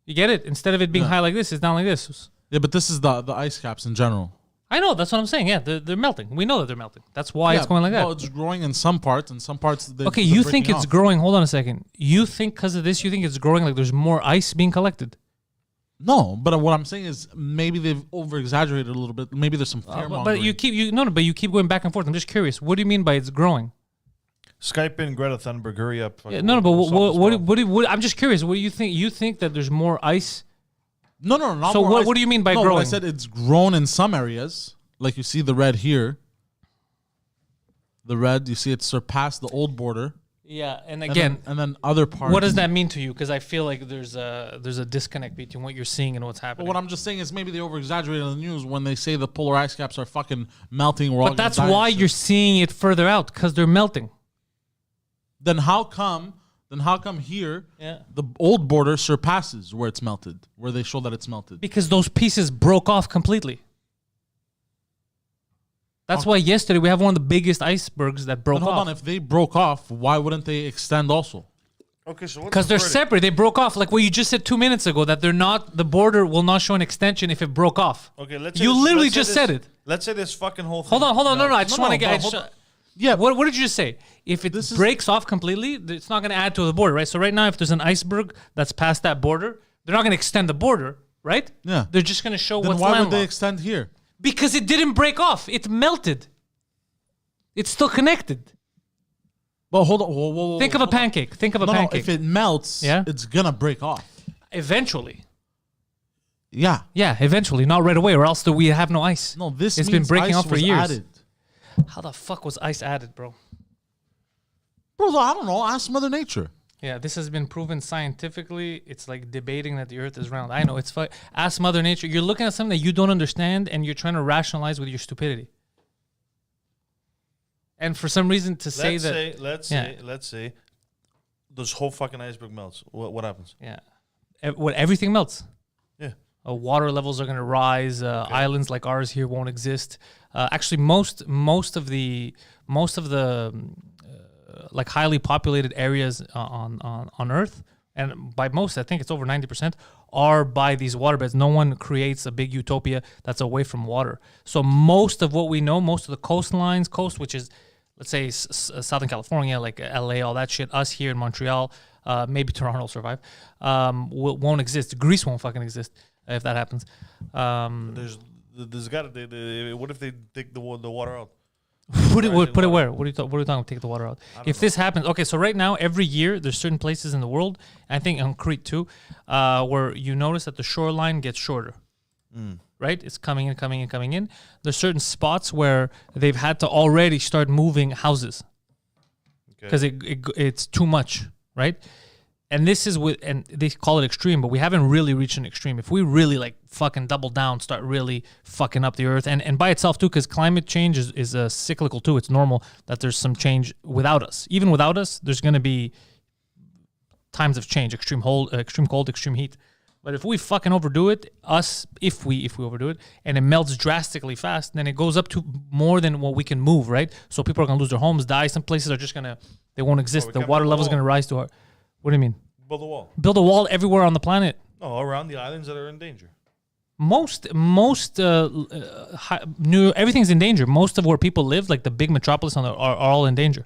You get it? Instead of it being high like this, it's down like this. Yeah, but this is the ice caps in general. I know, that's what I'm saying. Yeah, they're melting. We know that they're melting. That's why it's going like that. Well, it's growing in some parts, and some parts... Okay, you think it's growing... Hold on a second. You think because of this, you think it's growing like there's more ice being collected? No, but what I'm saying is maybe they've over-exaggerated a little bit. Maybe there's some fear-mongering. But you keep going back and forth. I'm just curious. What do you mean by it's growing? Skype in Greta Thunberg. Hurry up. Yeah, but what? I'm just curious. What do you think? You think that there's more ice... No, not so more what do you mean by growing? What I said, it's grown in some areas. Like you see the red here. The red, you see it surpassed the old border. Yeah, and again... And then other parts... What does that mean to you? Because I feel like there's a disconnect between what you're seeing and what's happening. But what I'm just saying is maybe they over-exaggerated in the news when they say the polar ice caps are fucking melting. But that's why you're seeing it further out, because they're melting. Then how come here the old border surpasses where it's melted, where they show that it's melted? Because those pieces broke off completely. That's why yesterday we have one of the biggest icebergs that broke off. Hold on, if they broke off, why wouldn't they extend also? Okay, so because they're separate. They broke off, like what you just said 2 minutes ago. That they're not. The border will not show an extension if it broke off. Okay, let's. You literally just said it. Let's say this fucking whole thing. Hold on. No. I just want to get. Yeah. What did you just say? If it breaks off completely, it's not going to add to the border, right? So right now, if there's an iceberg that's past that border, they're not going to extend the border, right? Yeah. They're just going to show then what's why landlocked. would they extend here? Because it didn't break off. It melted. It's still connected. Well, hold on. Whoa, Think of a pancake. Think of a pancake. No, if it melts, it's gonna break off. Eventually. Yeah. Yeah, eventually, not right away, or else we have no ice. No, it's been breaking ice off for was years. Added. How the fuck was ice added, bro? Bro, I don't know. Ask Mother Nature. Yeah, this has been proven scientifically. It's like debating that the Earth is round. I know it's ask Mother Nature. You're looking at something that you don't understand, and you're trying to rationalize with your stupidity. And for some reason, to say that, let's say, this whole fucking iceberg melts. What happens? yeah, everything melts. Yeah. Water levels are going to rise. Islands like ours here won't exist. Actually, most of the like highly populated areas on Earth, and by most, I think it's over 90%, are by these waterbeds. No one creates a big utopia that's away from water. So most of what we know, most of the coast, which is, let's say, Southern California, like LA, all that shit, us here in Montreal, maybe Toronto will survive, won't exist. Greece won't fucking exist if that happens. There's got to. What if they take the water out? Put it where? What are you talking about? Take the water out. If this happens, okay. So right now, every year, there's certain places in the world, I think on Crete too, where you notice that the shoreline gets shorter. Right? It's coming in. There's certain spots where they've had to already start moving houses because it's too much, right? And this is and they call it extreme, but we haven't really reached an extreme. If we really like fucking double down, start really fucking up the Earth, and by itself too, because climate change is cyclical too. It's normal that there's some change without us. Even without us, there's going to be times of change, extreme cold, extreme heat. But if we fucking overdo it, if we overdo it, and it melts drastically fast, then it goes up to more than what we can move, right? So people are gonna lose their homes, die. Some places are just they won't exist. The water level is gonna rise to our. What do you mean? Build a wall. Build a wall everywhere on the planet. No, around the islands that are in danger. Everything's in danger. Most of where people live, like the big metropolis are all in danger.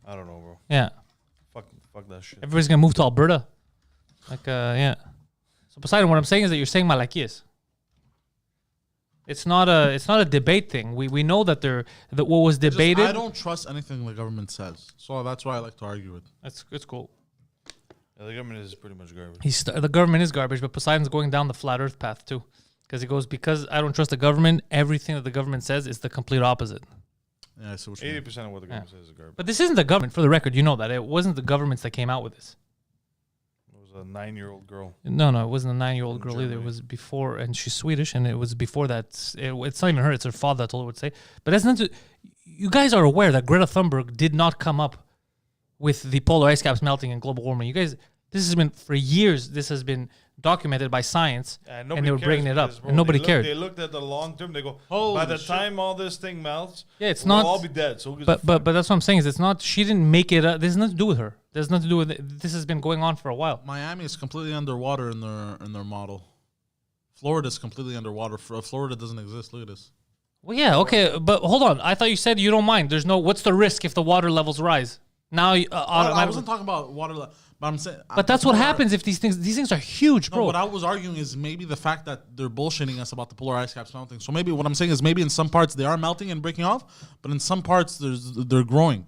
I don't know, bro. Yeah. Fuck that shit. Everybody's gonna move to Alberta. Yeah. So Poseidon, what I'm saying is that you're saying malaquias. It's not a debate thing. We know that what was debated. I don't trust anything the government says, so that's why I like to argue it. It's cool. Yeah, the government is pretty much garbage. The government is garbage, but Poseidon's going down the flat Earth path too, because I don't trust the government. Everything that the government says is the complete opposite. Yeah, I see what you mean. 80% of what the government says is garbage. But this isn't the government, for the record. You know that it wasn't the governments that came out with this. It was a 9-year-old girl. No, it wasn't a 9-year-old girl either. It was before, and she's Swedish, and it was before that. It's not even her; it's her father that told her what to say. But that's not. You guys are aware that Greta Thunberg did not come up with the polar ice caps melting and global warming. You guys, this has been for years. This has been documented by science, and they were bringing it up, and nobody cared. They looked at the long term. They go, by the time all this thing melts, it's we'll not. all be dead. So but that's what I'm saying is it's not. She didn't make it. This has nothing to do with her. There's nothing to do with it. This has been going on for a while. Miami is completely underwater in their model. Florida is completely underwater. Florida doesn't exist. Look at this. Well, yeah, okay, but hold on. I thought you said you don't mind. There's no. What's the risk if the water levels rise? Now, I wasn't talking about water level. But I'm saying. But that's what happens if these things are huge, bro. No, what I was arguing is maybe the fact that they're bullshitting us about the polar ice caps melting. So maybe what I'm saying is maybe in some parts they are melting and breaking off, but in some parts they're growing.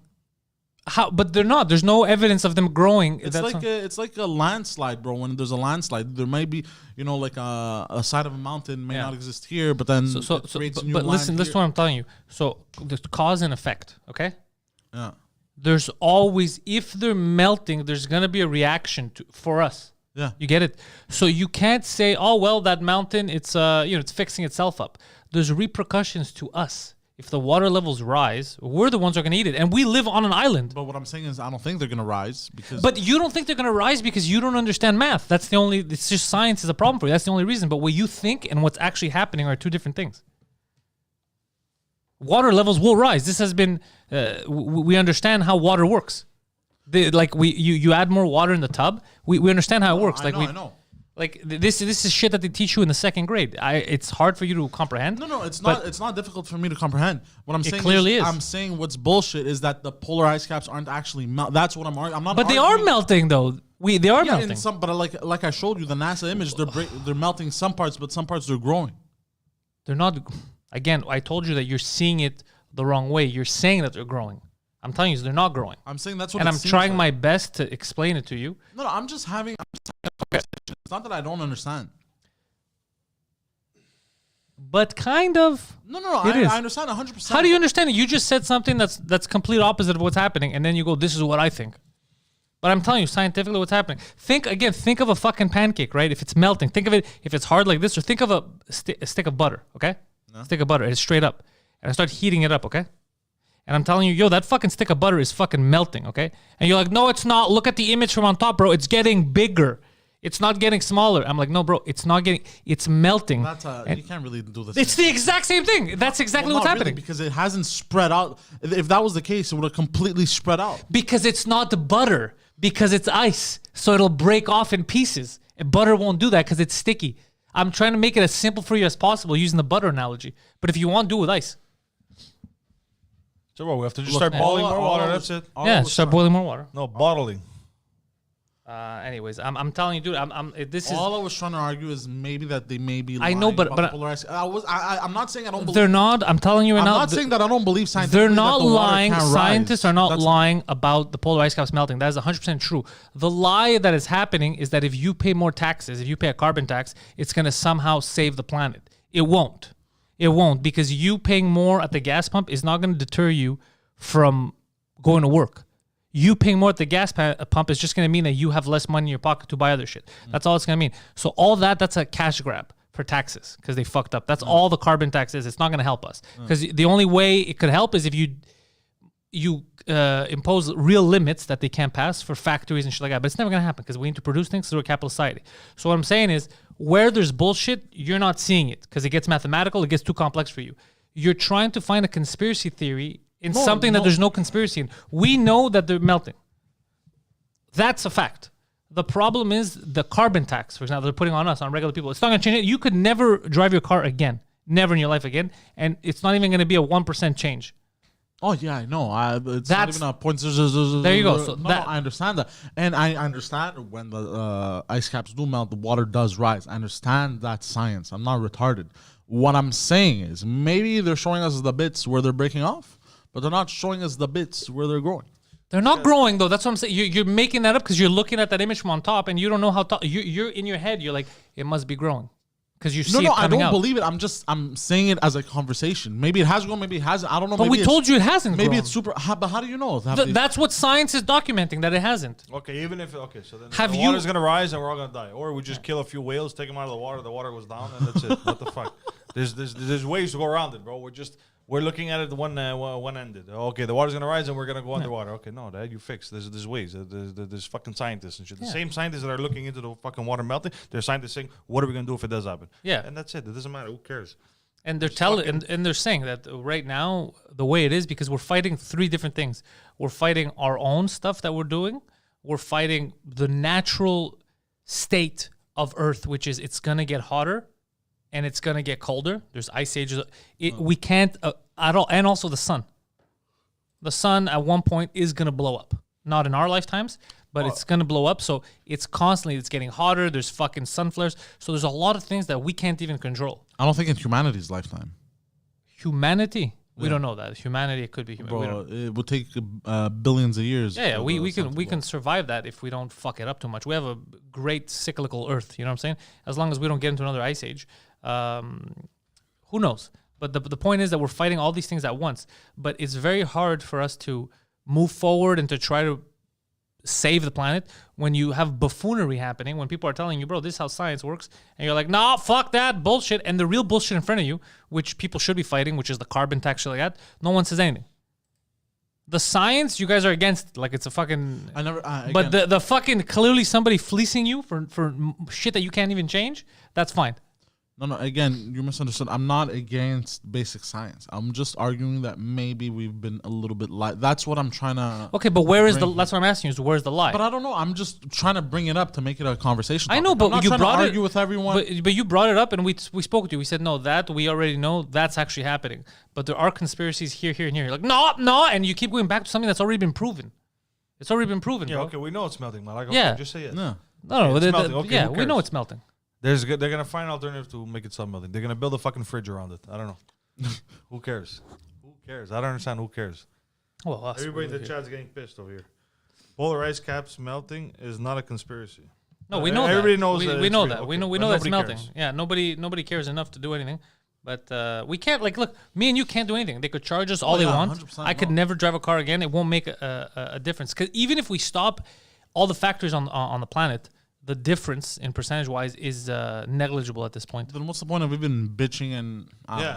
How? But they're not. There's no evidence of them growing. It's like a landslide, bro. When there's a landslide, there may be like a side of a mountain may not exist here, but then but listen to what I'm telling you. So there's cause and effect. Okay. Yeah. There's always, if they're melting, there's gonna be a reaction for us. Yeah, you get it. So you can't say, "Oh well, that mountain, it's it's fixing itself up." There's repercussions to us. If the water levels rise, we're the ones who are gonna eat it, and we live on an island. But what I'm saying is, I don't think they're gonna rise because. But you don't think they're gonna rise because you don't understand math. That's the only. It's just science is a problem for you. That's the only reason. But what you think and what's actually happening are two different things. Water levels will rise. This has been. We understand how water works. You add more water in the tub. We understand how it works. I know. Like this is shit that they teach you in the second grade. It's hard for you to comprehend. No, it's not. It's not difficult for me to comprehend. What I'm saying clearly is. I'm saying what's bullshit is that the polar ice caps aren't actually melt. That's what I'm arguing. I'm not. But they are melting though. They are melting. In some, but like I showed you the NASA image, they're melting some parts, but some parts they're growing. They're not. Again, I told you that you're seeing it the wrong way. You're saying that they're growing. I'm telling you, they're not growing. I'm saying that's what. And I'm trying my best to explain it to you. No, I'm just having. It's not that I don't understand. but kind of. No, I understand 100%. How do you understand it? You just said something that's complete opposite of what's happening, and then you go, "This is what I think." But I'm telling you scientifically what's happening. Think of a fucking pancake, right? If it's melting, think of it if it's hard like this, or think of a stick of butter, okay? No. Stick of butter, it's straight up, and I start heating it up, okay? And I'm telling you, yo, that fucking stick of butter is fucking melting, okay? And you're like, no, it's not. Look at the image from on top, bro. It's getting bigger. It's not getting smaller. I'm like, no, bro, it's not getting. It's melting. You can't really do this. It's the exact same thing. That's exactly what's happening. Really, because it hasn't spread out. If that was the case, it would have completely spread out. Because it's not the butter. Because it's ice, so it'll break off in pieces. And butter won't do that because it's sticky. I'm trying to make it as simple for you as possible using the butter analogy. But if you want, do it with ice. So what, we have to just start boiling more water, that's it? Yeah, start boiling more water. No, bottling. Anyways, I'm telling you, dude. This is all I was trying to argue is maybe that they may be. I know, but polarized. I'm not saying I don't believe. They're not. I'm telling you right now. I'm not saying that I don't believe scientists. They're not lying. Scientists are not lying about the polar ice caps melting. That is 100% true. The lie that is happening is that if you pay more taxes, if you pay a carbon tax, it's going to somehow save the planet. It won't. It won't, because you paying more at the gas pump is not going to deter you from going to work. You paying more at the gas pump is just going to mean that you have less money in your pocket to buy other shit. That's all it's going to mean. So all that's a cash grab for taxes because they fucked up. That's all the carbon tax is. It's not going to help us because the only way it could help is if you impose real limits that they can't pass for factories and shit like that. But it's never going to happen because we need to produce things through a capitalist society. So what I'm saying is where there's bullshit, you're not seeing it because it gets mathematical. It gets too complex for you. You're trying to find a conspiracy theory in something that there's no conspiracy in. We know that they're melting. That's a fact. The problem is the carbon tax, for example, they're putting on us, on regular people. It's not going to change it. You could never drive your car again. Never in your life again. And it's not even going to be a 1% change. Oh, yeah, I know. It's not even a point. There you go. So no, I understand that. And I understand when the ice caps do melt, the water does rise. I understand that science. I'm not retarded. What I'm saying is maybe they're showing us the bits where they're breaking off, but they're not showing us the bits where they're growing. They're not growing, though. That's what I'm saying. You're making that up because you're looking at that image from on top, and you don't know how tall. You're in your head. You're like, it must be growing because you see it coming out. I don't believe it. I'm saying it as a conversation. Maybe it has grown. Maybe it hasn't. I don't know. But we told you it hasn't. Maybe grown. it's super. But how do you know? That's what science is documenting, that it hasn't. Okay, even if so then the water's gonna rise and we're all gonna die, or we just kill a few whales, take them out of the water goes down, and that's it. What the fuck? There's ways to go around it, bro. We're looking at it one-ended. Okay, the water's gonna rise and we're gonna go underwater. Okay, no, Dad, you fix. There's ways. There's fucking scientists and shit. The same scientists that are looking into the fucking water melting, they're scientists saying, what are we gonna do if it does happen? Yeah, and that's it. It doesn't matter. Who cares? And they're and they're saying that right now the way it is because we're fighting three different things. We're fighting our own stuff that we're doing. We're fighting the natural state of Earth, which is it's gonna get hotter. And it's going to get colder. There's ice ages. We can't at all. And also the sun. The sun at one point is going to blow up. Not in our lifetimes, but it's going to blow up. So it's getting hotter. There's fucking sun flares. So there's a lot of things that we can't even control. I don't think in humanity's lifetime. Humanity? We don't know that. Humanity, it could be humanity. Bro, it would take billions of years. Yeah, we can survive that if we don't fuck it up too much. We have a great cyclical Earth, you know what I'm saying? As long as we don't get into another ice age. Who knows? But the point is that we're fighting all these things at once. But it's very hard for us to move forward and to try to save the planet when you have buffoonery happening, when people are telling you, bro, this is how science works. And you're like, nah, fuck that bullshit. And the real bullshit in front of you, which people should be fighting, which is the carbon tax, shit like that, no one says anything. The science, you guys are against, like it's a fucking... But the fucking clearly somebody fleecing you for shit that you can't even change, that's fine. No, again, you misunderstood. I'm not against basic science. I'm just arguing that maybe we've been a little bit light. That's what I'm trying to... Okay, but that's what I'm asking you, is where's the lie? But I don't know. I'm just trying to bring it up to make it a conversation topic. I know, but I'm not you trying brought to it... argue with everyone. But you brought it up and we spoke to you. We said, no, that we already know that's actually happening. But there are conspiracies here, and here. You're like, no, and you keep going back to something that's already been proven. It's already been proven, bro. Okay, we know it's melting, man. Like, okay, just say it. No. Yeah, we know it's melting. They're gonna find an alternative to make it stop melting. They're gonna build a fucking fridge around it. I don't know. Who cares? Who cares? I don't understand. Who cares? Well, everybody in the chat's getting pissed over here. Polar ice caps melting is not a conspiracy. No, we know everybody that. knows we know that. Okay. We know that's melting. Cares. Yeah, nobody cares enough to do anything. But we can't, like, look, me and you can't do anything. They could charge us all they want. 100% I could never drive a car again. It won't make a difference. Because even if we stop all the factories on the planet, the difference in percentage-wise is negligible at this point. Then what's the point of even bitching and...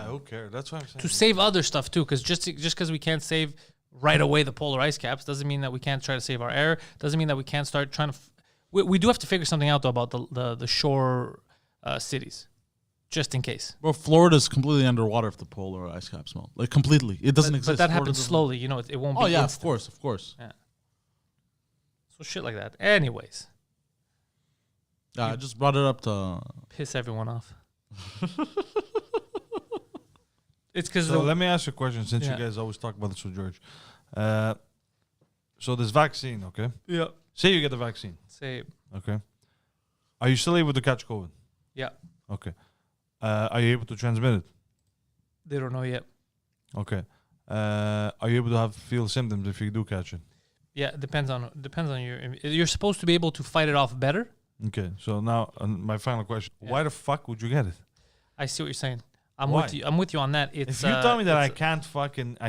who cares? That's what I'm saying. To save other stuff, too, because just because we can't save right away the polar ice caps doesn't mean that we can't try to save our air. Doesn't mean that we can't start trying to... We do have to figure something out, though, about the shore cities. Just in case. Bro, Florida's completely underwater if the polar ice caps melt. Like, completely. It doesn't exist. But that Florida happens doesn't- slowly. You know, it won't be Oh, yeah, instant. of course. Yeah. So shit like that. Anyways. Yeah, I just brought it up to... Piss everyone off. It's because... So let me ask you a question, since Yeah. you guys always talk about this with George. So this vaccine, okay? Yeah. Say you get the vaccine, Say... okay? Are you still able to catch COVID? Yeah. Okay. Are you able to transmit it? They don't know yet. Okay. Are you able to feel symptoms if you do catch it? Yeah, depends on your... You're supposed to be able to fight it off better. Okay. So now my final question: Yeah. why the fuck would you get it? I see what you're saying. I'm Why? with you. I'm with you on that. It's If you tell me that I it's-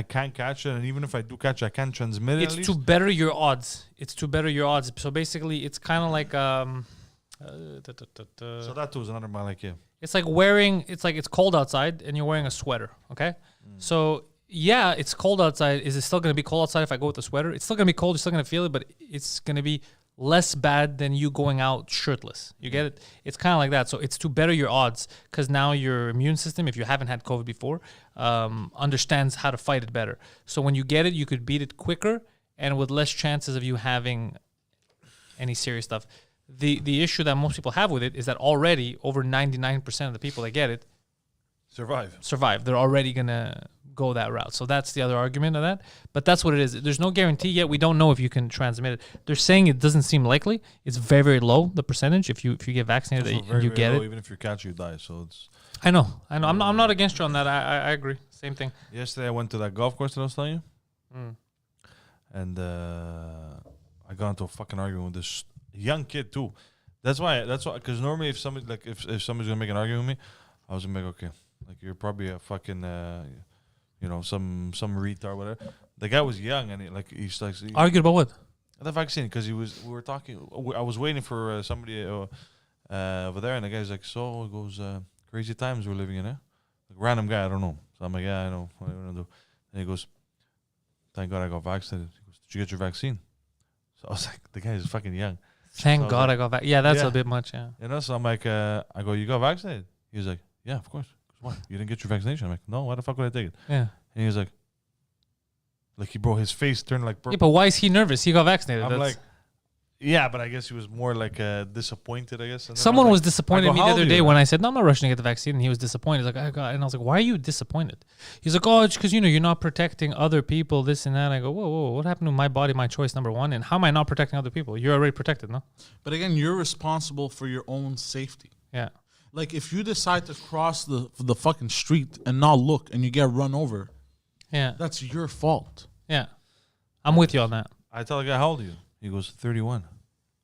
can't catch it, and even if I do catch it, I can't transmit it. it's at to least? better your odds. It's to better your odds. So basically, it's kind of like So that too is another my like, yeah. it's like wearing. It's cold outside and you're wearing a sweater. Okay, so yeah, it's cold outside. Is it still going to be cold outside if I go with a sweater? It's still going to be cold. You're still going to feel it, but it's going to be less bad than you going out shirtless. You get it? It's kind of like that. So it's to better your odds because now your immune system, if you haven't had COVID before, understands how to fight it better. So when you get it, you could beat it quicker and with less chances of you having any serious stuff. The issue that most people have with it is that already over 99% of the people that get it survive. They're already going to go that route. So that's the other argument of that. But that's what it is. There's no guarantee yet. We don't know if you can transmit it. They're saying it doesn't seem likely. It's very, very low, the percentage. If you get vaccinated and you get it. Even if you catch it, you die. So it's. I know. I'm not against you on that. I agree. Same thing. Yesterday I went to that golf course that I was telling you, and I got into a fucking argument with this young kid too. That's why. Because normally if somebody if somebody's gonna make an argument with me, I was gonna be like, okay, like you're probably a fucking some retard, whatever. The guy was young and he's like Argued about what? the vaccine because we were talking. I was waiting for somebody over there, and the guy's like, so it goes crazy times we're living in, eh? Like random guy, I don't know. So I'm like, yeah, I know. What are you gonna do? And he goes, thank God I got vaccinated. He goes, did you get your vaccine? So I was like, the guy is fucking young. Thank So God I got back. Yeah, that's Yeah. a bit much. Yeah. You know, so I'm like, I go, you got vaccinated? He was like, yeah, of course. Why? You didn't get your vaccination? I'm like, no, why the fuck would I take it? Yeah. And he was like his face turned like purple. Yeah, but why is he nervous? He got vaccinated. I'm That's- like, yeah, but I guess he was more like disappointed, I guess. And then Someone I was like, disappointed I in go, me the "How other old are day you?" when I said, no, I'm not rushing to get the vaccine. And he was disappointed. He's like, I got, and I was like, why are you disappointed? He's like, oh, it's because, you're not protecting other people, this and that. And I go, whoa, what happened to my body, my choice, number one? And how am I not protecting other people? You're already protected, no? But again, you're responsible for your own safety. Yeah. Like, if you decide to cross the fucking street and not look and you get run over, Yeah. that's your fault. Yeah. I'm with you on that. I tell the guy, how old are you? He goes, 31.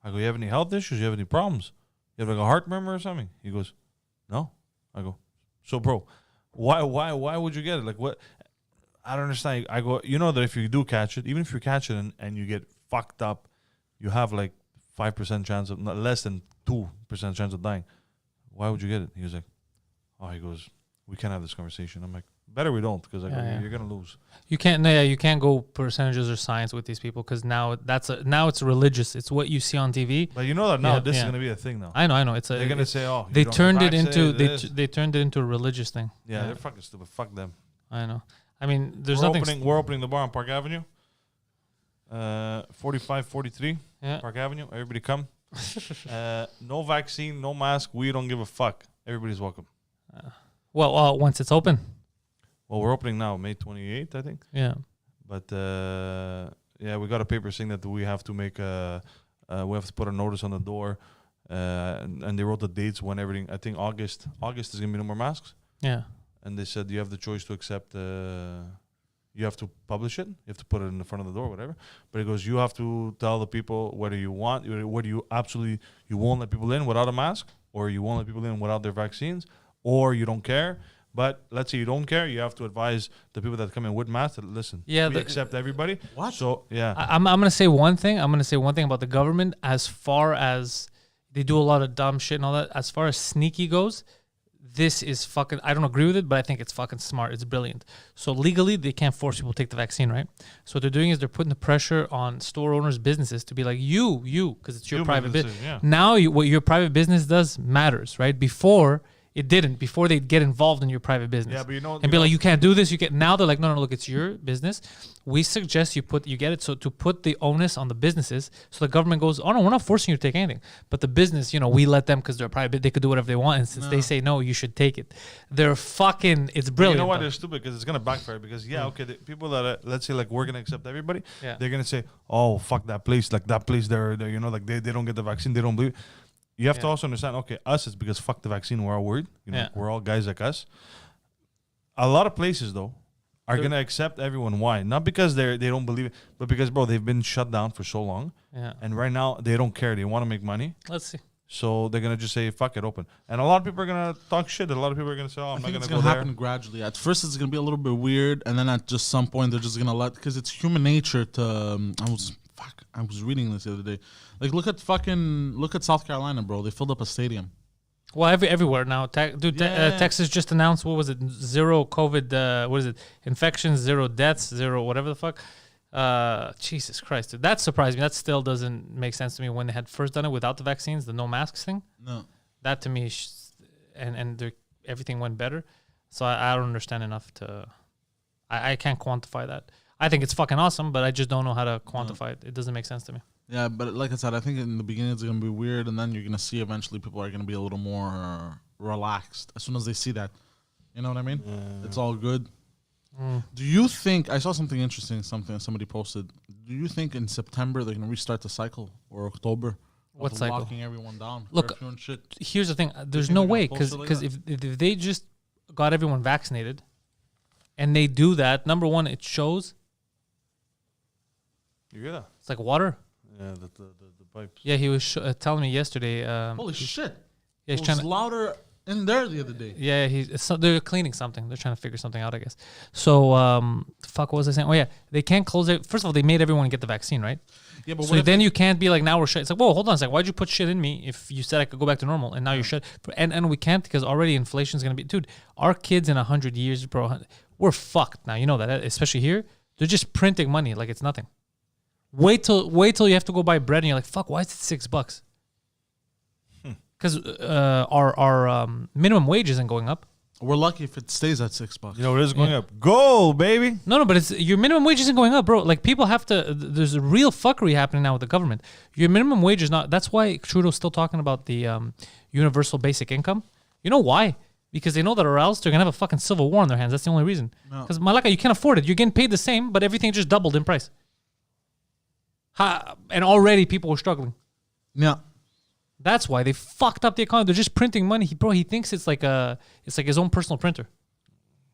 I go, you have any health issues? You have any problems? You have like a heart murmur or something? He goes, no. I go, so bro, why would you get it? Like what? I don't understand. I go, you know that if you do catch it, even if you catch it and you get fucked up, you have like 5% chance of, not less than 2% chance of dying. Why would you get it? He was like, he goes, we can't have this conversation. I'm like, better we don't, because you're gonna lose. You can't go percentages or science with these people because now it's religious. It's what you see on TV. But you know that now Yeah, this is yeah. gonna be a thing now. I know. They're gonna say, you they don't turned it into vaccinated, this. they turned it into a religious thing. Yeah, they're fucking stupid. Fuck them. I know. I mean, there's we're nothing. We're opening the bar on Park Avenue. 4543 Yeah. Park Avenue. Everybody come. No vaccine, no mask. We don't give a fuck. Everybody's welcome. Well, once it's open. Well, we're opening now, May 28th, I think. Yeah. But we got a paper saying that we have to make we have to put a notice on the door, and they wrote the dates when everything. I think August is gonna be no more masks. Yeah. And they said you have the choice to accept. You have to publish it. You have to put it in the front of the door, whatever. But it goes, you have to tell the people whether you won't let people in without a mask, or you won't let people in without their vaccines, or you don't care. But let's say you don't care, you have to advise the people that come in with masks that listen. Yeah, we accept everybody. What? So yeah, I'm gonna say one thing. I'm gonna say one thing about the government. As far as they do a lot of dumb shit and all that, as far as sneaky goes, this is fucking. I don't agree with it, but I think it's fucking smart. It's brilliant. So legally, they can't force people to take the vaccine, right? So what they're doing is they're putting the pressure on store owners, businesses to be like you, because it's your You private make the business. decision, yeah. Now, what your private business does matters, right? Before it didn't. Before they'd get involved in your private business. Yeah, but you know, and be like, you can't do this. You can't. Now they're like, no, look, it's your business. We suggest you get it. So to put the onus on the businesses, so the government goes, oh no, we're not forcing you to take anything. But the business, we let them because they're private. They could do whatever they want. And since they say no, you should take it. They're fucking. It's brilliant. You know why though. they're stupid? Because it's gonna backfire. Because okay, the people that let's say like we're gonna accept everybody, Yeah. they're gonna say, oh fuck that place, like that place, they're like they don't get the vaccine, they don't believe. You have to also understand, okay, us it's because fuck the vaccine, we're all worried. We're all guys like us. A lot of places though are gonna accept everyone. Why? Not because they don't believe it, but because bro, they've been shut down for so long. Yeah. And right now they don't care. They want to make money. Let's see. So they're gonna just say fuck it, open. And a lot of people are gonna talk shit. A lot of people are gonna say, oh, I'm I not think gonna it's go gonna there. happen gradually. At first, it's gonna be a little bit weird, and then at just some point, they're just gonna let, because it's human nature to. I was reading this the other day. Like, look at South Carolina, bro. They filled up a stadium. Well, everywhere now. Texas just announced, what was it? 0 COVID, what is it? Infections, 0 deaths, 0 whatever the fuck. Jesus Christ. Dude. That surprised me. That still doesn't make sense to me when they had first done it without the vaccines, the no masks thing. No. That to me, everything went better. So I don't understand enough to... I can't quantify that. I think it's fucking awesome, but I just don't know how to quantify it. It doesn't make sense to me. Yeah, but like I said, I think in the beginning it's gonna be weird, and then you're gonna see eventually people are gonna be a little more relaxed as soon as they see that. You know what I mean? It's all good. Do you think, I saw something interesting, something somebody posted. Do you think in September they're gonna restart the cycle, or October? What of cycle? Locking everyone down. Look, curfew and shit. Here's the thing. There's think no they're way, gonna post because it like if they just got everyone vaccinated, and they do that, number one, it shows. You hear that? It's like water. Yeah, the pipes. Yeah, he was telling me yesterday. Holy shit! Yeah, he's It trying was to. louder in there the other day. Yeah, they're cleaning something. They're trying to figure something out, I guess. So, fuck, what was I saying? Oh yeah, they can't close it. First of all, they made everyone get the vaccine, right? Yeah, but So then you can't be like, now we're shut. It's like, whoa, hold on a second. Why'd you put shit in me if you said I could go back to normal and now you're shut? And we can't because already inflation's gonna be, dude. Our kids in 100 years, bro, we're fucked now. You know that, especially here. They're just printing money like it's nothing. Wait till you have to go buy bread and you're like, fuck, why is it $6? Because our minimum wage isn't going up. we're lucky if it stays at $6. You know what is going up? Gold, baby. No, but it's your minimum wage isn't going up, bro. Like people have to. There's a real fuckery happening now with the government. Your minimum wage is not. That's why Trudeau's still talking about the universal basic income. You know why? Because they know that or else they're gonna have a fucking civil war on their hands. That's the only reason. Because Malaka, you can't afford it. You're getting paid the same, but everything just doubled in price. And already people were struggling. Yeah. That's why they fucked up the economy. They're just printing money. He thinks it's like his own personal printer.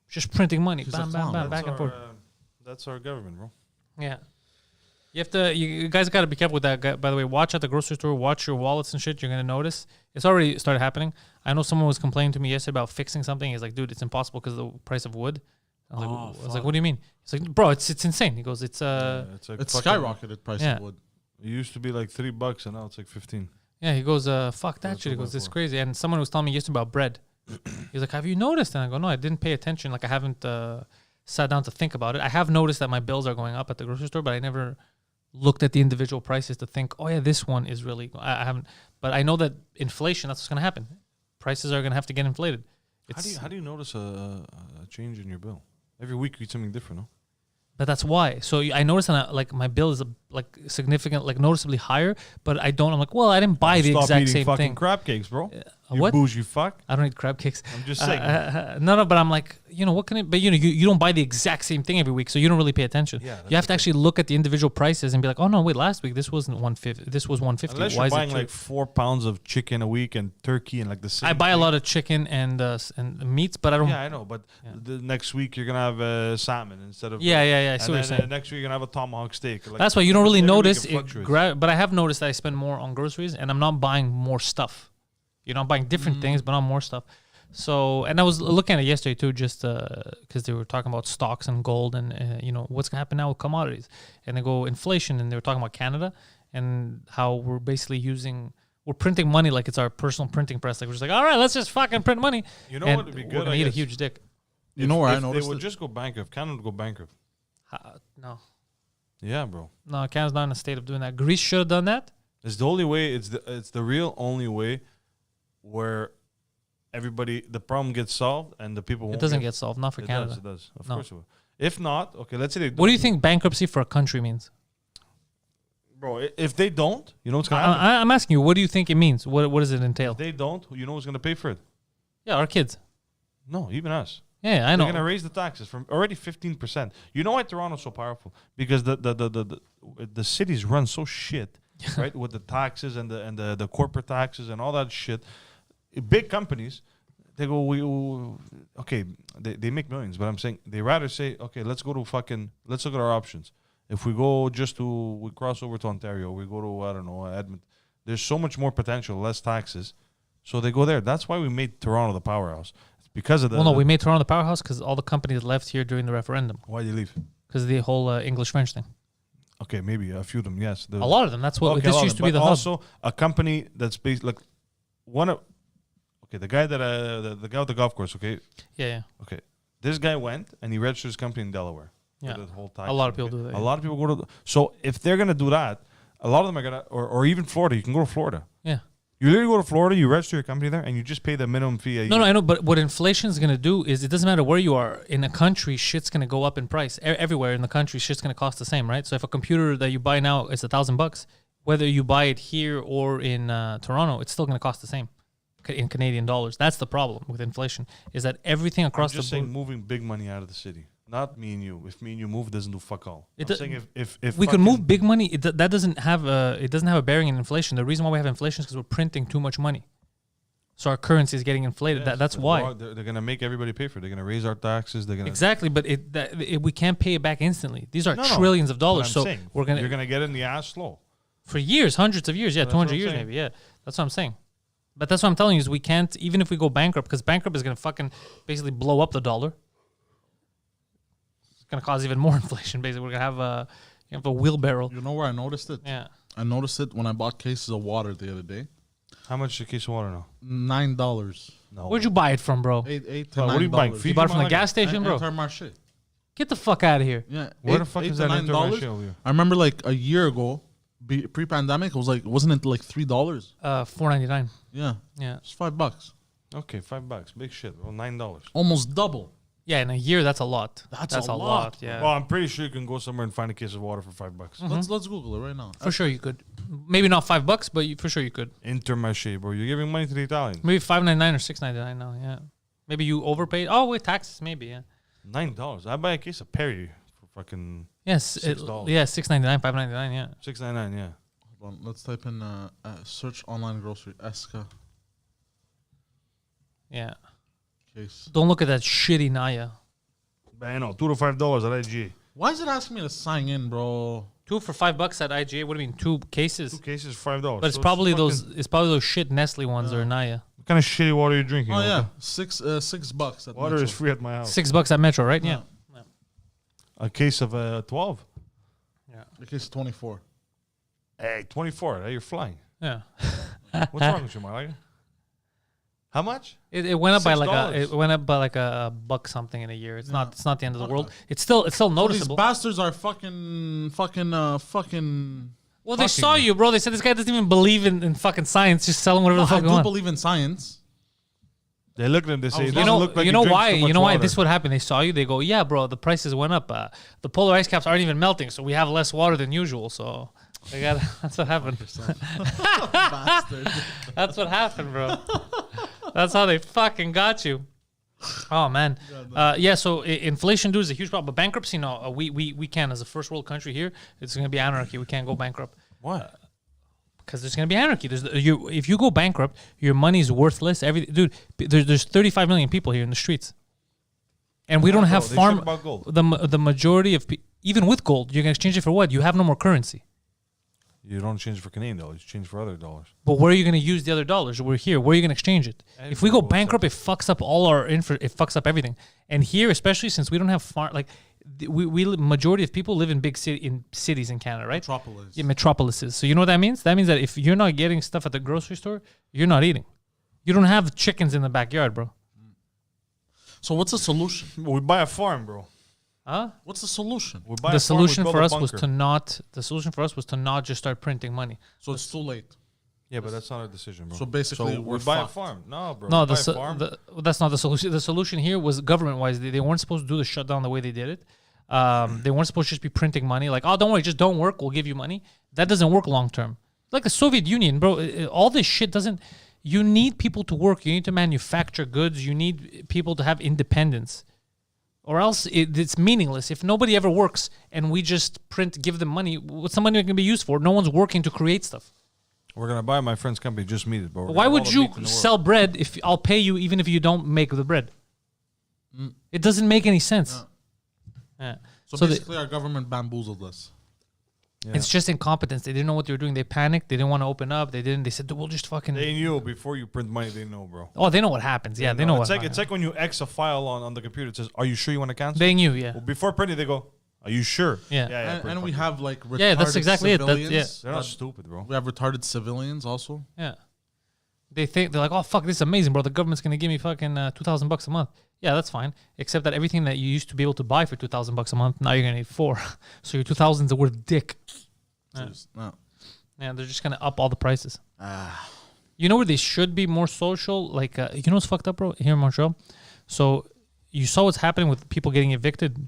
Just printing money. He's Bam, a bam, clown. bam, back and forth. That's our government, bro. Yeah. You guys got to be careful with that. By the way, watch at the grocery store. Watch your wallets and shit. You're going to notice. It's already started happening. I know someone was complaining to me yesterday about fixing something. He's like, dude, it's impossible because of the price of wood. I was like, what do you mean? He's like, bro, it's insane. He goes, it's It's skyrocketed price of wood. It used to be like $3 and now it's like 15. Yeah, he goes, fuck that shit. He goes, it's crazy. And someone was telling me yesterday about bread. He's like, have you noticed? And I go, no, I didn't pay attention. Like I haven't sat down to think about it. I have noticed that my bills are going up at the grocery store, but I never looked at the individual prices to think, oh yeah, this one is really, I haven't, but I know that inflation, that's what's going to happen. Prices are going to have to get inflated. How do you notice a change in your bill? Every week you get something different, no? But that's why. So I noticed that like my bill is significant, like noticeably higher, but I don't. I'm like, well, I didn't buy the exact same fucking thing. crab cakes, bro. You what? bougie fuck. I don't eat crab cakes. I'm just saying. No, but I'm like, what can it? But you don't buy the exact same thing every week, so you don't really pay attention. Yeah, you have to actually look at the individual prices and be like, oh no, wait, last week this wasn't 150. This was 150. Unless Why you're is buying it like 4 pounds of chicken a week and turkey and like the same. I buy a thing. lot of chicken and meats, but I don't. Yeah, I know, but the next week you're gonna have salmon instead of. Yeah. I And see what you're then saying. next week you're gonna have a tomahawk steak. Like, That's why you don't really every week notice it it. fluctuates. But I have noticed that I spend more on groceries, and I'm not buying more stuff. I'm buying different things, but not more stuff. So, and I was looking at it yesterday too, just because they were talking about stocks and gold and you know what's gonna happen now with commodities, and they go inflation, and they were talking about Canada and how we're basically we're printing money like it's our personal printing press. Like we're just like, all right, let's just fucking print money. You know and what would be good? We're gonna eat a huge dick. You know where I if noticed they would it? just go bankrupt. Canada would go bankrupt. No, Yeah, bro. Canada's not in a state of doing that. Greece should have done that. It's the only way. It's the real only way where the problem gets solved and the people won't. It doesn't get solved, not for it Canada. It does. Of No. course it will. If not, okay, let's say they What do you think bankruptcy for a country means? Bro, if they don't, you know what's going to happen? I'm asking you, what do you think it means? What does it entail? If they don't, you know who's going to pay for it? Yeah, our kids. No, even us. Yeah, I know. They're going to raise the taxes from already 15%. You know why Toronto's so powerful? Because the cities run so shit, right? With the taxes and the corporate taxes and all that shit. Big companies, they go, they make millions, but I'm saying they rather say, okay, let's look at our options. If we go we cross over to Ontario, we go to, I don't know, Edmonton, there's so much more potential, less taxes. So they go there. That's why we made Toronto the powerhouse. It's because of we made Toronto the powerhouse because all the companies left here during the referendum. Why did you leave? Because of the whole English-French thing. Okay, maybe a few of them, yes. A lot of them. That's what this used to be the hub. Also, a company that's based, like, the guy the guy with the golf course, okay? Yeah. Okay. This guy went and he registered his company in Delaware. Yeah. The whole A lot of people do that. A lot of people go to so if they're gonna do that, a lot of them are gonna or even Florida, you can go to Florida. Yeah. You literally go to Florida, you register your company there, and you just pay the minimum fee a year. No, I know, but what inflation is going to do is it doesn't matter where you are. In a country, shit's going to go up in price. Everywhere in the country, shit's going to cost the same, right? So if a computer that you buy now is $1,000, whether you buy it here or in Toronto, it's still going to cost the same in Canadian dollars. That's the problem with inflation, is that everything across I'm just the board. saying moving big money out of the city. Not me and you. If me and you move, it doesn't do fuck all. I'm do- saying if We could move big money. That doesn't have a bearing in inflation. The reason why we have inflation is because we're printing too much money. So our currency is getting inflated. Yes, That's why. They're going to make everybody pay for it. They're going to raise our taxes. They're going to Exactly, but we can't pay it back instantly. These are No, trillions of dollars. But So I'm saying, we're you're gonna going to get in the ass slow. for years, hundreds of years, yeah, That's what 200 I'm years saying. maybe, yeah. That's what I'm saying. But that's what I'm telling you is we can't, even if we go bankrupt, because bankrupt is gonna fucking basically blow up the dollar. It's gonna cause even more inflation. Basically, we're gonna have a wheelbarrow. You know where I noticed it? Yeah. I noticed it when I bought cases of water the other day. How much is a case of water now? $9. No. Where'd you buy it from, bro? $8 to What are you buying? $9. You bought it from the Malaga? gas station, bro? Intermarché. Get the fuck out of here. Yeah. Where the fuck is that Intermarché over here? I remember like a year ago, pre-pandemic, it was like, wasn't it like $3? $4.99. Yeah. Yeah. It's $5. Okay, $5. Big shit. Well, $9. Almost double. Yeah, in a year, that's a lot. That's a lot, Yeah. Well, I'm pretty sure you can go somewhere and find a case of water for $5. Let's Google it right now. For sure you could. Maybe not $5, but for sure you could. Intermarché, bro. You're giving money to the Italians. Maybe $5.99 or $6.99 now. Yeah. Maybe you overpaid. Oh, with taxes, maybe. Yeah. $9. I buy a case of Perry for fucking Yes. $6. Yeah, $6.99, $5.99. Yeah. $6.99. Yeah. Hold on, let's type in search online grocery Esca Yeah. case. Don't look at that shitty Naya. But I know, $2 to $5 at IGA. Why is it asking me to sign in, bro? 2 for $5 at IGA. What do you mean? 2 cases? 2 cases, $5. But it's So probably fucking- those shit Nestle ones or Naya. What kind of shitty water are you drinking? Oh yeah, Okay. $6 at Water Metro. is free at my house. $6 at Metro, right? Yeah. A case of 12. The case is 24. Hey, 24. Hey, you're flying. Yeah. What's wrong with you, Malaga? How much? It went up by $6. a buck something in a year. It's not the end of the world. It's still noticeable. These bastards are fucking. Well, they fucking saw me. you, bro. They said this guy doesn't even believe in fucking science. Just sell him whatever the I fuck you do want. believe in science. They look at him, they say, it was- doesn't You know, look like you he know drinks why? too much You know why water. this would happen? They saw you. They go, yeah, bro. The prices went up. The polar ice caps aren't even melting, so we have less water than usual. So they got. That's what happened. Bastard. That's what happened, bro. That's how they fucking got you. Oh man, yeah. So inflation, dude, is a huge problem. But bankruptcy, no, we can as a first world country here. It's gonna be anarchy. We can't go bankrupt. Why? Because there's gonna be anarchy. If you go bankrupt, your money's worthless. Dude, there's 35 million people here in the streets, and we don't have They farm. should have bought gold. The majority of even with gold, you're gonna exchange it for what? You have no more currency. You don't change it for Canadian dollars. You change for other dollars. But where are you going to use the other dollars? We're here. Where are you going to exchange it? If we go bankrupt, it fucks up all our it fucks up everything. And here, especially since we don't have we majority of people live in cities in Canada, right? Metropolis. Yeah, metropolises. So you know what that means? That means that if you're not getting stuff at the grocery store, you're not eating. You don't have chickens in the backyard, bro. So what's the solution? We buy a farm, bro. Huh? What's the solution? We buy The a farm, we solution build for a us was bunker. to not just start printing money. So it's too late. Yeah, but that's not our decision, bro. So basically, we we're buy a fucked. farm. No, bro. No, we buy a farm. that's not the solution. The solution here was government-wise. They weren't supposed to do the shutdown the way they did it. They weren't supposed to just be printing money. Like, oh, don't worry, just don't work. We'll give you money. That doesn't work long-term. Like the Soviet Union, bro. All this shit doesn't... You need people to work. You need to manufacture goods. You need people to have independence. Or else it's meaningless. If nobody ever works and we just give them money, what's the money going to be used for? No one's working to create stuff. We're going to buy my friend's company, just meat it, bro. Why would you sell bread if I'll pay you even if you don't make the bread? It doesn't make any sense. Yeah. So basically, our government bamboozled us. Yeah. It's just incompetence. They didn't know what they were doing. They panicked. They didn't want to open up. They said, we'll just fucking... They knew before you print money, they know, bro. Oh, they know what happens. Yeah, they know it's what It's like when you X a file on the computer, it says, are you sure you want to cancel? They knew, yeah. Well, before printing, they go, are you sure? Yeah. And we have like retarded Yeah, that's exactly it. civilians. They're not stupid, bro. We have retarded civilians also. Yeah. They're like, oh, fuck, this is amazing, bro. The government's going to give me fucking $2,000 a month. Yeah, that's fine. Except that everything that you used to be able to buy for $2,000 a month, now you're going to need $4,000. So your $2,000s are worth dick. No. Yeah, they're just going to up all the prices. You know where they should be more social? Like, you know what's fucked up, bro? Here in Montreal. So you saw what's happening with people getting evicted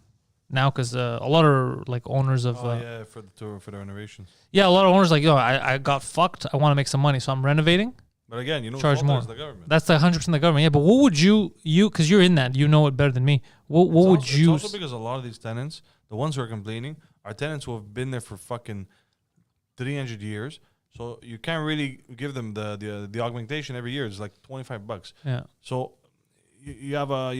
now because a lot of like owners of... for the renovations. Yeah, a lot of owners like, yo, I got fucked. I want to make some money, so I'm renovating. But again, you know, Charge more. the government. That's the 100% the government. Yeah, but what would you because you're in that, you know it better than me. What would you? It's also because a lot of these tenants, the ones who are complaining, are tenants who have been there for fucking 300 years. So you can't really give them the augmentation every year. It's like $25. Yeah. So you have a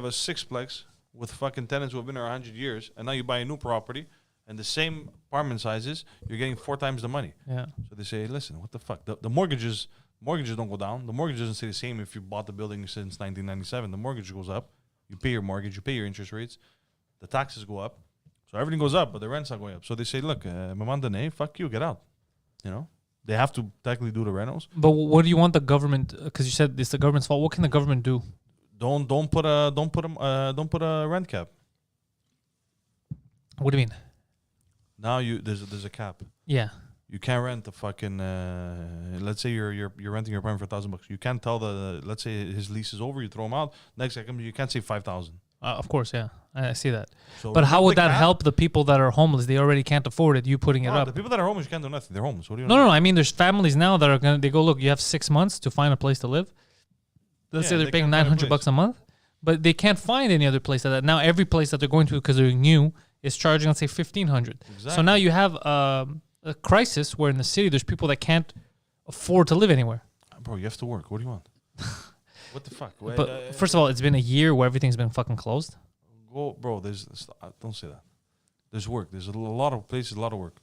sixplex with fucking tenants who have been there 100 years, and now you buy a new property and the same apartment sizes, you're getting 4 times the money. Yeah. So they say, listen, what the fuck? The mortgages don't go down. The mortgage doesn't stay the same if you bought the building since 1997. The mortgage goes up. You pay your mortgage. You pay your interest rates. The taxes go up. So everything goes up, but the rent's not going up. So they say, look, moment donné, fuck you, get out. You know? They have to technically do the rentals. But what do you want the government? Because you said it's the government's fault. What can the government do? Don't put a rent cap. What do you mean? Now there's a cap. Yeah. You can't rent the fucking. Let's say you're renting your apartment for $1,000. You can't tell let's say his lease is over. You throw him out. Next second, you can't say 5,000. Of course, yeah, I see that. So but how would that cap, help the people that are homeless? They already can't afford it. You putting it up. The people that are homeless, you can't do nothing. They're homeless. What do you? No. I mean, there's families now that are gonna. They go, look, you have 6 months to find a place to live. Let's say they're paying $900 a month, but they can't find any other place that. Now every place that they're going to because they're new is charging, let's say, $1,500. Exactly. So now you have a crisis where in the city there's people that can't afford to live anywhere. Bro, you have to work. What do you want? What the fuck? But first of all, it's been a year where everything's been fucking closed. Go, bro. Don't say that. There's work. There's a lot of places, a lot of work.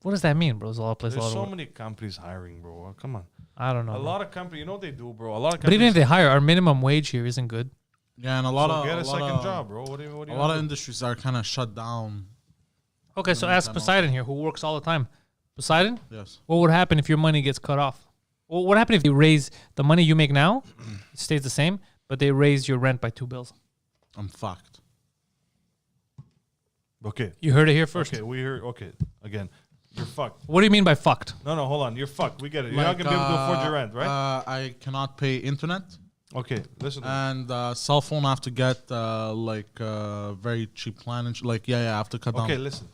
What does that mean, bro? There's a lot of places. There's a lot so of work. many companies hiring, bro. Come on. I don't know. A lot of companies, you know what they do, bro. A lot of But companies. even if they hire, our minimum wage here isn't good. Yeah, and a lot of get a second of, job, bro. What do you a lot of industries are kind of shut down. Okay, so ask Poseidon here, who works all the time. Poseidon, Yes. what would happen if your money gets cut off? Well, what happens if you raise the money you make now? It stays the same, but they raise your rent by 2 bills. I'm fucked. Okay. You heard it here first. Okay, we heard. Okay, again, you're fucked. What do you mean by fucked? No, hold on. You're fucked. We get it. You're not gonna be able to afford your rent, right? I cannot pay internet. Okay, listen. To me. And cell phone, I have to get very cheap plan. And I have to cut down. Okay, listen.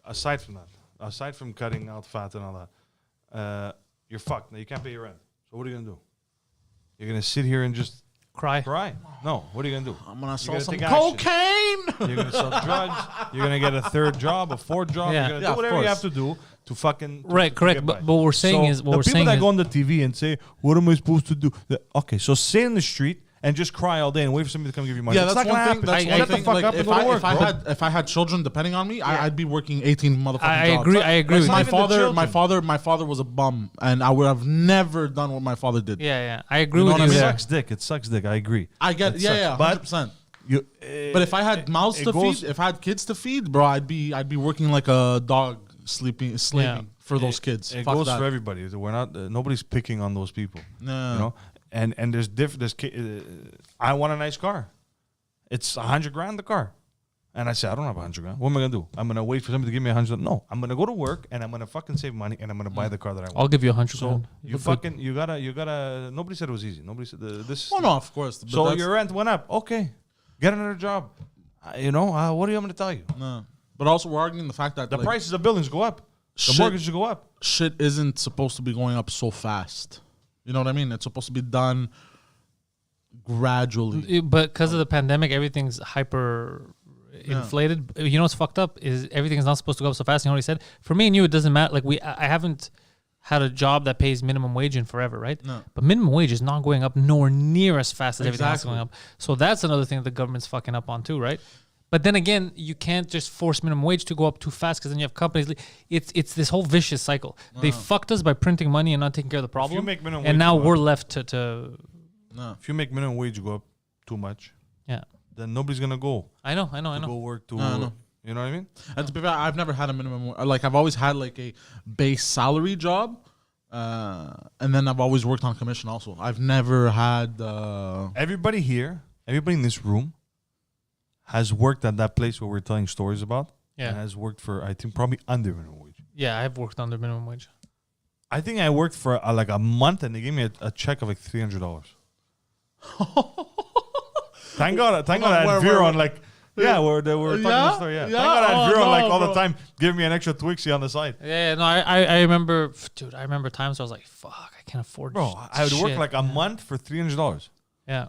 Aside from that, aside from cutting out fat and all that, you're fucked. Now you can't pay your rent. So what are you gonna do? You're gonna sit here and just Cry. No. What are you gonna do? I'm gonna sell gonna some take action. cocaine. You're gonna sell drugs. You're gonna get a 3rd job, a 4th job. Yeah. You're gonna Yeah, do of whatever you course. have to do to fucking Right, correct. get by. But what we're saying So is, the people that go on the TV and say, "What am I supposed to do?" Okay, so sit in the street and just cry all day and wait for somebody to come give you money. Yeah, It's that's not gonna one thing. happen. That's one Shut the thing. fuck Like, up and if go to work, bro. I had children depending on me, I'd be working 18 motherfucking I jobs. agree. I agree with My you. father was a bum, and I would have never done what my father did. Yeah. I agree You know with what you. I mean? there. It sucks dick. I agree. I get, It yeah, sucks. 100%. You, But if I had mouths it to goes- feed, if I had kids to feed, bro, I'd be working like a dog, slaving for those kids. It Fuck goes that. for everybody. We're not. Nobody's picking on those people. No. You know. And there's I want a nice car. It's $100,000 the car, and I say I don't have $100,000. What am I gonna do? I'm gonna wait for somebody to give me $100. No, I'm gonna go to work and I'm gonna fucking save money and I'm gonna buy the car that I want. I'll give you 100. So you gotta. Nobody said it was easy. Nobody said this. Well, no, of course. But So that's- your rent went up. Okay, get another job. What do you want me to tell you? No. But also, we're arguing the fact that The like, prices of buildings go up. The Shit. mortgages go up. shit isn't supposed to be going up so fast. You know what I mean? It's supposed to be done gradually. But because of the pandemic, everything's hyper inflated. You know what's fucked up is everything is not supposed to go up so fast. You know what he said? For me and you, it doesn't matter. Like I haven't had a job that pays minimum wage in forever, right? No. But minimum wage is not going up nowhere near as fast as everything else is Exactly. going up. So that's another thing that the government's fucking up on too, right? But then again, you can't just force minimum wage to go up too fast because then you have companies. It's this whole vicious cycle. They fucked us by printing money and not taking care of the problem. make minimum and wage now go we're up- left to If you make minimum wage go up too much, yeah. then nobody's gonna go. I know. Go work to. No. You know what I mean? And to be fair, I've never had a minimum. Like I've always had like a base salary job, and then I've always worked on commission. Also, I've never had. Everybody in this room, has worked at that place where we're telling stories about. Yeah. And has worked for I think probably under minimum wage. Yeah, I've worked under minimum wage. I think I worked for like a month and they gave me a check of like $300. Thank God I had Vero on like. Yeah, we're talking the story. Yeah, Yeah? thank God I had Oh, Vero like no, all the bro. time, giving me an extra Twixie on the side. Yeah, no, I remember, dude. I remember times where I was like, "Fuck, I can't afford." Bro, I would work shit." like a month for $300. Yeah,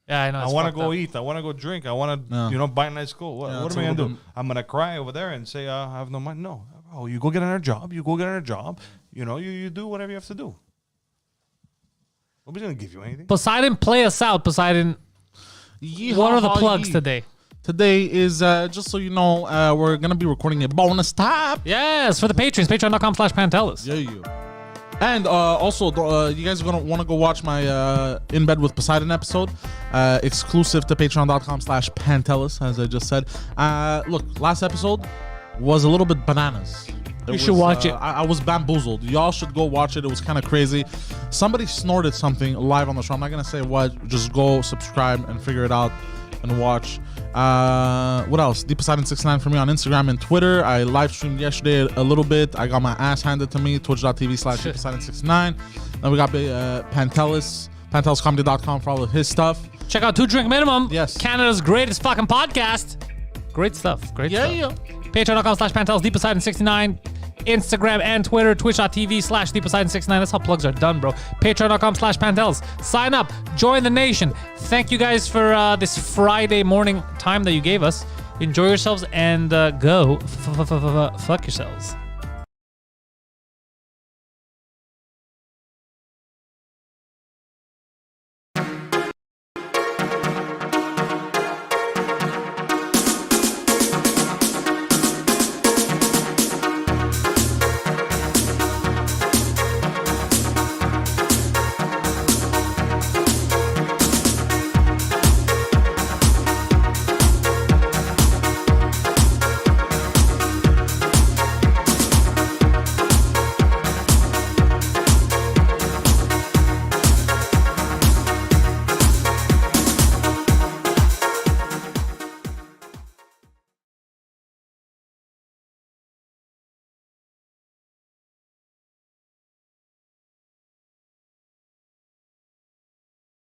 I know. I it's want to fucked go up. eat. I want to go drink. I want to, Yeah. buy a nice coat. What Yeah, am it's I a gonna little do? bit- I'm gonna cry over there and say I have no money. No, oh, you go get another job. You do whatever you have to do. Nobody's gonna give you anything. Poseidon, play us out. Poseidon, what are the plugs today? Today is just so you know, we're gonna be recording a bonus tab. Yes, for the patrons, patreon.com/Pantelis. Yeah. And also, you guys are gonna want to go watch my In Bed with Poseidon episode, exclusive to patreon.com/Pantelis, as I just said. Look, last episode was a little bit bananas. You should watch it. I was bamboozled. Y'all should go watch it. It was kind of crazy. Somebody snorted something live on the show. I'm not gonna say what. Just go subscribe and figure it out and watch. What else? Poseidon69 for me on Instagram and Twitter. I live streamed yesterday a little bit. I got my ass handed to me. Twitch.tv/Poseidon69. Then we got Pantelis, PantelisComedy.com for all of his stuff. Check out 2 Drink Minimum. Yes. Canada's greatest fucking podcast. Great stuff. Great stuff. Yeah. Patreon.com/Pantelis, Poseidon69. Instagram and Twitter, Twitch.tv/Poseidon69. That's how plugs are done, bro. Patreon.com/Pantelis. Sign up. Join the nation. Thank you guys for this Friday morning time that you gave us. Enjoy yourselves and go fuck yourselves.